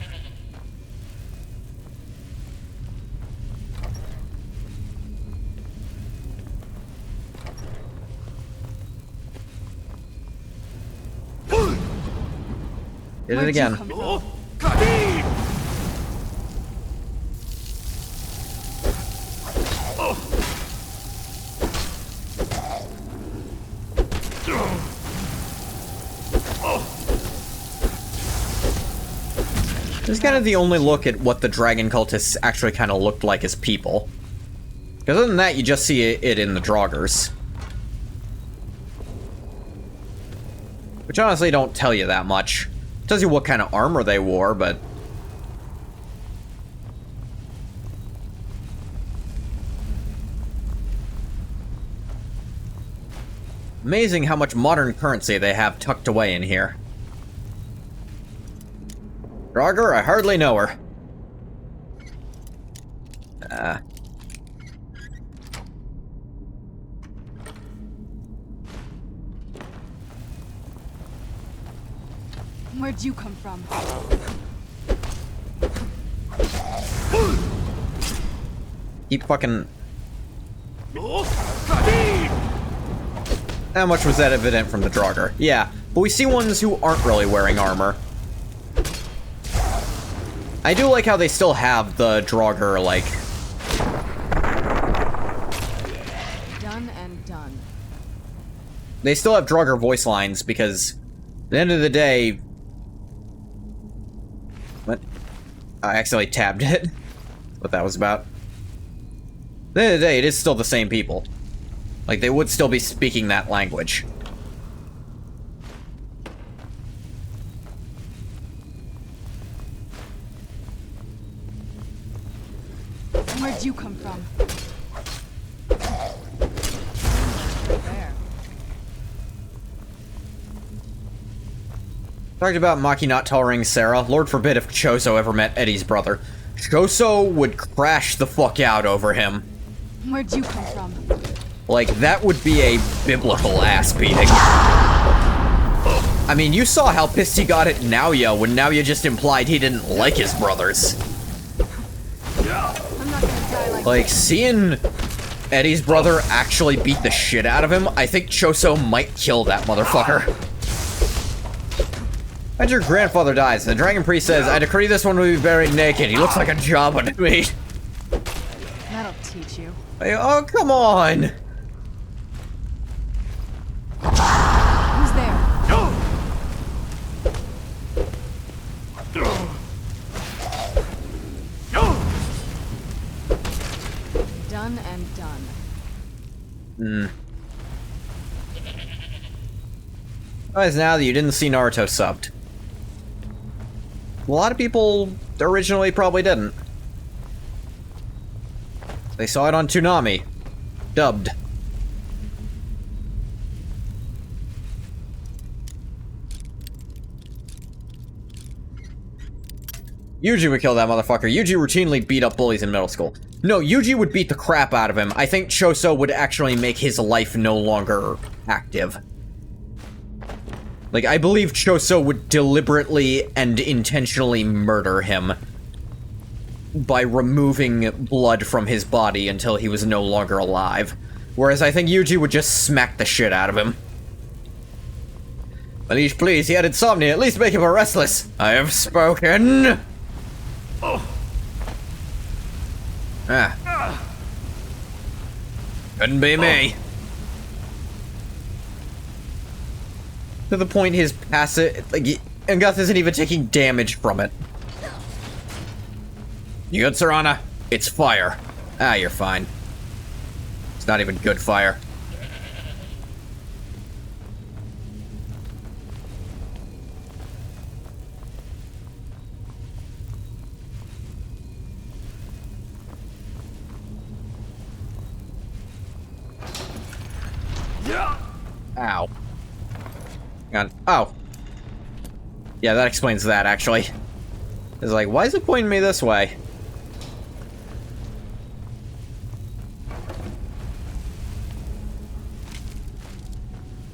Did it again. This is kind of the only look at what the dragon cultists actually kind of looked like as people. Because other than that, you just see it in the Draugrs. Which honestly don't tell you that much. It tells you what kind of armor they wore, but... Amazing how much modern currency they have tucked away in here. Draugr, I hardly know her. Where'd you come from? Keep fucking... How much was that evident from the Draugr? Yeah, but we see ones who aren't really wearing armor. I do like how they still have the Draugr, like... Done and done. They still have Draugr voice lines, because... At the end of the day... What? I accidentally tabbed it. What that was about. At the end of the day, it is still the same people. Like, they would still be speaking that language. Where'd you come from? There. Talked about Maki not tolerating Sarah. Lord forbid if Choso ever met Eddie's brother. Choso would crash the fuck out over him. Where'd you come from? Like, that would be a biblical ass beating. I mean, you saw how pissed he got at Naoya when Naoya just implied he didn't like his brothers. I'm not gonna die Like, seeing Eddie's brother actually beat the shit out of him, I think Choso might kill that motherfucker. As your grandfather dies, the Dragon Priest says, I decree this one will be buried naked. He looks like a Jabba to me. That'll teach you. Hey, oh, come on! Who's there? Done and done. As now that you didn't see Naruto subbed. A lot of people originally probably didn't. They saw it on Toonami. Dubbed. Yuji would kill that motherfucker. Yuji routinely beat up bullies in middle school. No, Yuji would beat the crap out of him. I think Choso would actually make his life no longer active. Like, I believe Choso would deliberately and intentionally murder him by removing blood from his body until he was no longer alive. Whereas I think Yuji would just smack the shit out of him. Manish, please, he had insomnia. At least make him restless. I have spoken. Couldn't be me. To the point his passive, like, Anguth isn't even taking damage from it. You good, Serana? It's fire. Ah, you're fine. It's not even good fire. Ow. Hang on. Oh. Yeah, that explains that, actually. It's like, why is it pointing me this way?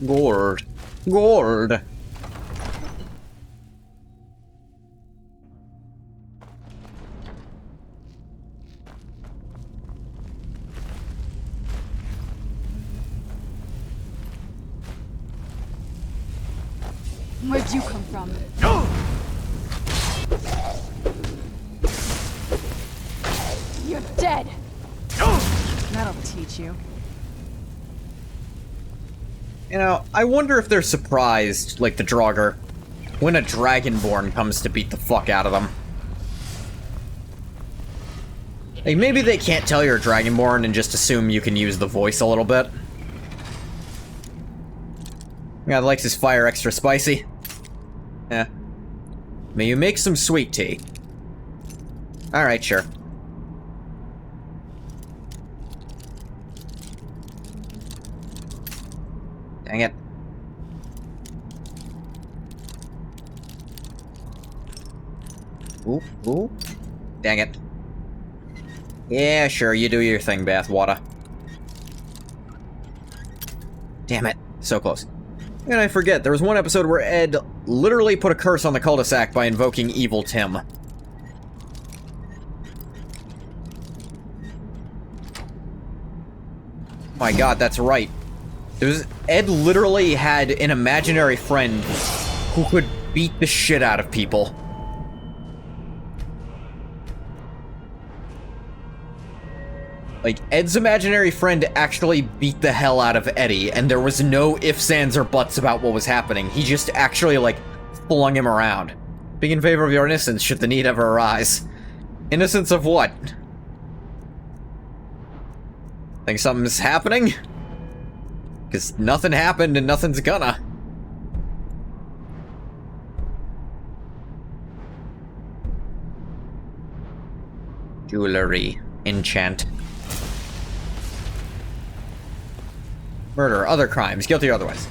Gourd. Gourd. Where'd you come from? You're dead! That'll teach you. You know, I wonder if they're surprised, like the Draugr, when a Dragonborn comes to beat the fuck out of them. Like, maybe they can't tell you're a Dragonborn and just assume you can use the voice a little bit. God likes his fire extra spicy. Yeah. May you make some sweet tea. Alright, sure. Dang it. Ooh, ooh. Dang it. Yeah, sure, you do your thing, Bathwater. Damn it. So close. And I forget, there was one episode where Ed literally put a curse on the cul-de-sac by invoking Evil Tim. My god, that's right. Ed literally had an imaginary friend who could beat the shit out of people. Like, Ed's imaginary friend actually beat the hell out of Eddie, and there was no ifs, ands, or buts about what was happening. He just actually, like, flung him around. Being in favor of your innocence should the need ever arise. Innocence of what? Think something's happening? Because nothing happened and nothing's gonna. Jewelry. Enchant. Murder, other crimes, guilty or otherwise.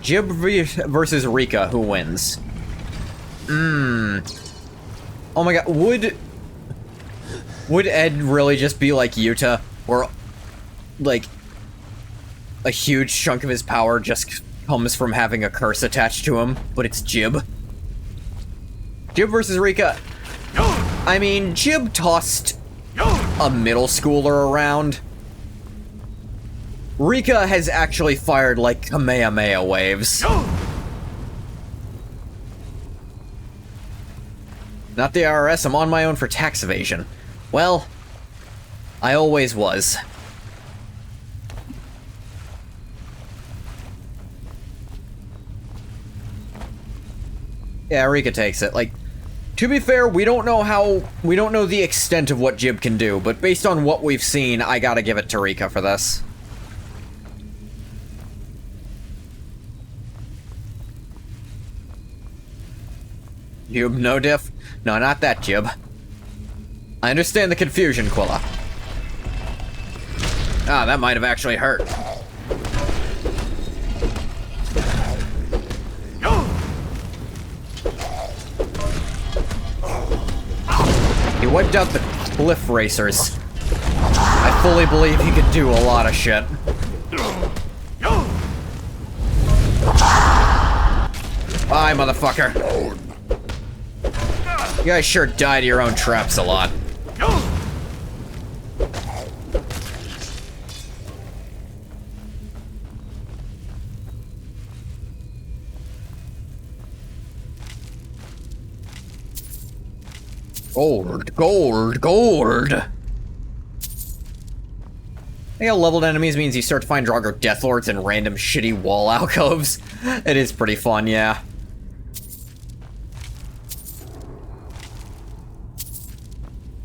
Jib versus Rika, who wins? Oh my god, would Ed really just be like Yuta, or like a huge chunk of his power just comes from having a curse attached to him, but it's Jib? Jib versus Rika. I mean, Jib tossed a middle schooler around. Rika has actually fired, like, Kamehameha waves. Not the IRS, I'm on my own for tax evasion. Well, I always was. Yeah, Rika takes it. Like, to be fair, we don't know the extent of what Jib can do, but based on what we've seen, I gotta give it to Rika for this. Jib, no diff? No, not that, Jib. I understand the confusion, Quilla. Ah, that might have actually hurt. He wiped out the cliff racers. I fully believe he could do a lot of shit. Bye, motherfucker. You guys sure die to your own traps a lot. Gold, gold, gold! Yeah, leveled enemies means you start to find Draugr Deathlords in random shitty wall alcoves. It is pretty fun, yeah.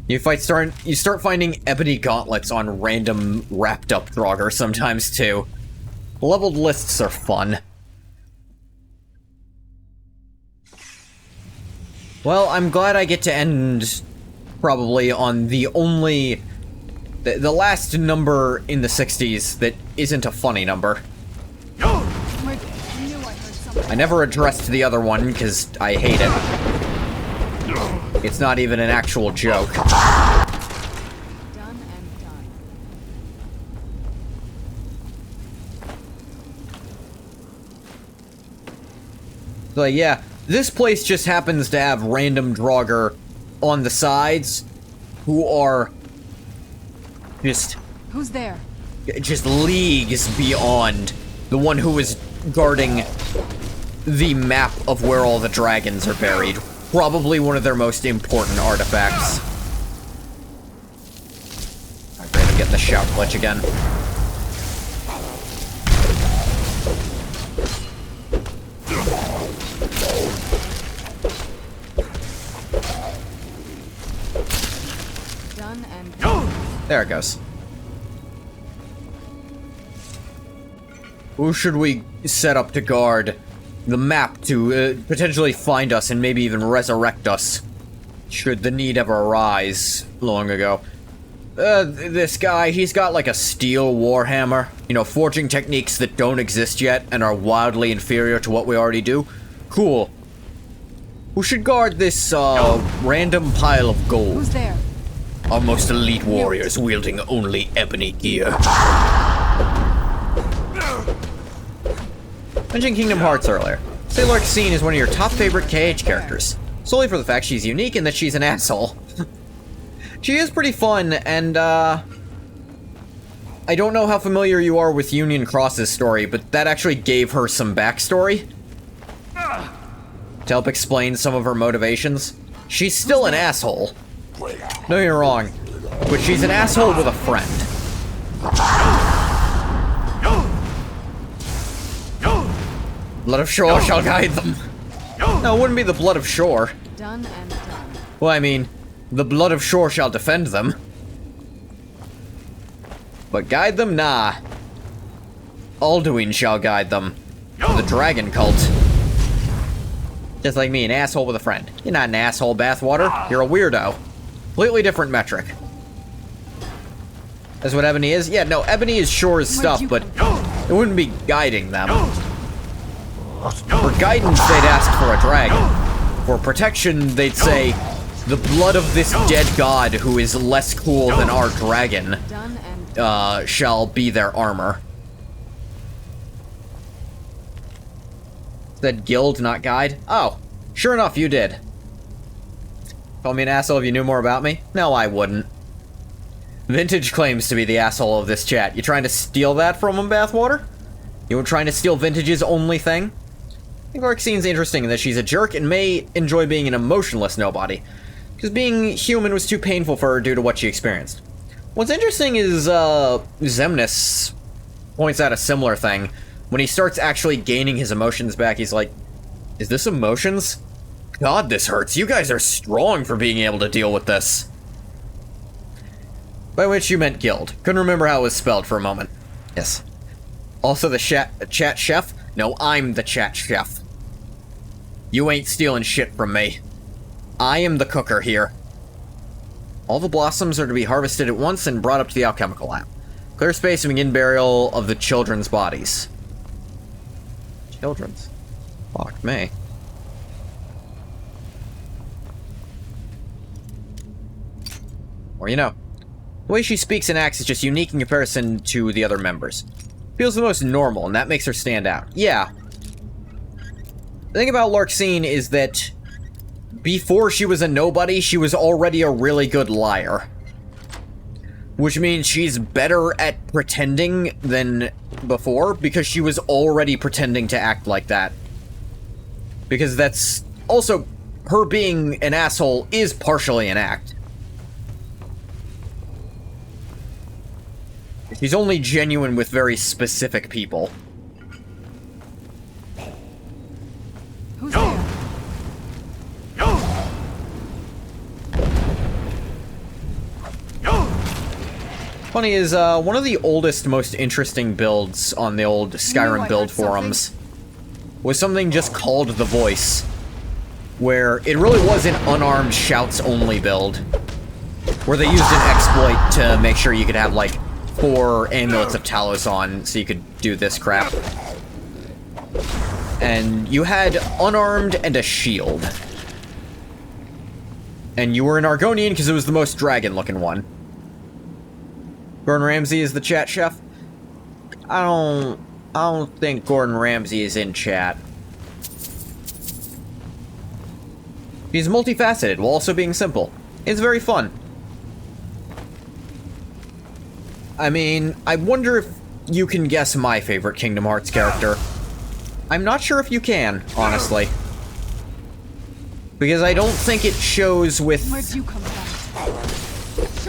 You start finding ebony gauntlets on random wrapped up Draugr sometimes too. Leveled lists are fun. Well, I'm glad I get to end probably on the only... the last number in the 60s that isn't a funny number. I never addressed the other one because I hate it. It's not even an actual joke. Done and done. So yeah, this place just happens to have random Draugr on the sides who are just Who's there? leagues beyond the one who is guarding the map of where all the dragons are buried. Probably one of their most important artifacts. Alright, great, I'm getting the shout glitch again. Done and done. There it goes. Who should we set up to guard the map to potentially find us and maybe even resurrect us should the need ever arise long ago? This guy, he's got like a steel warhammer, you know, forging techniques that don't exist yet and are wildly inferior to what we already do. Cool. Who should guard this random pile of gold? Who's there? Our most elite warriors wielding only ebony gear. Mentioned Kingdom Hearts earlier. Say Larxene is one of your top favorite KH characters, solely for the fact she's unique and that she's an asshole. She is pretty fun, and I don't know how familiar you are with Union Cross's story, but that actually gave her some backstory to help explain some of her motivations. She's still an asshole. No, you're wrong, but she's an asshole with a friend. Blood of Shore shall guide them. No, it wouldn't be the Blood of Shore. Done and done. Well, I mean, the Blood of Shore shall defend them. But guide them? Nah. Alduin shall guide them. The Dragon Cult. Just like me, an asshole with a friend. You're not an asshole, Bathwater. You're a weirdo. Completely different metric. That's what Ebony is? Yeah, no, Ebony is Shore's stuff, but it wouldn't be guiding them. For guidance, they'd ask for a dragon. For protection, they'd say, the blood of this dead god who is less cool than our dragon shall be their armor. Said guild, not guide? Oh, sure enough, you did. Call me an asshole if you knew more about me? No, I wouldn't. Vintage claims to be the asshole of this chat. You trying to steal that from him, Bathwater? You were trying to steal Vintage's only thing? I think Larxine's interesting in that she's a jerk and may enjoy being an emotionless nobody, because being human was too painful for her due to what she experienced. What's interesting is, Xemnas points out a similar thing. When he starts actually gaining his emotions back, he's like, is this emotions? God, this hurts. You guys are strong for being able to deal with this. By which you meant guild. Couldn't remember how it was spelled for a moment. Yes. Also the chat chef? No, I'm the chat chef. You ain't stealing shit from me. I am the cooker here. All the blossoms are to be harvested at once and brought up to the alchemical lab. Clear space and begin burial of the children's bodies. Children's? Fuck me. Or, you know, the way she speaks and acts is just unique in comparison to the other members. Feels the most normal, and that makes her stand out. Yeah. The thing about Larxene is that before she was a nobody, she was already a really good liar. Which means she's better at pretending than before, because she was already pretending to act like that. Because that's also her being an asshole is partially an act. She's only genuine with very specific people. Who's there? Funny is, one of the oldest, most interesting builds on the old Skyrim build forums was something just called The Voice, where it really was an unarmed shouts-only build, where they used an exploit to make sure you could have, like, 4 amulets of Talos on, so you could do this crap. And you had unarmed and a shield. And you were an Argonian because it was the most dragon-looking one. Gordon Ramsay is the chat chef? I don't think Gordon Ramsay is in chat. He's multifaceted while also being simple. It's very fun. I mean, I wonder if you can guess my favorite Kingdom Hearts character. I'm not sure if you can, honestly. Because I don't think it shows with Where'd you come from?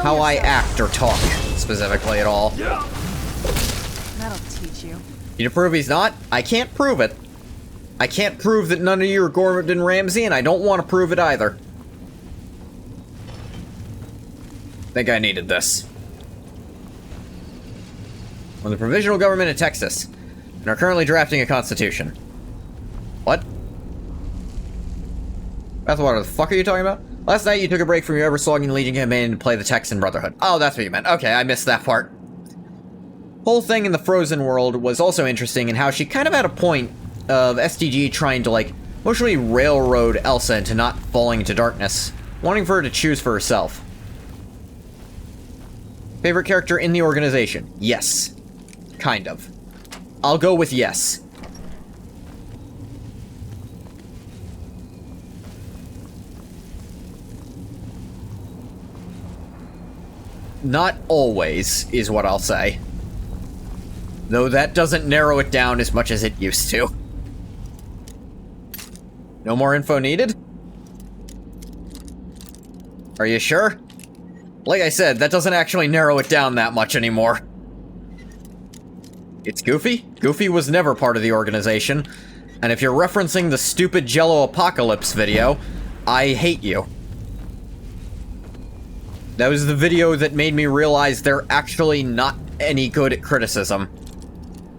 how I act or talk, specifically at all. That'll teach you. You to prove he's not? I can't prove it. I can't prove that none of you are Gordon Ramsay, and I don't want to prove it either. Think I needed this. We're the provisional government of Texas, and are currently drafting a constitution. What? That's what the fuck are you talking about? Last night you took a break from your ever-slogging Legion campaign to play the Texan Brotherhood. Oh, that's what you meant. Okay, I missed that part. Whole thing in the Frozen world was also interesting in how she kind of had a point of STG trying to, like, emotionally railroad Elsa into not falling into darkness, wanting for her to choose for herself. Favorite character in the organization? Yes. Kind of. I'll go with yes. Not always, is what I'll say. Though that doesn't narrow it down as much as it used to. No more info needed? Are you sure? Like I said, that doesn't actually narrow it down that much anymore. It's Goofy? Goofy was never part of the organization. And if you're referencing the stupid Jello Apocalypse video, I hate you. That was the video that made me realize they're actually not any good at criticism.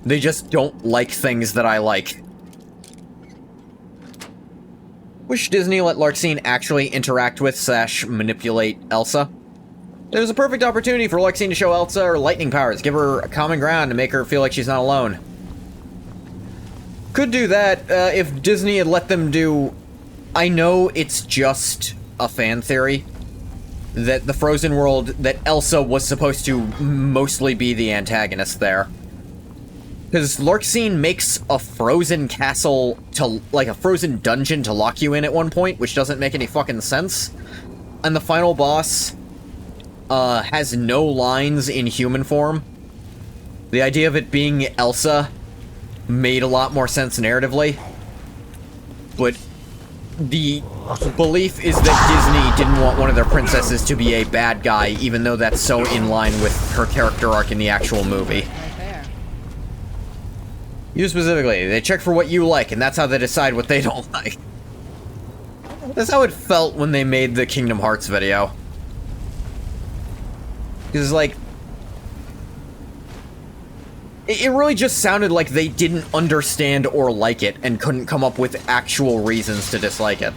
They just don't like things that I like. Wish Disney let Larxene actually interact with / manipulate Elsa. There's a perfect opportunity for Larxene to show Elsa her lightning powers, give her a common ground to make her feel like she's not alone. Could do that if Disney had let them do... I know it's just a fan theory that the Frozen world, that Elsa was supposed to mostly be the antagonist there. Because Larxene makes a frozen castle to, like, a frozen dungeon to lock you in at one point, which doesn't make any fucking sense. And the final boss has no lines in human form. The idea of it being Elsa made a lot more sense narratively. But the belief is that Disney didn't want one of their princesses to be a bad guy, even though that's so in line with her character arc in the actual movie. You specifically, they check for what you like, and that's how they decide what they don't like. That's how it felt when they made the Kingdom Hearts video. Because, like, it really just sounded like they didn't understand or like it, and couldn't come up with actual reasons to dislike it.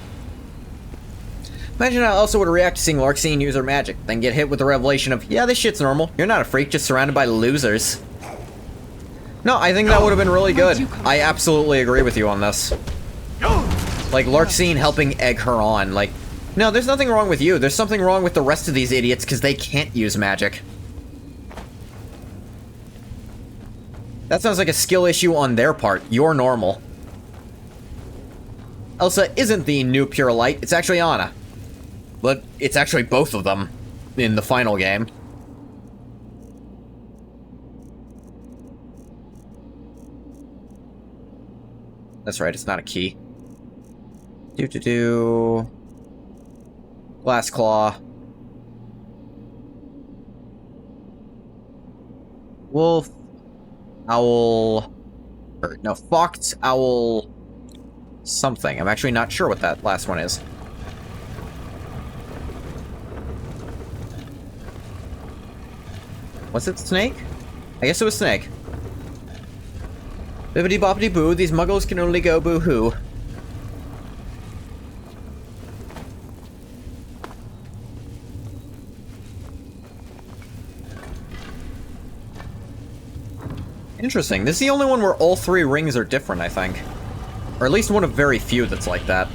Imagine how Elsa would react to seeing Larxene use her magic, then get hit with the revelation of, yeah, this shit's normal. You're not a freak, just surrounded by losers. No, I think that would have been really good. I absolutely agree with you on this. Like, Larxene helping egg her on, like, no, there's nothing wrong with you. There's something wrong with the rest of these idiots because they can't use magic. That sounds like a skill issue on their part. You're normal. Elsa isn't the new pure light, it's actually Anna. But it's actually both of them in the final game. That's right, it's not a key. Glass claw. Wolf. Owl. Or, no, fox, owl. Something. I'm actually not sure what that last one is. Was it snake? I guess it was snake. Bibbidi boppity boo, these muggles can only go boo hoo. Interesting. This is the only one where all three rings are different, I think. Or at least one of very few that's like that.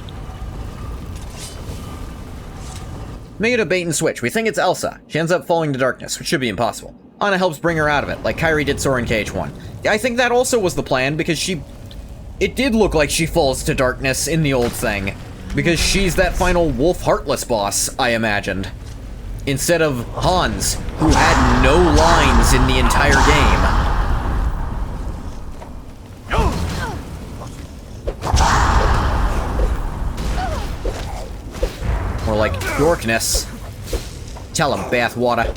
Make it a bait and switch. We think it's Elsa. She ends up falling to darkness, which should be impossible. Anna helps bring her out of it, like Kairi did Sora in KH1. I think that also was the plan, because it did look like she falls to darkness in the old thing. Because she's that final Wolf Heartless boss, I imagined. Instead of Hans, who had no lines in the entire game. More like Dorkness. Tell him, bathwater.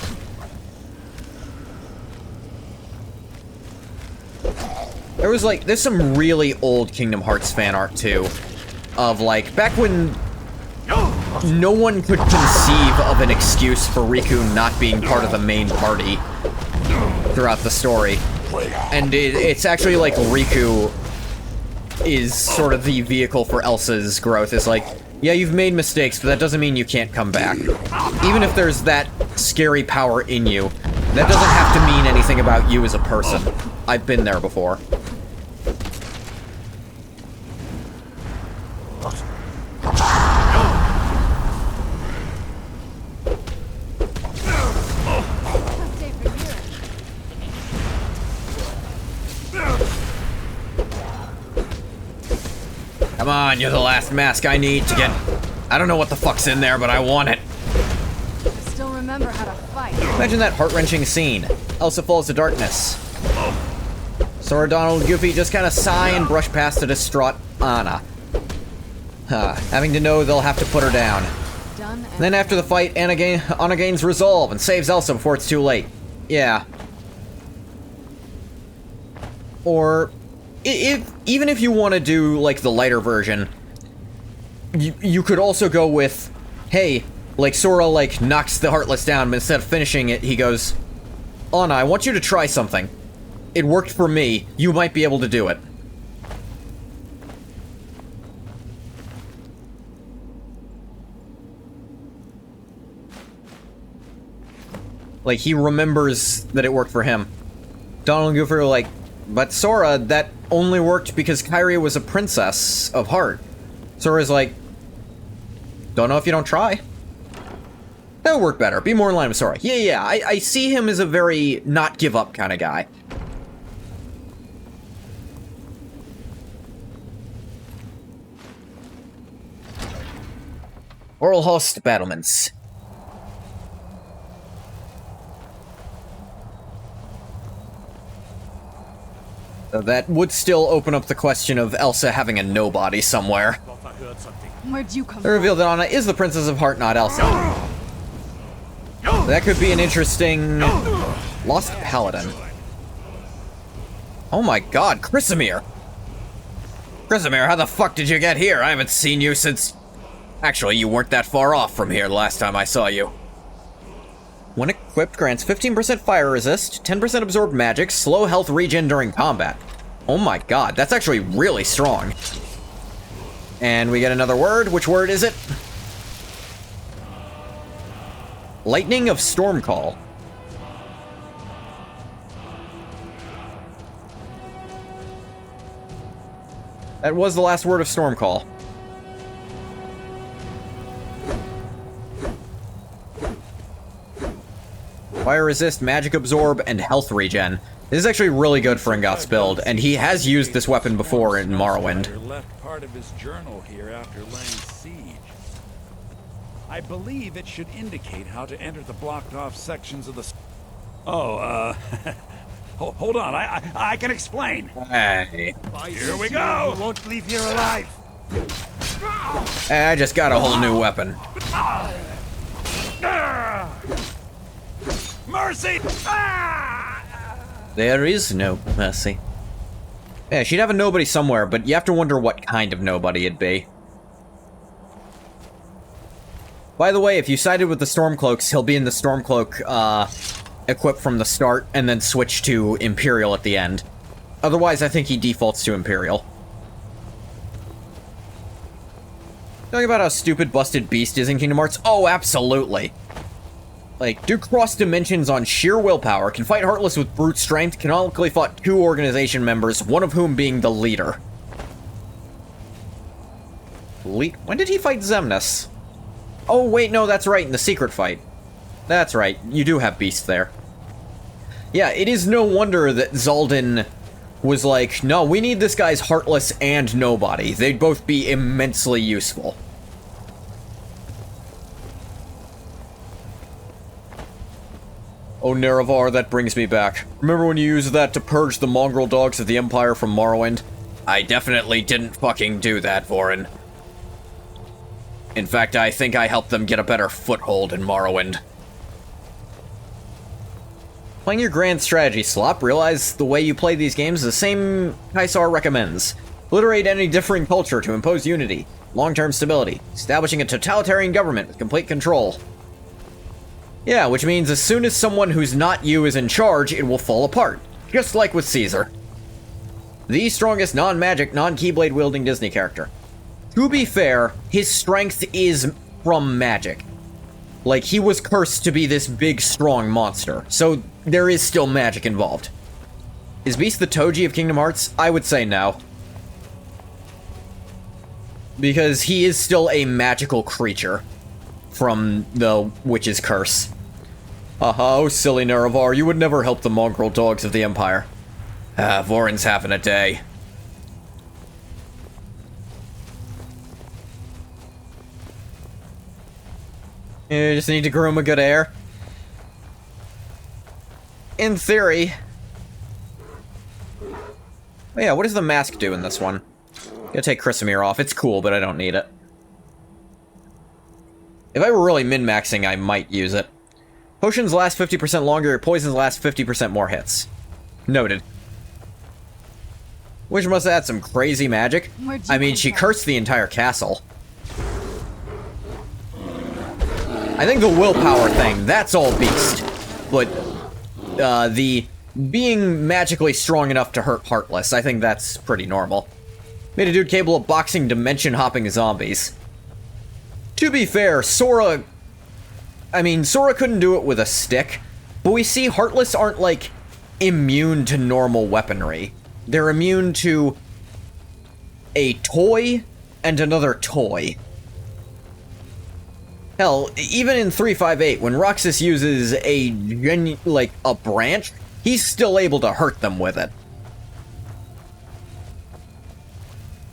There's some really old Kingdom Hearts fan art, too. Of, like, back when no one could conceive of an excuse for Riku not being part of the main party throughout the story. And it's actually like Riku is sort of the vehicle for Elsa's growth. It's like, yeah, you've made mistakes, but that doesn't mean you can't come back. Even if there's that scary power in you, that doesn't have to mean anything about you as a person. I've been there before. Come on, you're the last mask I need to get... I don't know what the fuck's in there, but I want it. I still remember how to fight. Imagine that heart-wrenching scene. Elsa falls to darkness. Sora, Donald, and Goofy just kind of sigh and brush past a distraught Anna. Having to know they'll have to put her down. Then after the fight, Anna gains resolve and saves Elsa before it's too late. Yeah. Or... even if you want to do, like, the lighter version, you could also go with, hey, like, Sora, like, knocks the Heartless down, but instead of finishing it, he goes, Anna, I want you to try something. It worked for me. You might be able to do it. Like, he remembers that it worked for him. Donald and Goofy are like, but Sora, that only worked because Kairi was a princess of heart. Sora's like, don't know if you don't try. That would work better. Be more in line with Sora. Yeah, I see him as a very not give up kind of guy. Oral host battlements. That would still open up the question of Elsa having a nobody somewhere. Where'd you come They from? revealed that Anna is the Princess of Heart, not Elsa. That could be an interesting... Lost Paladin. Oh my god, Chrysamere! Chrysamere, how the fuck did you get here? I haven't seen you since... Actually, you weren't that far off from here the last time I saw you. When equipped, grants 15% fire resist, 10% absorb magic, slow health regen during combat. Oh my god, that's actually really strong. And we get another word. Which word is it? Lightning of Stormcall. That was the last word of Stormcall. Fire resist, magic absorb, and health regen. This is actually really good for Ingoth's build, and he has used this weapon before in Morrowind. Left part of his journal here after laying siege. I believe it should indicate how to enter the blocked off sections of the... Oh, hold on, I can explain. Hey. Here we go! You won't leave here alive. I just got a whole new weapon. Mercy! There is no mercy. Yeah, she'd have a nobody somewhere, but you have to wonder what kind of nobody it'd be. By the way, if you sided with the Stormcloaks, he'll be in the Stormcloak, equipped from the start, and then switch to Imperial at the end. Otherwise, I think he defaults to Imperial. Talking about how stupid Busted Beast is in Kingdom Hearts? Oh, absolutely. Like, do cross dimensions on sheer willpower, can fight Heartless with brute strength, canonically fought 2 organization members, one of whom being the leader. When did he fight Xemnas? Oh, wait, no, that's right, in the secret fight. That's right, you do have Beast there. Yeah, it is no wonder that Zaldin was like, no, we need this guy's Heartless and Nobody. They'd both be immensely useful. Oh, Nerevar, that brings me back. Remember when you used that to purge the mongrel dogs of the Empire from Morrowind? I definitely didn't fucking do that, Vorin. In fact, I think I helped them get a better foothold in Morrowind. Playing your grand strategy slop, realize the way you play these games is the same Kaisar recommends. Obliterate any differing culture to impose unity, long-term stability, establishing a totalitarian government with complete control. Yeah, which means as soon as someone who's not you is in charge, it will fall apart. Just like with Caesar. The strongest non-magic, non-Keyblade-wielding Disney character. To be fair, his strength is from magic. Like, he was cursed to be this big, strong monster, so there is still magic involved. Is Beast the Toji of Kingdom Hearts? I would say no. Because he is still a magical creature from the Witch's Curse. Haha, oh silly Nerevar, you would never help the mongrel dogs of the Empire. Ah, Vorin's having a day. You just need to groom a good heir. In theory. Oh yeah, what does the mask do in this one? Gonna take Chrysamere off. It's cool, but I don't need it. If I were really min-maxing, I might use it. Potions last 50% longer, poisons last 50% more hits. Noted. Which must add some crazy magic. I mean, she cursed the entire castle. I think the willpower thing, that's all Beast. But, the being magically strong enough to hurt Heartless, I think that's pretty normal. Made a dude capable of boxing dimension-hopping zombies. To be fair, Sora... I mean, Sora couldn't do it with a stick, but we see Heartless aren't, like, immune to normal weaponry. They're immune to a toy and another toy. Hell, even in 358, when Roxas uses a branch, he's still able to hurt them with it.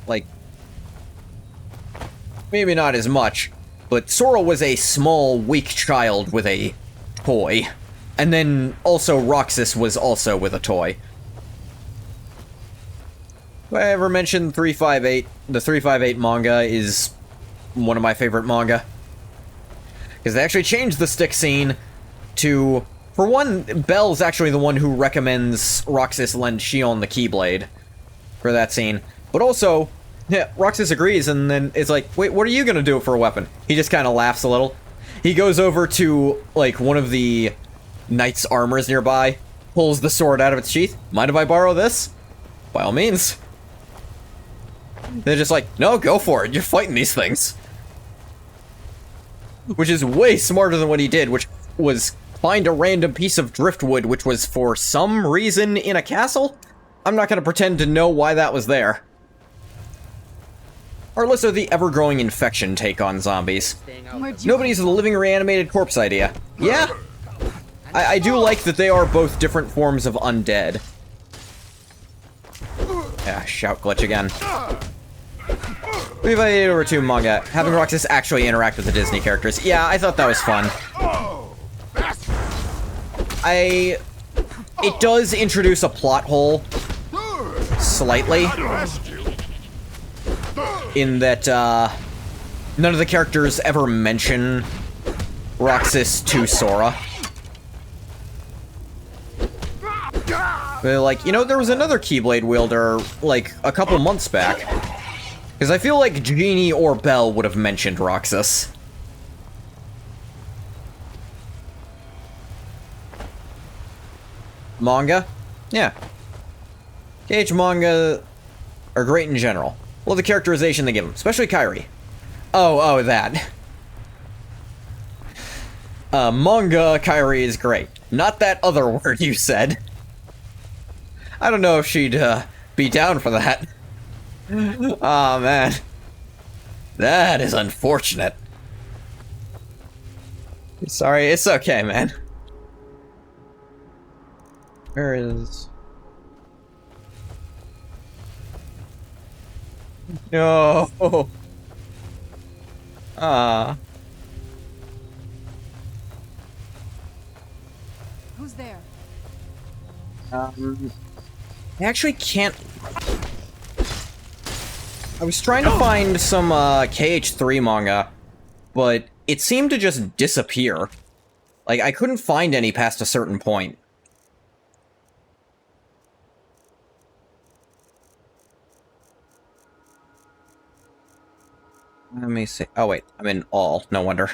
Like, maybe not as much, but Sora was a small, weak child with a toy. And then also Roxas was also with a toy. Have I ever mentioned 358? The 358 manga is one of my favorite manga. Because they actually changed the stick scene to... For one, Belle's actually the one who recommends Roxas lend Xion the Keyblade for that scene. But also, yeah, Roxas agrees, and then it's like, wait, what are you gonna do for a weapon? He just kind of laughs a little. He goes over to, like, one of the knight's armors nearby, pulls the sword out of its sheath. Mind if I borrow this? By all means. They're just like, no, go for it. You're fighting these things. Which is way smarter than what he did, which was find a random piece of driftwood, which was for some reason in a castle? I'm not gonna pretend to know why that was there. Heartless are the ever-growing infection take on zombies. Nobody's a living reanimated corpse idea. Yeah? I do like that they are both different forms of undead. Yeah, shout glitch again. We've over to manga. Having Roxas actually interact with the Disney characters. Yeah, I thought that was fun. It does introduce a plot hole. Slightly. in that, none of the characters ever mention Roxas to Sora. They're like, you know, there was another Keyblade wielder, like, a couple months back. Because I feel like Genie or Belle would have mentioned Roxas. Manga? Yeah. KH manga are great in general. Love the characterization they give them, especially Kairi. Oh, that. Manga Kairi is great. Not that other word you said. I don't know if she'd, be down for that. Aw, man. That is unfortunate. Sorry, it's okay, man. Where is... No! Who's there? I actually can't... I was trying to find some, KH3 manga, but it seemed to just disappear. Like, I couldn't find any past a certain point. Let me see. Oh, wait. I'm in all. No wonder.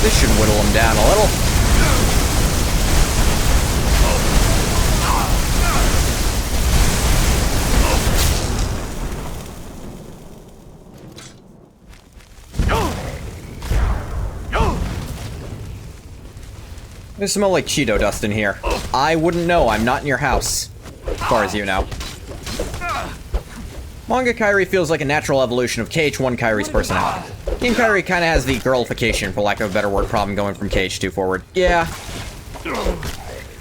This should whittle him down a little. They smell like Cheeto dust in here. I wouldn't know. I'm not in your house. As far as you know. Manga Kairi feels like a natural evolution of KH1 Kairi's personality. King Kairi kinda has the girlification, for lack of a better word, problem going from KH2 forward. Yeah.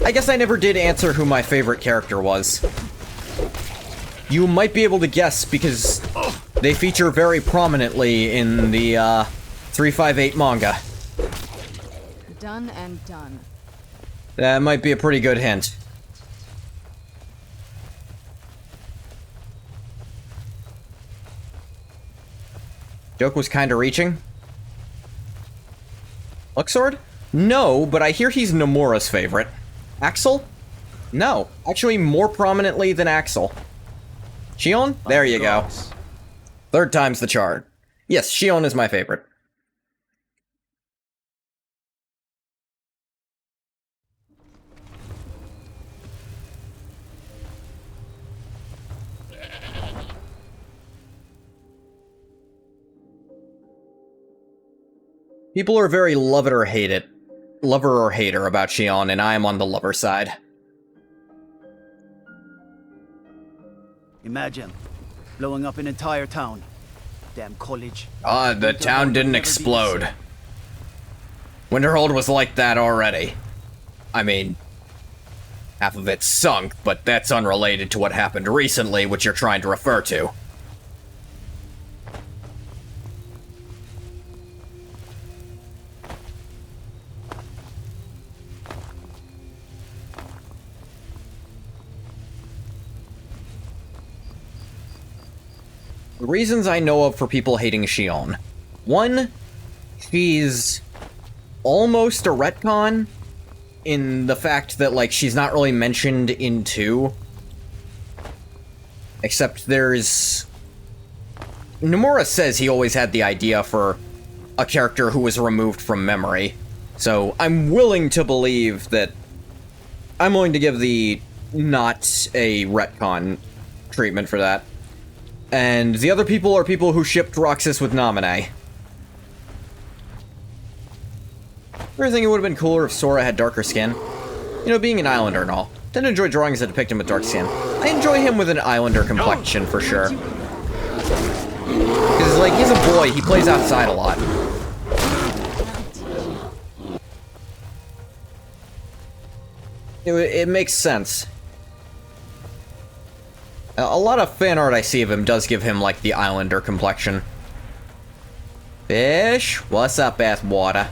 I guess I never did answer who my favorite character was. You might be able to guess, because they feature very prominently in the, 358 manga. Done and done. That might be a pretty good hint. Joke was kinda reaching. Luxord? No, but I hear he's Nomura's favorite. Axel? No, actually more prominently than Axel. Shion? There you go. Third time's the charm. Yes, Shion is my favorite. People are very lover or hater about Shion, and I am on the lover side. Imagine blowing up an entire town. Damn college. The town didn't explode. Winterhold was like that already. I mean, half of it sunk, but that's unrelated to what happened recently, which you're trying to refer to. The reasons I know of for people hating Shion. One, she's almost a retcon in the fact that, like, she's not really mentioned in 2. Except there's... Nomura says he always had the idea for a character who was removed from memory. So I'm willing to believe that... I'm willing to give the not a retcon treatment for that. And the other people are people who shipped Roxas with Naminé. I think it would have been cooler if Sora had darker skin. You know, being an islander and all. Didn't enjoy drawings that depict him with dark skin. I enjoy him with an islander complexion for sure. Because, like, he's a boy, he plays outside a lot. It makes sense. A lot of fan art I see of him does give him, like, the islander complexion. Fish? What's up, ass water?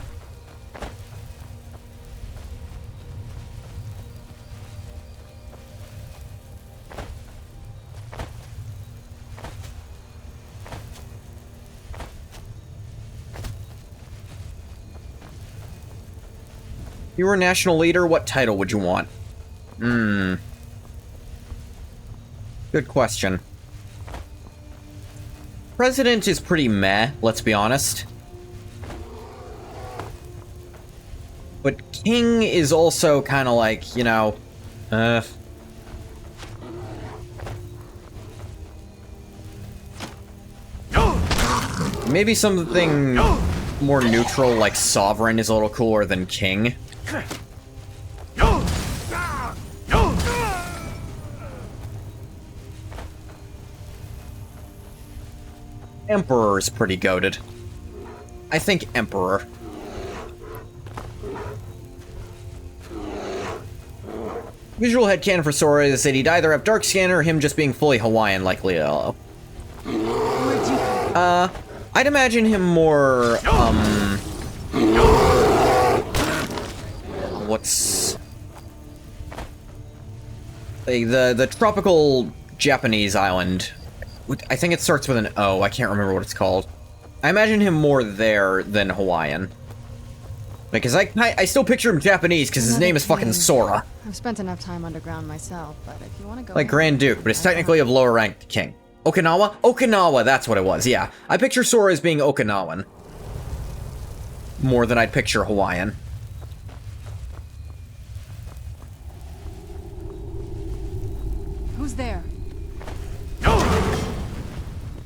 You were a national leader, what title would you want? Good question. President is pretty meh, let's be honest. But king is also kind of like, you know, maybe something more neutral, like sovereign, is a little cooler than king. Emperor is pretty goated. I think Emperor. Visual headcanon for Sora is that he'd either have dark skin or him just being fully Hawaiian like Leo. I'd imagine him more, what's... like the tropical Japanese island. I think it starts with an O, I can't remember what it's called. I imagine him more there than Hawaiian. Because I still picture him Japanese, because his name is fucking Sora. I've spent enough time underground myself, but if you want to go... Like Grand Duke, but it's technically of lower rank to King. Okinawa? Okinawa, that's what it was, yeah. I picture Sora as being Okinawan. More than I'd picture Hawaiian. Who's there?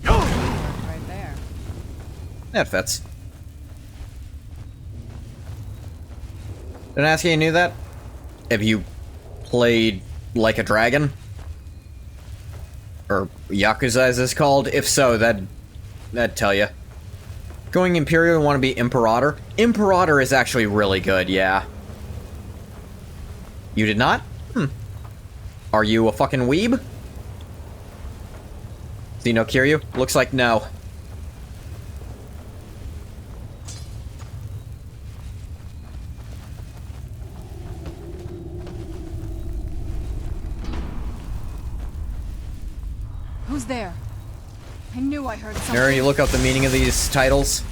Right there. That fits. Didn't ask you knew that? Have you played Like a Dragon? Or Yakuza as it's called? If so, that'd tell you. Going Imperial and want to be Imperator? Imperator is actually really good, yeah. You did not? Are you a fucking weeb? Xeno Kiryu? Looks like no. Who's there? I knew I heard something. Mary, you look up the meaning of these titles.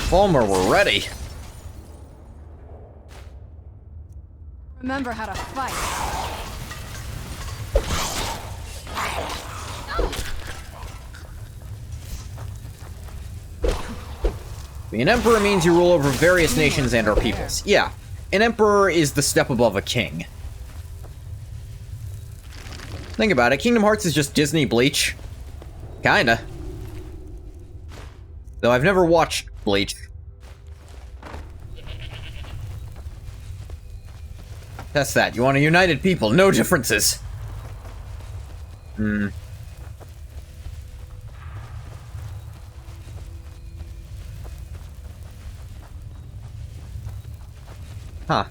Fulmer, we're ready. Remember how to fight. An emperor means you rule over various nations and/or peoples. Yeah, an emperor is the step above a king. Think about it, Kingdom Hearts is just Disney Bleach. Kinda. Though I've never watched Bleach. Test that. You want a united people, no differences. Huh.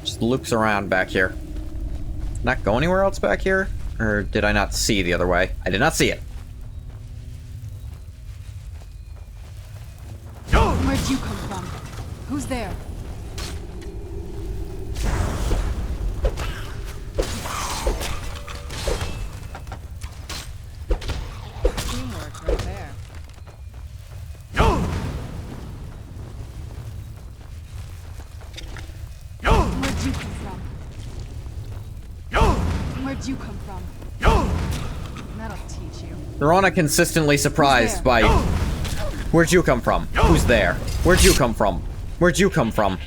Just loops around back here. Not go anywhere else back here? Or did I not see the other way? I did not see it. Where'd you come from? Who's there? Teamwork right there. Where'd you come from? Where'd you come from? That'll teach you. They're on a consistently surprised by... Where'd you come from? Who's there? Where'd you come from? Where'd you come from?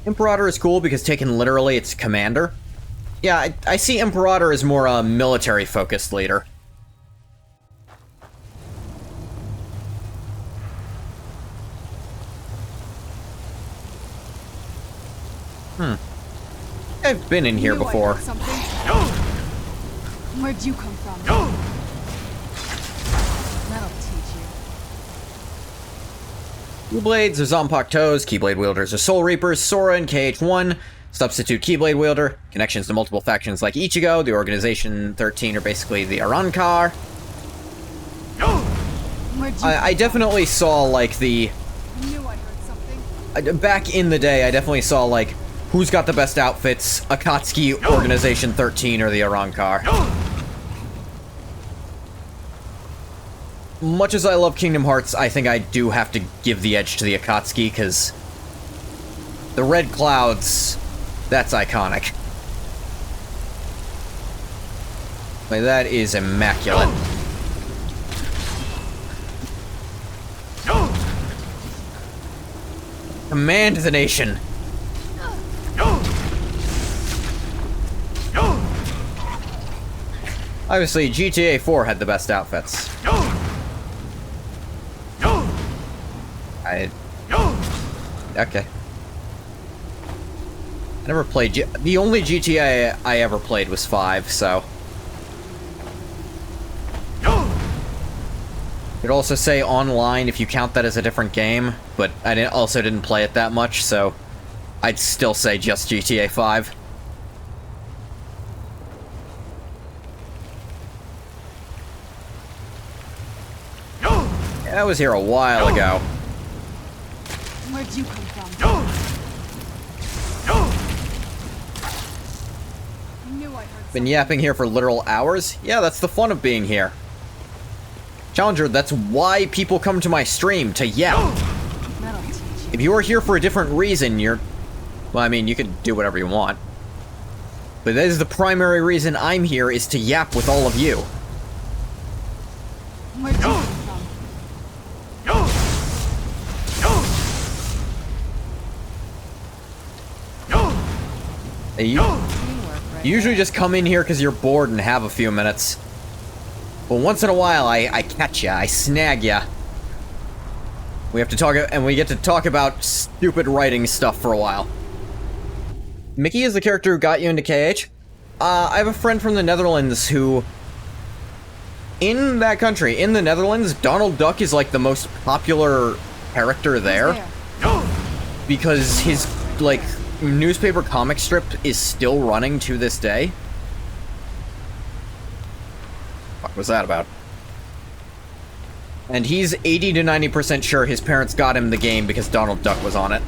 Imperator is cool because taken literally, it's commander. Yeah, I see Imperator as more a military-focused leader. I've been in here before. Where'd you come from? That'll teach you. Keyblades are Zombok Toes, Keyblade wielders are Soul Reapers, Sora and KH-1, substitute Keyblade wielder, connections to multiple factions like Ichigo, the Organization 13 are basically the Arankar. I definitely saw, like, the... I knew I heard something. Back in the day, I definitely saw, like, who's got the best outfits, Akatsuki, Organization 13, or the Arankar. Much as I love Kingdom Hearts, I think I do have to give the edge to the Akatsuki, because the red clouds, that's iconic. Like, that is immaculate. Command the nation. Obviously, GTA 4 had the best outfits. Okay. I never played the only GTA I ever played was 5, so. You'd also say online if you count that as a different game, but I also didn't play it that much, so I'd still say just GTA 5. Yeah, I was here a while ago. Where'd you come from? I knew I heard Been yapping here for literal hours? Yeah, that's the fun of being here. Challenger, that's why people come to my stream, to yap. That'll teach you. If you are here for a different reason, you're... Well, I mean, you can do whatever you want. But that is the primary reason I'm here, is to yap with all of you. Where'd you come from? Hey, you usually just come in here because you're bored and have a few minutes. But once in a while, I catch ya, I snag ya. We have to talk, and we get to talk about stupid writing stuff for a while. Mickey is the character who got you into KH. I have a friend from the Netherlands who... In that country, in the Netherlands, Donald Duck is like the most popular character there. Because his, like, newspaper comic strip is still running to this day. What was that about? And he's 80 to 90% sure his parents got him the game because Donald Duck was on it.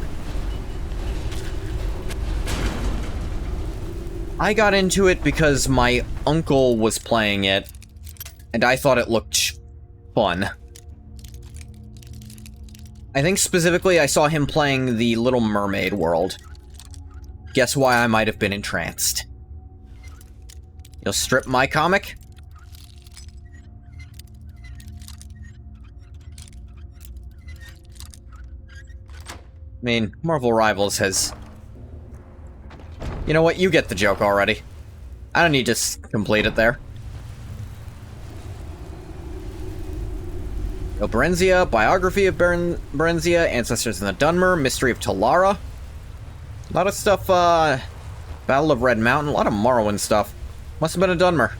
I got into it because my uncle was playing it, and I thought it looked fun. I think specifically I saw him playing the Little Mermaid world. Guess why I might have been entranced. You'll strip my comic? I mean, Marvel Rivals has... You know what? You get the joke already. I don't need to complete it there. Berenzia, Biography of Berenzia, Ancestors in the Dunmer, Mystery of Talara. A lot of stuff, Battle of Red Mountain, a lot of Morrowind stuff. Must have been a Dunmer.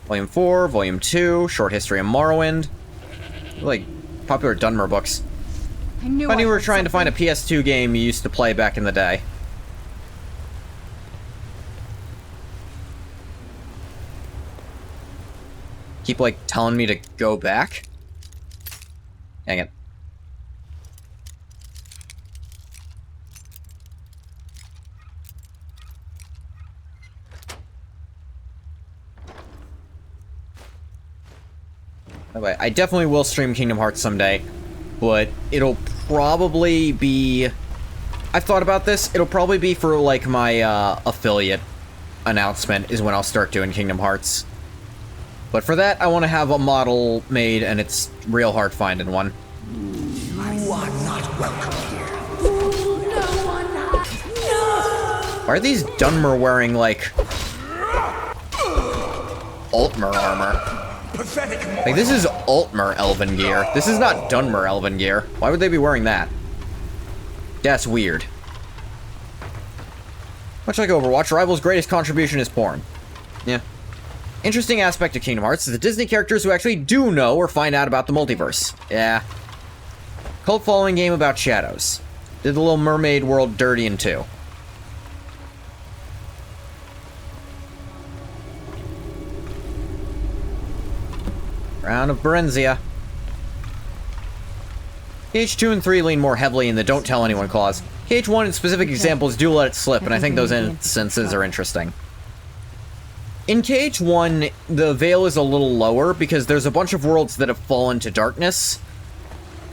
Volume 4, Volume 2, Short History of Morrowind. Like, popular Dunmer books. I knew Funny I we were heard trying to find a something. PS2 game you used to play back in the day. Keep, like, telling me to go back? Dang it. Anyway, I definitely will stream Kingdom Hearts someday, but it'll probably be... I've thought about this. It'll probably be for, like, my, affiliate announcement is when I'll start doing Kingdom Hearts. But for that, I want to have a model made, and it's real hard finding one. You are not welcome here. Why are these Dunmer wearing, like... Altmer armor? Pathetic. Like, this is Altmer elven gear. This is not Dunmer elven gear. Why would they be wearing that? That's weird. Much like Overwatch, Rival's greatest contribution is porn. Yeah. Interesting aspect of Kingdom Hearts is the Disney characters who actually do know or find out about the multiverse. Yeah. Cult following game about shadows. Did the Little Mermaid world dirty in 2. Crown of Berenzia. KH2 and 3 lean more heavily in the don't tell anyone clause. KH1 in specific examples do let it slip, and I think those instances are interesting. In KH1, the veil is a little lower because there's a bunch of worlds that have fallen to darkness,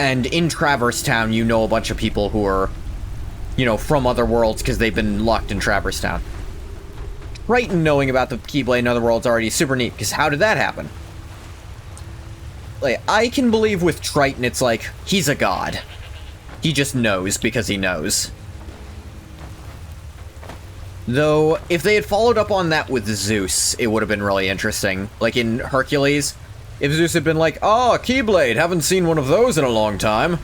and in Traverse Town, you know a bunch of people who are, you know, from other worlds because they've been locked in Traverse Town. Triton knowing about the Keyblade in other worlds already super neat, because how did that happen? Like, I can believe with Triton, it's like, he's a god. He just knows because he knows. Though, if they had followed up on that with Zeus, it would have been really interesting. Like in Hercules, if Zeus had been like, "Oh, Keyblade, haven't seen one of those in a long time."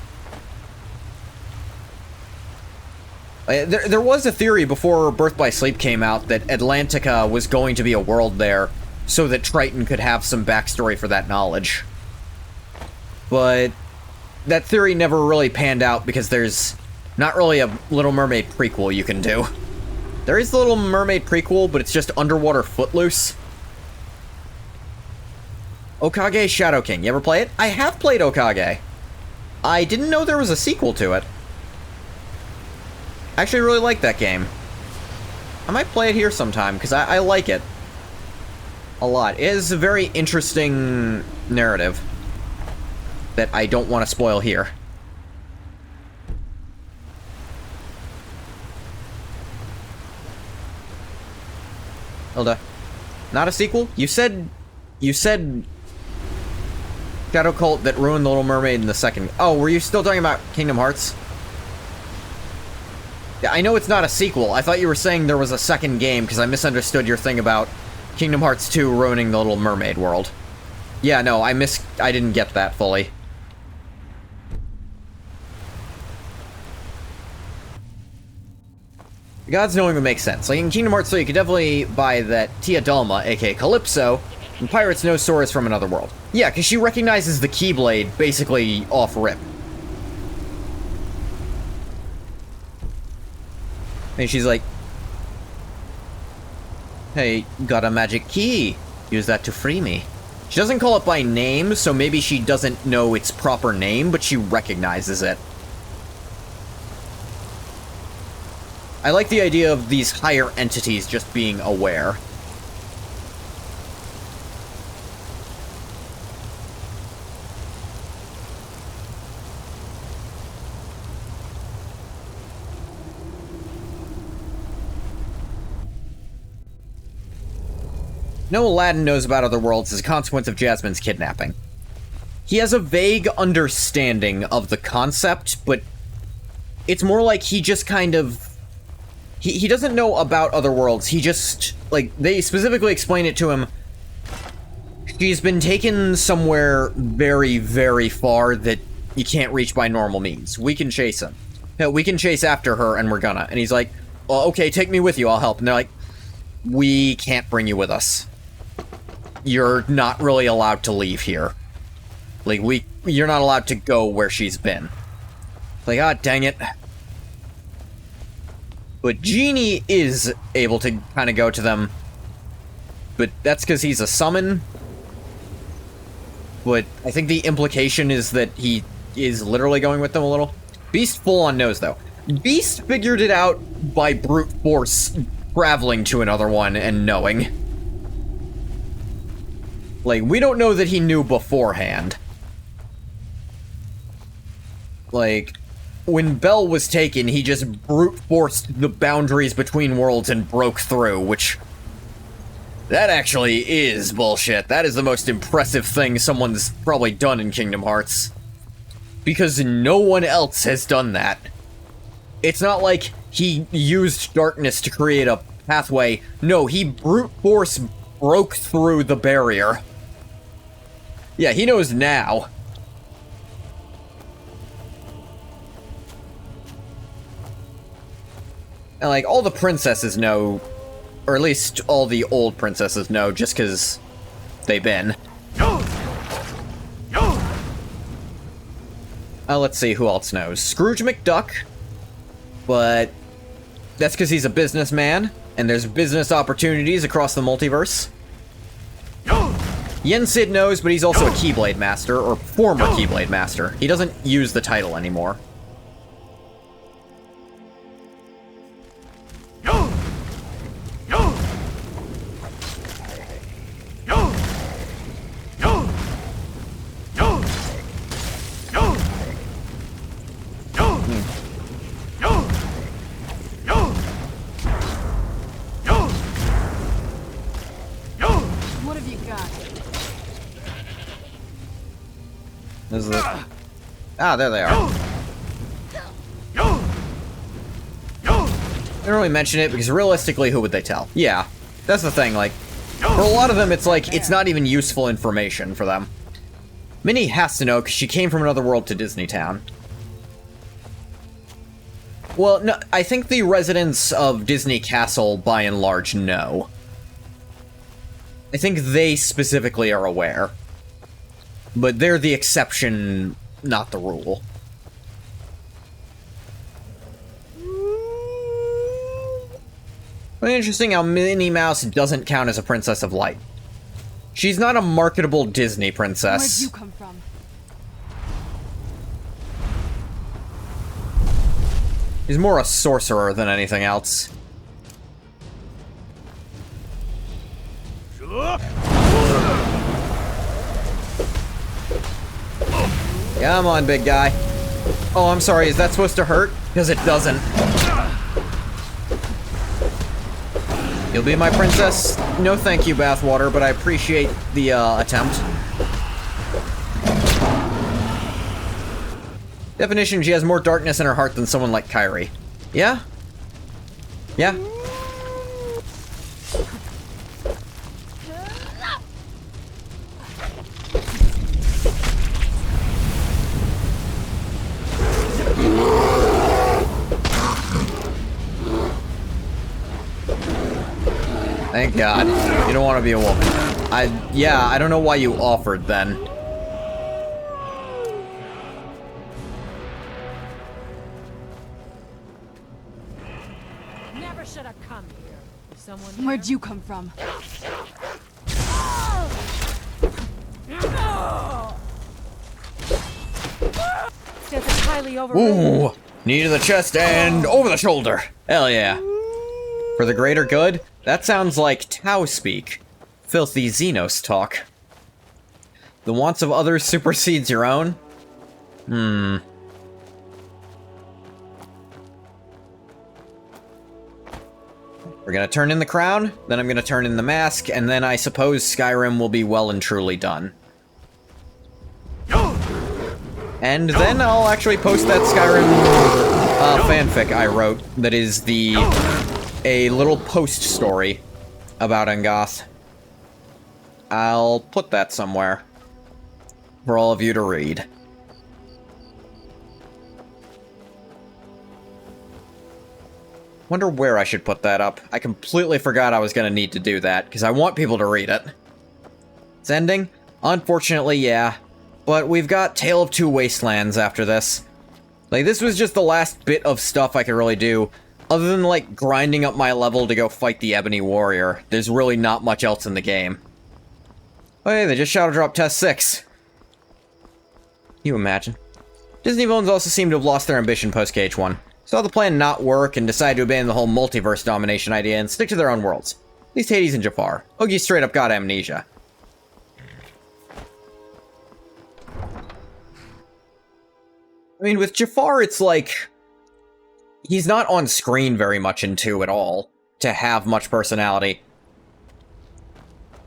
There was a theory before Birth by Sleep came out that Atlantica was going to be a world there, so that Triton could have some backstory for that knowledge. But that theory never really panned out because there's not really a Little Mermaid prequel you can do. There is the Little Mermaid prequel, but it's just Underwater Footloose. Okage Shadow King. You ever play it? I have played Okage. I didn't know there was a sequel to it. I actually really like that game. I might play it here sometime, because I like it a lot. It is a very interesting narrative that I don't want to spoil here. Hilda. Not a sequel? You said Shadow Cult that ruined the Little Mermaid in the second. Oh, were you still talking about Kingdom Hearts? Yeah, I know it's not a sequel. I thought you were saying there was a second game because I misunderstood your thing about Kingdom Hearts 2 ruining the Little Mermaid world. Yeah, no, I didn't get that fully. The gods knowing would make sense. Like in Kingdom Hearts 3, you could definitely buy that Tia Dalma, aka Calypso, and Pirates know Sora is from another world. Yeah, because she recognizes the Keyblade basically off-rip. And she's like, "Hey, got a magic key. Use that to free me." She doesn't call it by name, so maybe she doesn't know its proper name, but she recognizes it. I like the idea of these higher entities just being aware. No, Aladdin knows about other worlds as a consequence of Jasmine's kidnapping. He has a vague understanding of the concept, but it's more like he just kind of... He doesn't know about other worlds, he just... Like, they specifically explain it to him. She's been taken somewhere very, very far that you can't reach by normal means. We can chase him. Hell, we can chase after her, and we're gonna. And he's like, "Well, okay, take me with you, I'll help." And they're like, "We can't bring you with us. You're not really allowed to leave here. Like, you're not allowed to go where she's been." Like, ah, dang it. But Genie is able to kind of go to them. But that's because he's a summon. But I think the implication is that he is literally going with them a little. Beast full on knows, though. Beast figured it out by brute force traveling to another one and knowing. Like, we don't know that he knew beforehand. Like, when Belle was taken, he just brute forced the boundaries between worlds and broke through, which... That actually is bullshit. That is the most impressive thing someone's probably done in Kingdom Hearts. Because no one else has done that. It's not like he used darkness to create a pathway. No, he brute force broke through the barrier. Yeah, he knows now. And, like, all the princesses know, or at least all the old princesses know, just because they've been. Let's see, who else knows? Scrooge McDuck, but that's because he's a businessman, and there's business opportunities across the multiverse. Yen Sid knows, but he's also a Keyblade Master, or former Keyblade Master. He doesn't use the title anymore. What have you got? This is the... Ah, there they are. I don't really mention it because realistically, who would they tell? Yeah, that's the thing, like, for a lot of them, it's like, it's not even useful information for them. Minnie has to know because she came from another world to Disney Town. Well, no, I think the residents of Disney Castle, by and large, know. I think they specifically are aware. But they're the exception, not the rule. Well, interesting how Minnie Mouse doesn't count as a Princess of Light. She's not a marketable Disney princess. Where'd you come from? She's more a sorcerer than anything else. Come on, big guy. Oh, I'm sorry, is that supposed to hurt? Because it doesn't. You'll be my princess? No thank you, Bathwater, but I appreciate the attempt. Definition, she has more darkness in her heart than someone like Kairi. Yeah? Yeah? Thank God. You don't want to be a woman. Yeah, I don't know why you offered then. Never should have come here. Someone Where'd you come from? Says it's highly overrated. Ooh! Knee to the chest and over the shoulder. Hell yeah. For the greater good? That sounds like Tau speak. Filthy Xenos talk. The wants of others supersedes your own? We're gonna turn in the crown, then I'm gonna turn in the mask, and then I suppose Skyrim will be well and truly done. And then I'll actually post that Skyrim fanfic I wrote that is a little post story about Angoth. I'll put that somewhere for all of you to read. Wonder where I should put that up. I completely forgot I was gonna need to do that, because I want people to read it. It's ending? Unfortunately, yeah. But we've got Tale of Two Wastelands after this. Like, this was just the last bit of stuff I could really do. Other than, like, grinding up my level to go fight the Ebony Warrior, there's really not much else in the game. Oh, hey, they just Shadow Drop Test 6. You imagine. Disney villains also seem to have lost their ambition post-KH1. Saw the plan not work and decided to abandon the whole multiverse domination idea and stick to their own worlds. At least Hades and Jafar. Oogie straight up got amnesia. I mean, with Jafar, it's like... he's not on screen very much in 2 at all, to have much personality.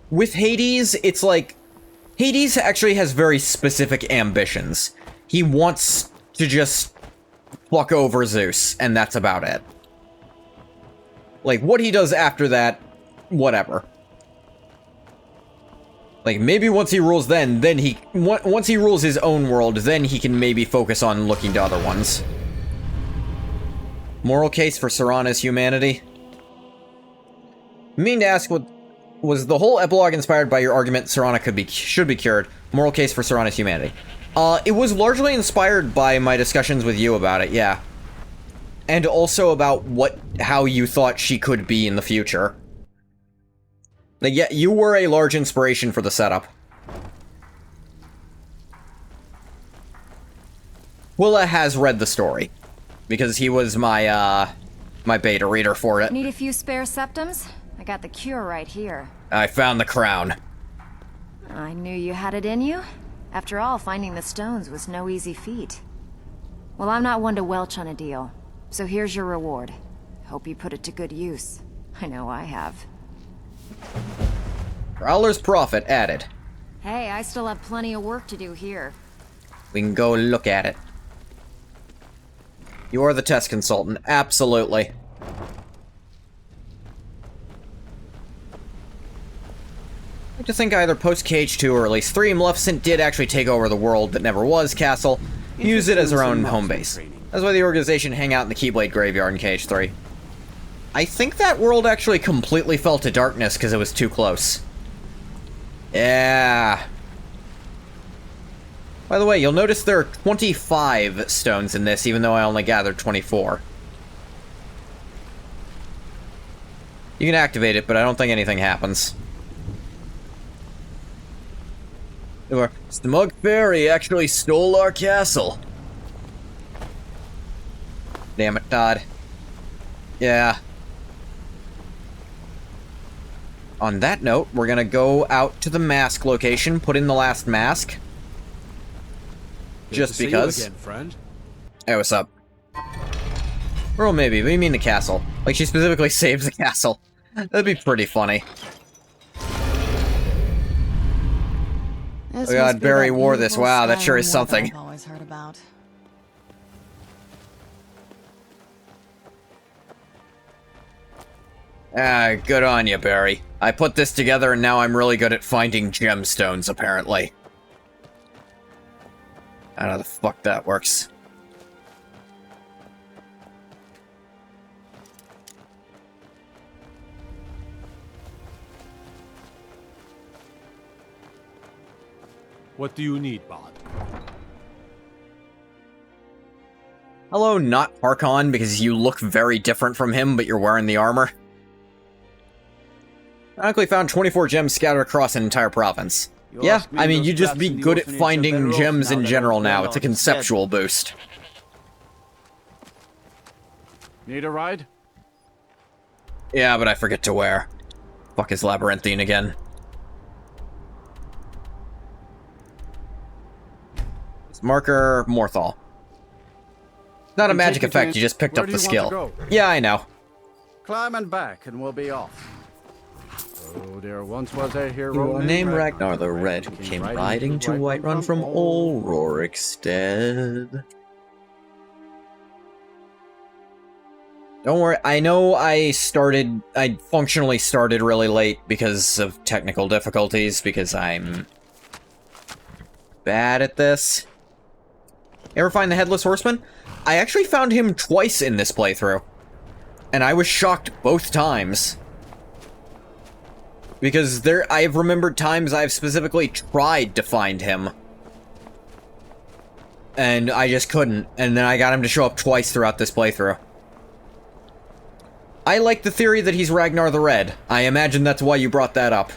With Hades, it's like... Hades actually has very specific ambitions. He wants to just fuck over Zeus, and that's about it. Like, what he does after that, whatever. Like, maybe once he rules then he... once he rules his own world, then he can maybe focus on looking to other ones. Moral case for Serana's humanity? I mean to ask, what was the whole epilogue inspired by your argument Serana should be cured? Moral case for Serana's humanity. It was largely inspired by my discussions with you about it, yeah. And also about how you thought she could be in the future. Like, yeah, you were a large inspiration for the setup. Quilla has read the story. Because he was my, my beta reader for it. Need a few spare septums? I got the cure right here. I found the crown. I knew you had it in you. After all, finding the stones was no easy feat. Well, I'm not one to welch on a deal, so here's your reward. Hope you put it to good use. I know I have. Prowler's Profit added. Hey, I still have plenty of work to do here. We can go look at it. You are the test consultant, absolutely. I like to think either post-Cage 2 or at least 3, Maleficent did actually take over the world that never was Castle, use it as her own home base. That's why the organization hang out in the Keyblade Graveyard in Cage 3. I think that world actually completely fell to darkness because it was too close. Yeah. By the way, you'll notice there are 25 stones in this, even though I only gathered 24. You can activate it, but I don't think anything happens. Smug Fairy actually stole our castle. Damn it, Todd. Yeah. On that note, we're gonna go out to the mask location, put in the last mask. Just because. See you again, friend. Hey, what's up? Or maybe, but you mean the castle. Like, she specifically saved the castle. That'd be pretty funny. Oh god, Barry wore this. Wow, that sure is something. I've always heard about. Ah, good on you, Barry. I put this together and now I'm really good at finding gemstones, apparently. I don't know how the fuck that works. What do you need, Bot? Hello, not Harkon, because you look very different from him, but you're wearing the armor. I actually found 24 gems scattered across an entire province. Yeah, I mean, you just be good at finding gems in general now. It's a conceptual boost. Need a ride? Yeah, but I forget to wear. Fuck is Labyrinthine again. Marker Morthal. Not a magic effect, you just picked up the skill. Yeah, I know. Climb and back, and we'll be off. Oh, there once was a hero named Ragnar the Red, who came riding to Whiterun from old Rorikstead. Don't worry, I know I functionally started really late because of technical difficulties, because I'm bad at this. Ever find the Headless Horseman? I actually found him twice in this playthrough. And I was shocked both times. Because I've remembered times I've specifically tried to find him. And I just couldn't. And then I got him to show up twice throughout this playthrough. I like the theory that he's Ragnar the Red. I imagine that's why you brought that up.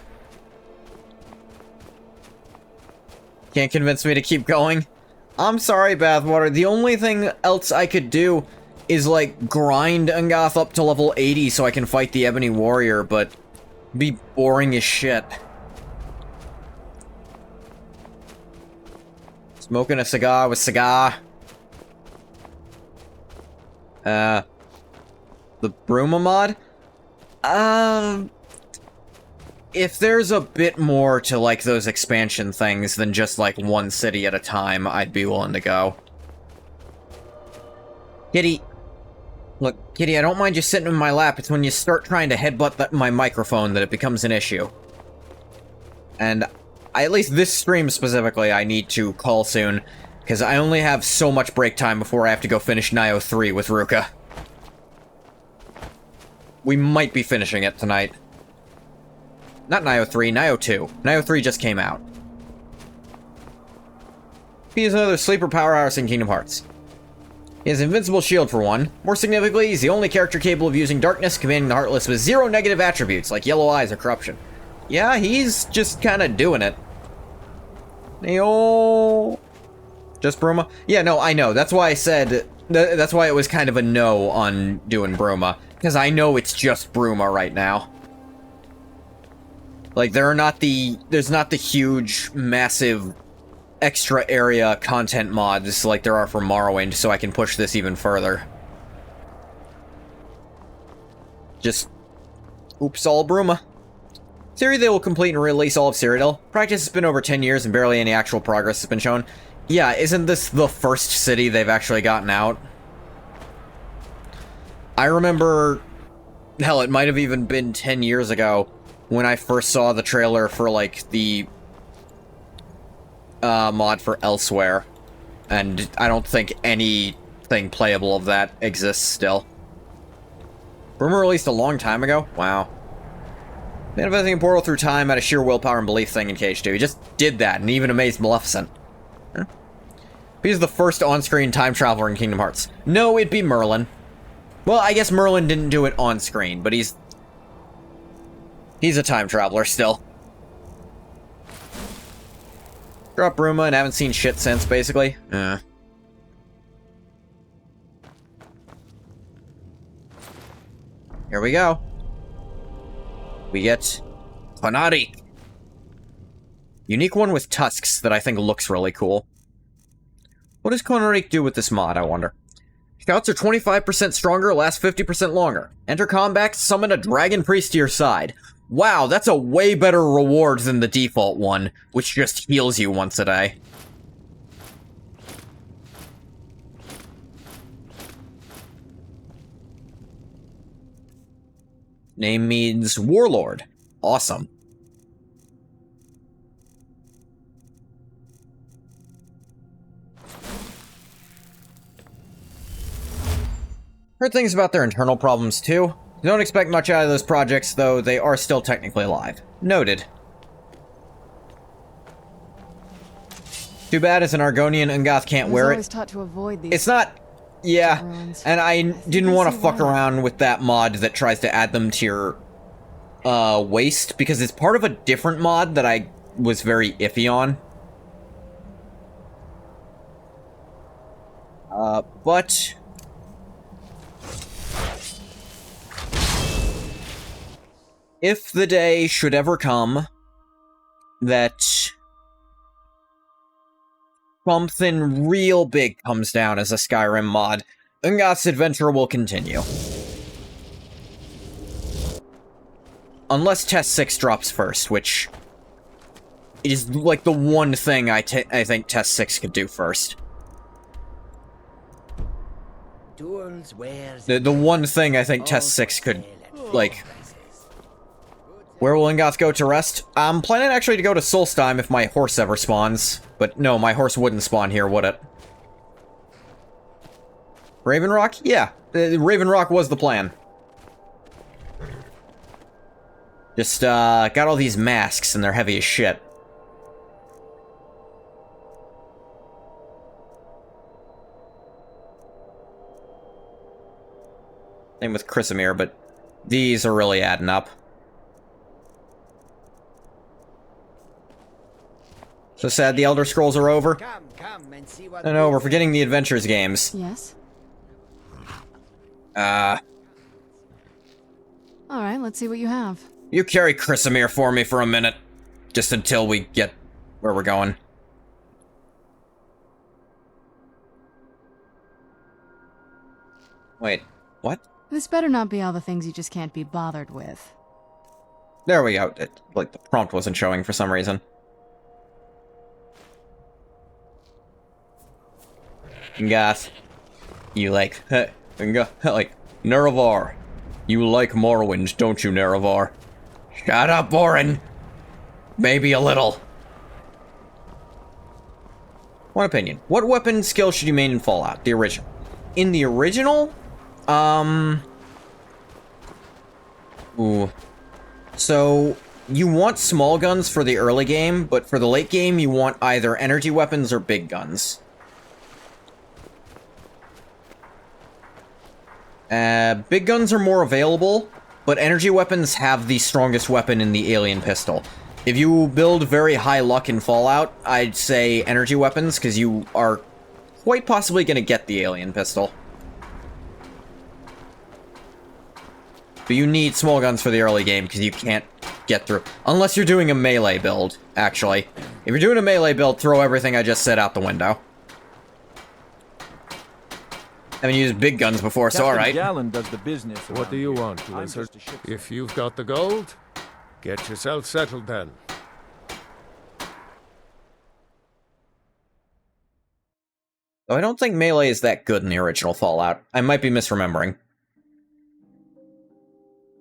Can't convince me to keep going? I'm sorry, Bathwater. The only thing else I could do is, like, grind Angoth up to level 80 so I can fight the Ebony Warrior, but it'd be boring as shit. Smoking a cigar with cigar. The Bruma mod? If there's a bit more to, like, those expansion things than just, like, one city at a time, I'd be willing to go. Kitty. Look, Kitty, I don't mind you sitting in my lap. It's when you start trying to headbutt my microphone that it becomes an issue. And at least this stream specifically, I need to call soon, because I only have so much break time before I have to go finish Nioh 3 with Ruka. We might be finishing it tonight. Not Nioh 3, Nioh 2. Nioh 3 just came out. He is another sleeper powerhouse in Kingdom Hearts. He has Invincible Shield for one. More significantly, he's the only character capable of using darkness, commanding the Heartless with 0 negative attributes, like yellow eyes or corruption. Yeah, he's just kind of doing it. The old Just Bruma? Yeah, no, I know. That's why I said... That's why it was kind of a no on doing Bruma. Because I know it's just Bruma right now. Like, there's not the huge, massive, extra area content mods like there are for Morrowind, so I can push this even further. Just... oops, all Bruma. Theory they will complete and release all of Cyrodiil. Practice has been over 10 years and barely any actual progress has been shown. Yeah, isn't this the first city they've actually gotten out? I remember... hell, it might have even been 10 years ago when I first saw the trailer for, like, the mod for Elsewhere. And I don't think anything playable of that exists still. Rumor released a long time ago? Wow. Manifesting a portal through time out of sheer willpower and belief thing in KH2. He just did that and even amazed Maleficent. Huh? He's the first on-screen time traveler in Kingdom Hearts. No, it'd be Merlin. Well, I guess Merlin didn't do it on-screen, but he's a time traveler still. Drop Bruma and haven't seen shit since, basically. Here we go. We get Konari. Unique one with tusks that I think looks really cool. What does Konari do with this mod, I wonder? Scouts are 25% stronger, last 50% longer. Enter combat, summon a dragon priest to your side. Wow, that's a way better reward than the default one, which just heals you once a day. Name means Warlord. Awesome. Heard things about their internal problems too. Don't expect much out of those projects, though they are still technically alive. Noted. Too bad as an Argonian, Ungoth can't wear it. Taught to avoid these. It's not... yeah, and I didn't want to fuck around with that mod that tries to add them to your waist, because it's part of a different mod that I was very iffy on. But... if the day should ever come that something real big comes down as a Skyrim mod, Ungoth's adventure will continue. Unless Test 6 drops first, which is like the one thing I think Test 6 could do first. The one thing I think Test 6 could, like... Where will Ungoth go to rest? I'm planning actually to go to Solstheim if my horse ever spawns. But no, my horse wouldn't spawn here, would it? Raven Rock? Yeah, Raven Rock was the plan. Just, got all these masks and they're heavy as shit. Same with Chrysamere, but these are really adding up. So sad the Elder Scrolls are over. I know, we're forgetting the Adventures games. Yes? Alright, let's see what you have. You carry Chrysamere for me for a minute. Just until we get where we're going. Wait, what? This better not be all the things you just can't be bothered with. There we go. Like, the prompt wasn't showing for some reason. Gasp. You like, like, Nerevar. You like Morrowind, don't you, Nerevar? Shut up, Orin! Maybe a little. One opinion. What weapon skill should you main in Fallout? The original. In the original? Ooh. So, you want small guns for the early game, but for the late game, you want either energy weapons or big guns. Big guns are more available, but energy weapons have the strongest weapon in the alien pistol. If you build very high luck in Fallout, I'd say energy weapons, because you are quite possibly gonna get the alien pistol. But you need small guns for the early game, because you can't get through. Unless you're doing a melee build, actually. If you're doing a melee build, throw everything I just said out the window. I haven't used big guns before, so alright. Gallon does the business. What do you want, Lizard? If you've got the gold, get yourself settled then. Though I don't think melee is that good in the original Fallout. I might be misremembering.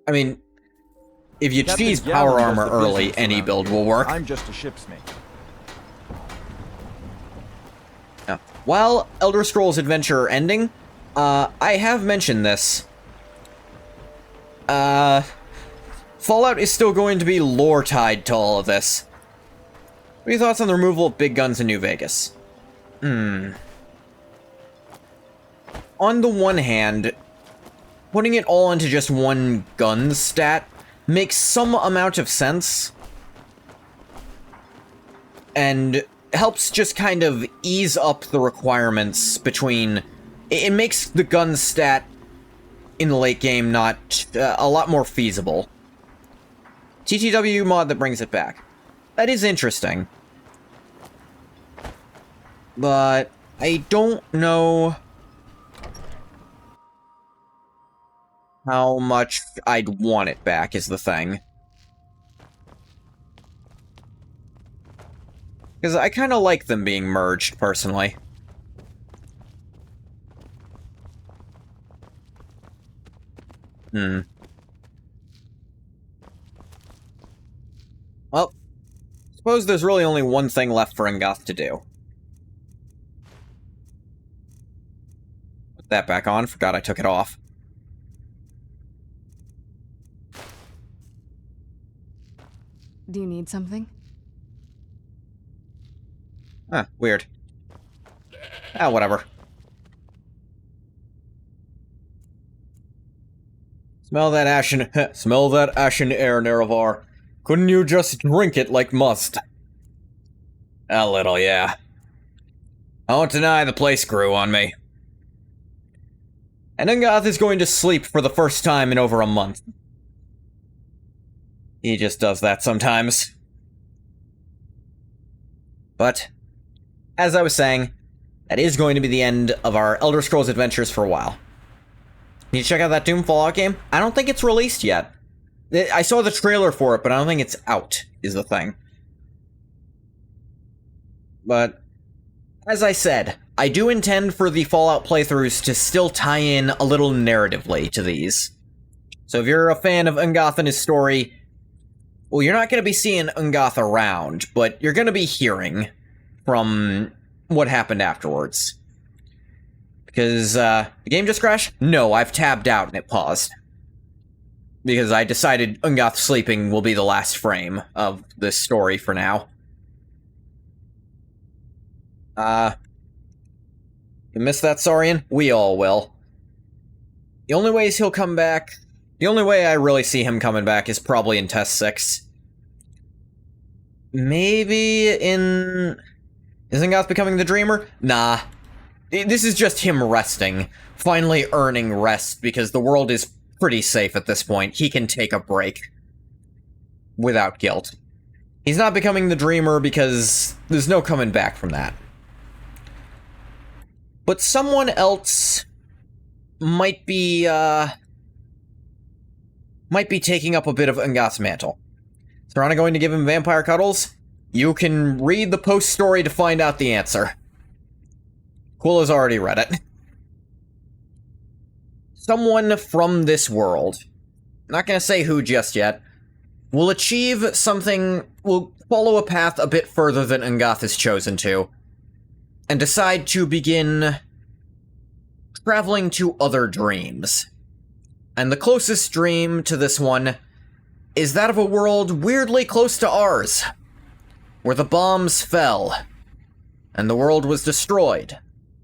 I mean, if you cheese power armor early, any build will work. I'm just a ship's mate. Yeah. While Elder Scrolls Adventure ending, I have mentioned this. Fallout is still going to be lore-tied to all of this. What are your thoughts on the removal of big guns in New Vegas? On the one hand, putting it all into just one gun stat makes some amount of sense. And helps just kind of ease up the requirements between... It makes the gun stat in the late game not a lot more feasible. TTW mod that brings it back. That is interesting. But I don't know how much I'd want it back is the thing. Because I kind of like them being merged, personally. Well, suppose there's really only one thing left for Ungoth to do. Put that back on. Forgot I took it off. Do you need something? Huh, weird. Ah, whatever. Smell that ashen... smell that ashen air, Nerevar. Couldn't you just drink it like must? A little, yeah. I won't deny the place grew on me. And Ungoth is going to sleep for the first time in over a month. He just does that sometimes. But, as I was saying, that is going to be the end of our Elder Scrolls adventures for a while. Need to check out that Doom Fallout game? I don't think it's released yet. I saw the trailer for it, but I don't think it's out, is the thing. But, as I said, I do intend for the Fallout playthroughs to still tie in a little narratively to these. So if you're a fan of Ungoth and his story, well, you're not going to be seeing Ungoth around, but you're going to be hearing from what happened afterwards. Because, the game just crashed? No, I've tabbed out and it paused. Because I decided Ungoth sleeping will be the last frame of this story for now. You missed that, Saurian? We all will. The only ways he'll come back... The only way I really see him coming back is probably in Test 6. Maybe in... Is Ungoth becoming the Dreamer? Nah. This is just him resting. Finally earning rest, because the world is pretty safe at this point. He can take a break. Without guilt. He's not becoming the Dreamer because there's no coming back from that. But someone else might be taking up a bit of Ungoth's mantle. Is Serana going to give him vampire cuddles? You can read the post-story to find out the answer. Quilla's already read it. Someone from this world, not gonna say who just yet, will achieve something, will follow a path a bit further than Ungoth has chosen to, and decide to begin traveling to other dreams. And the closest dream to this one is that of a world weirdly close to ours, where the bombs fell, and the world was destroyed,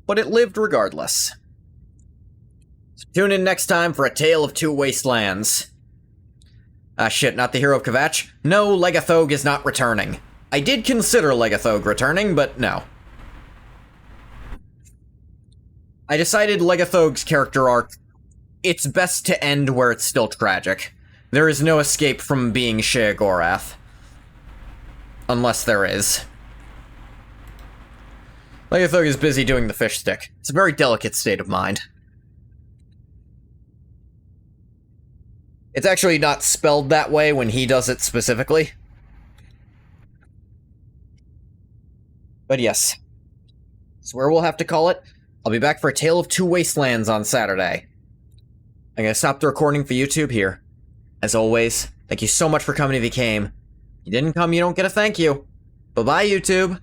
but it lived regardless. So tune in next time for A Tale of Two Wastelands. Ah shit, not the hero of Kvatch? No, Legathog is not returning. I did consider Legathog returning, but no. I decided Legathog's character arc, it's best to end where it's still tragic. There is no escape from being Sheogorath. Unless there is. Legathog is busy doing the fish stick. It's a very delicate state of mind. It's actually not spelled that way when he does it specifically. But yes. That's where we'll have to call it. I'll be back for A Tale of Two Wastelands on Saturday. I'm gonna stop the recording for YouTube here. As always, thank you so much for coming if you came. If you didn't come, you don't get a thank you. Bye-bye, YouTube.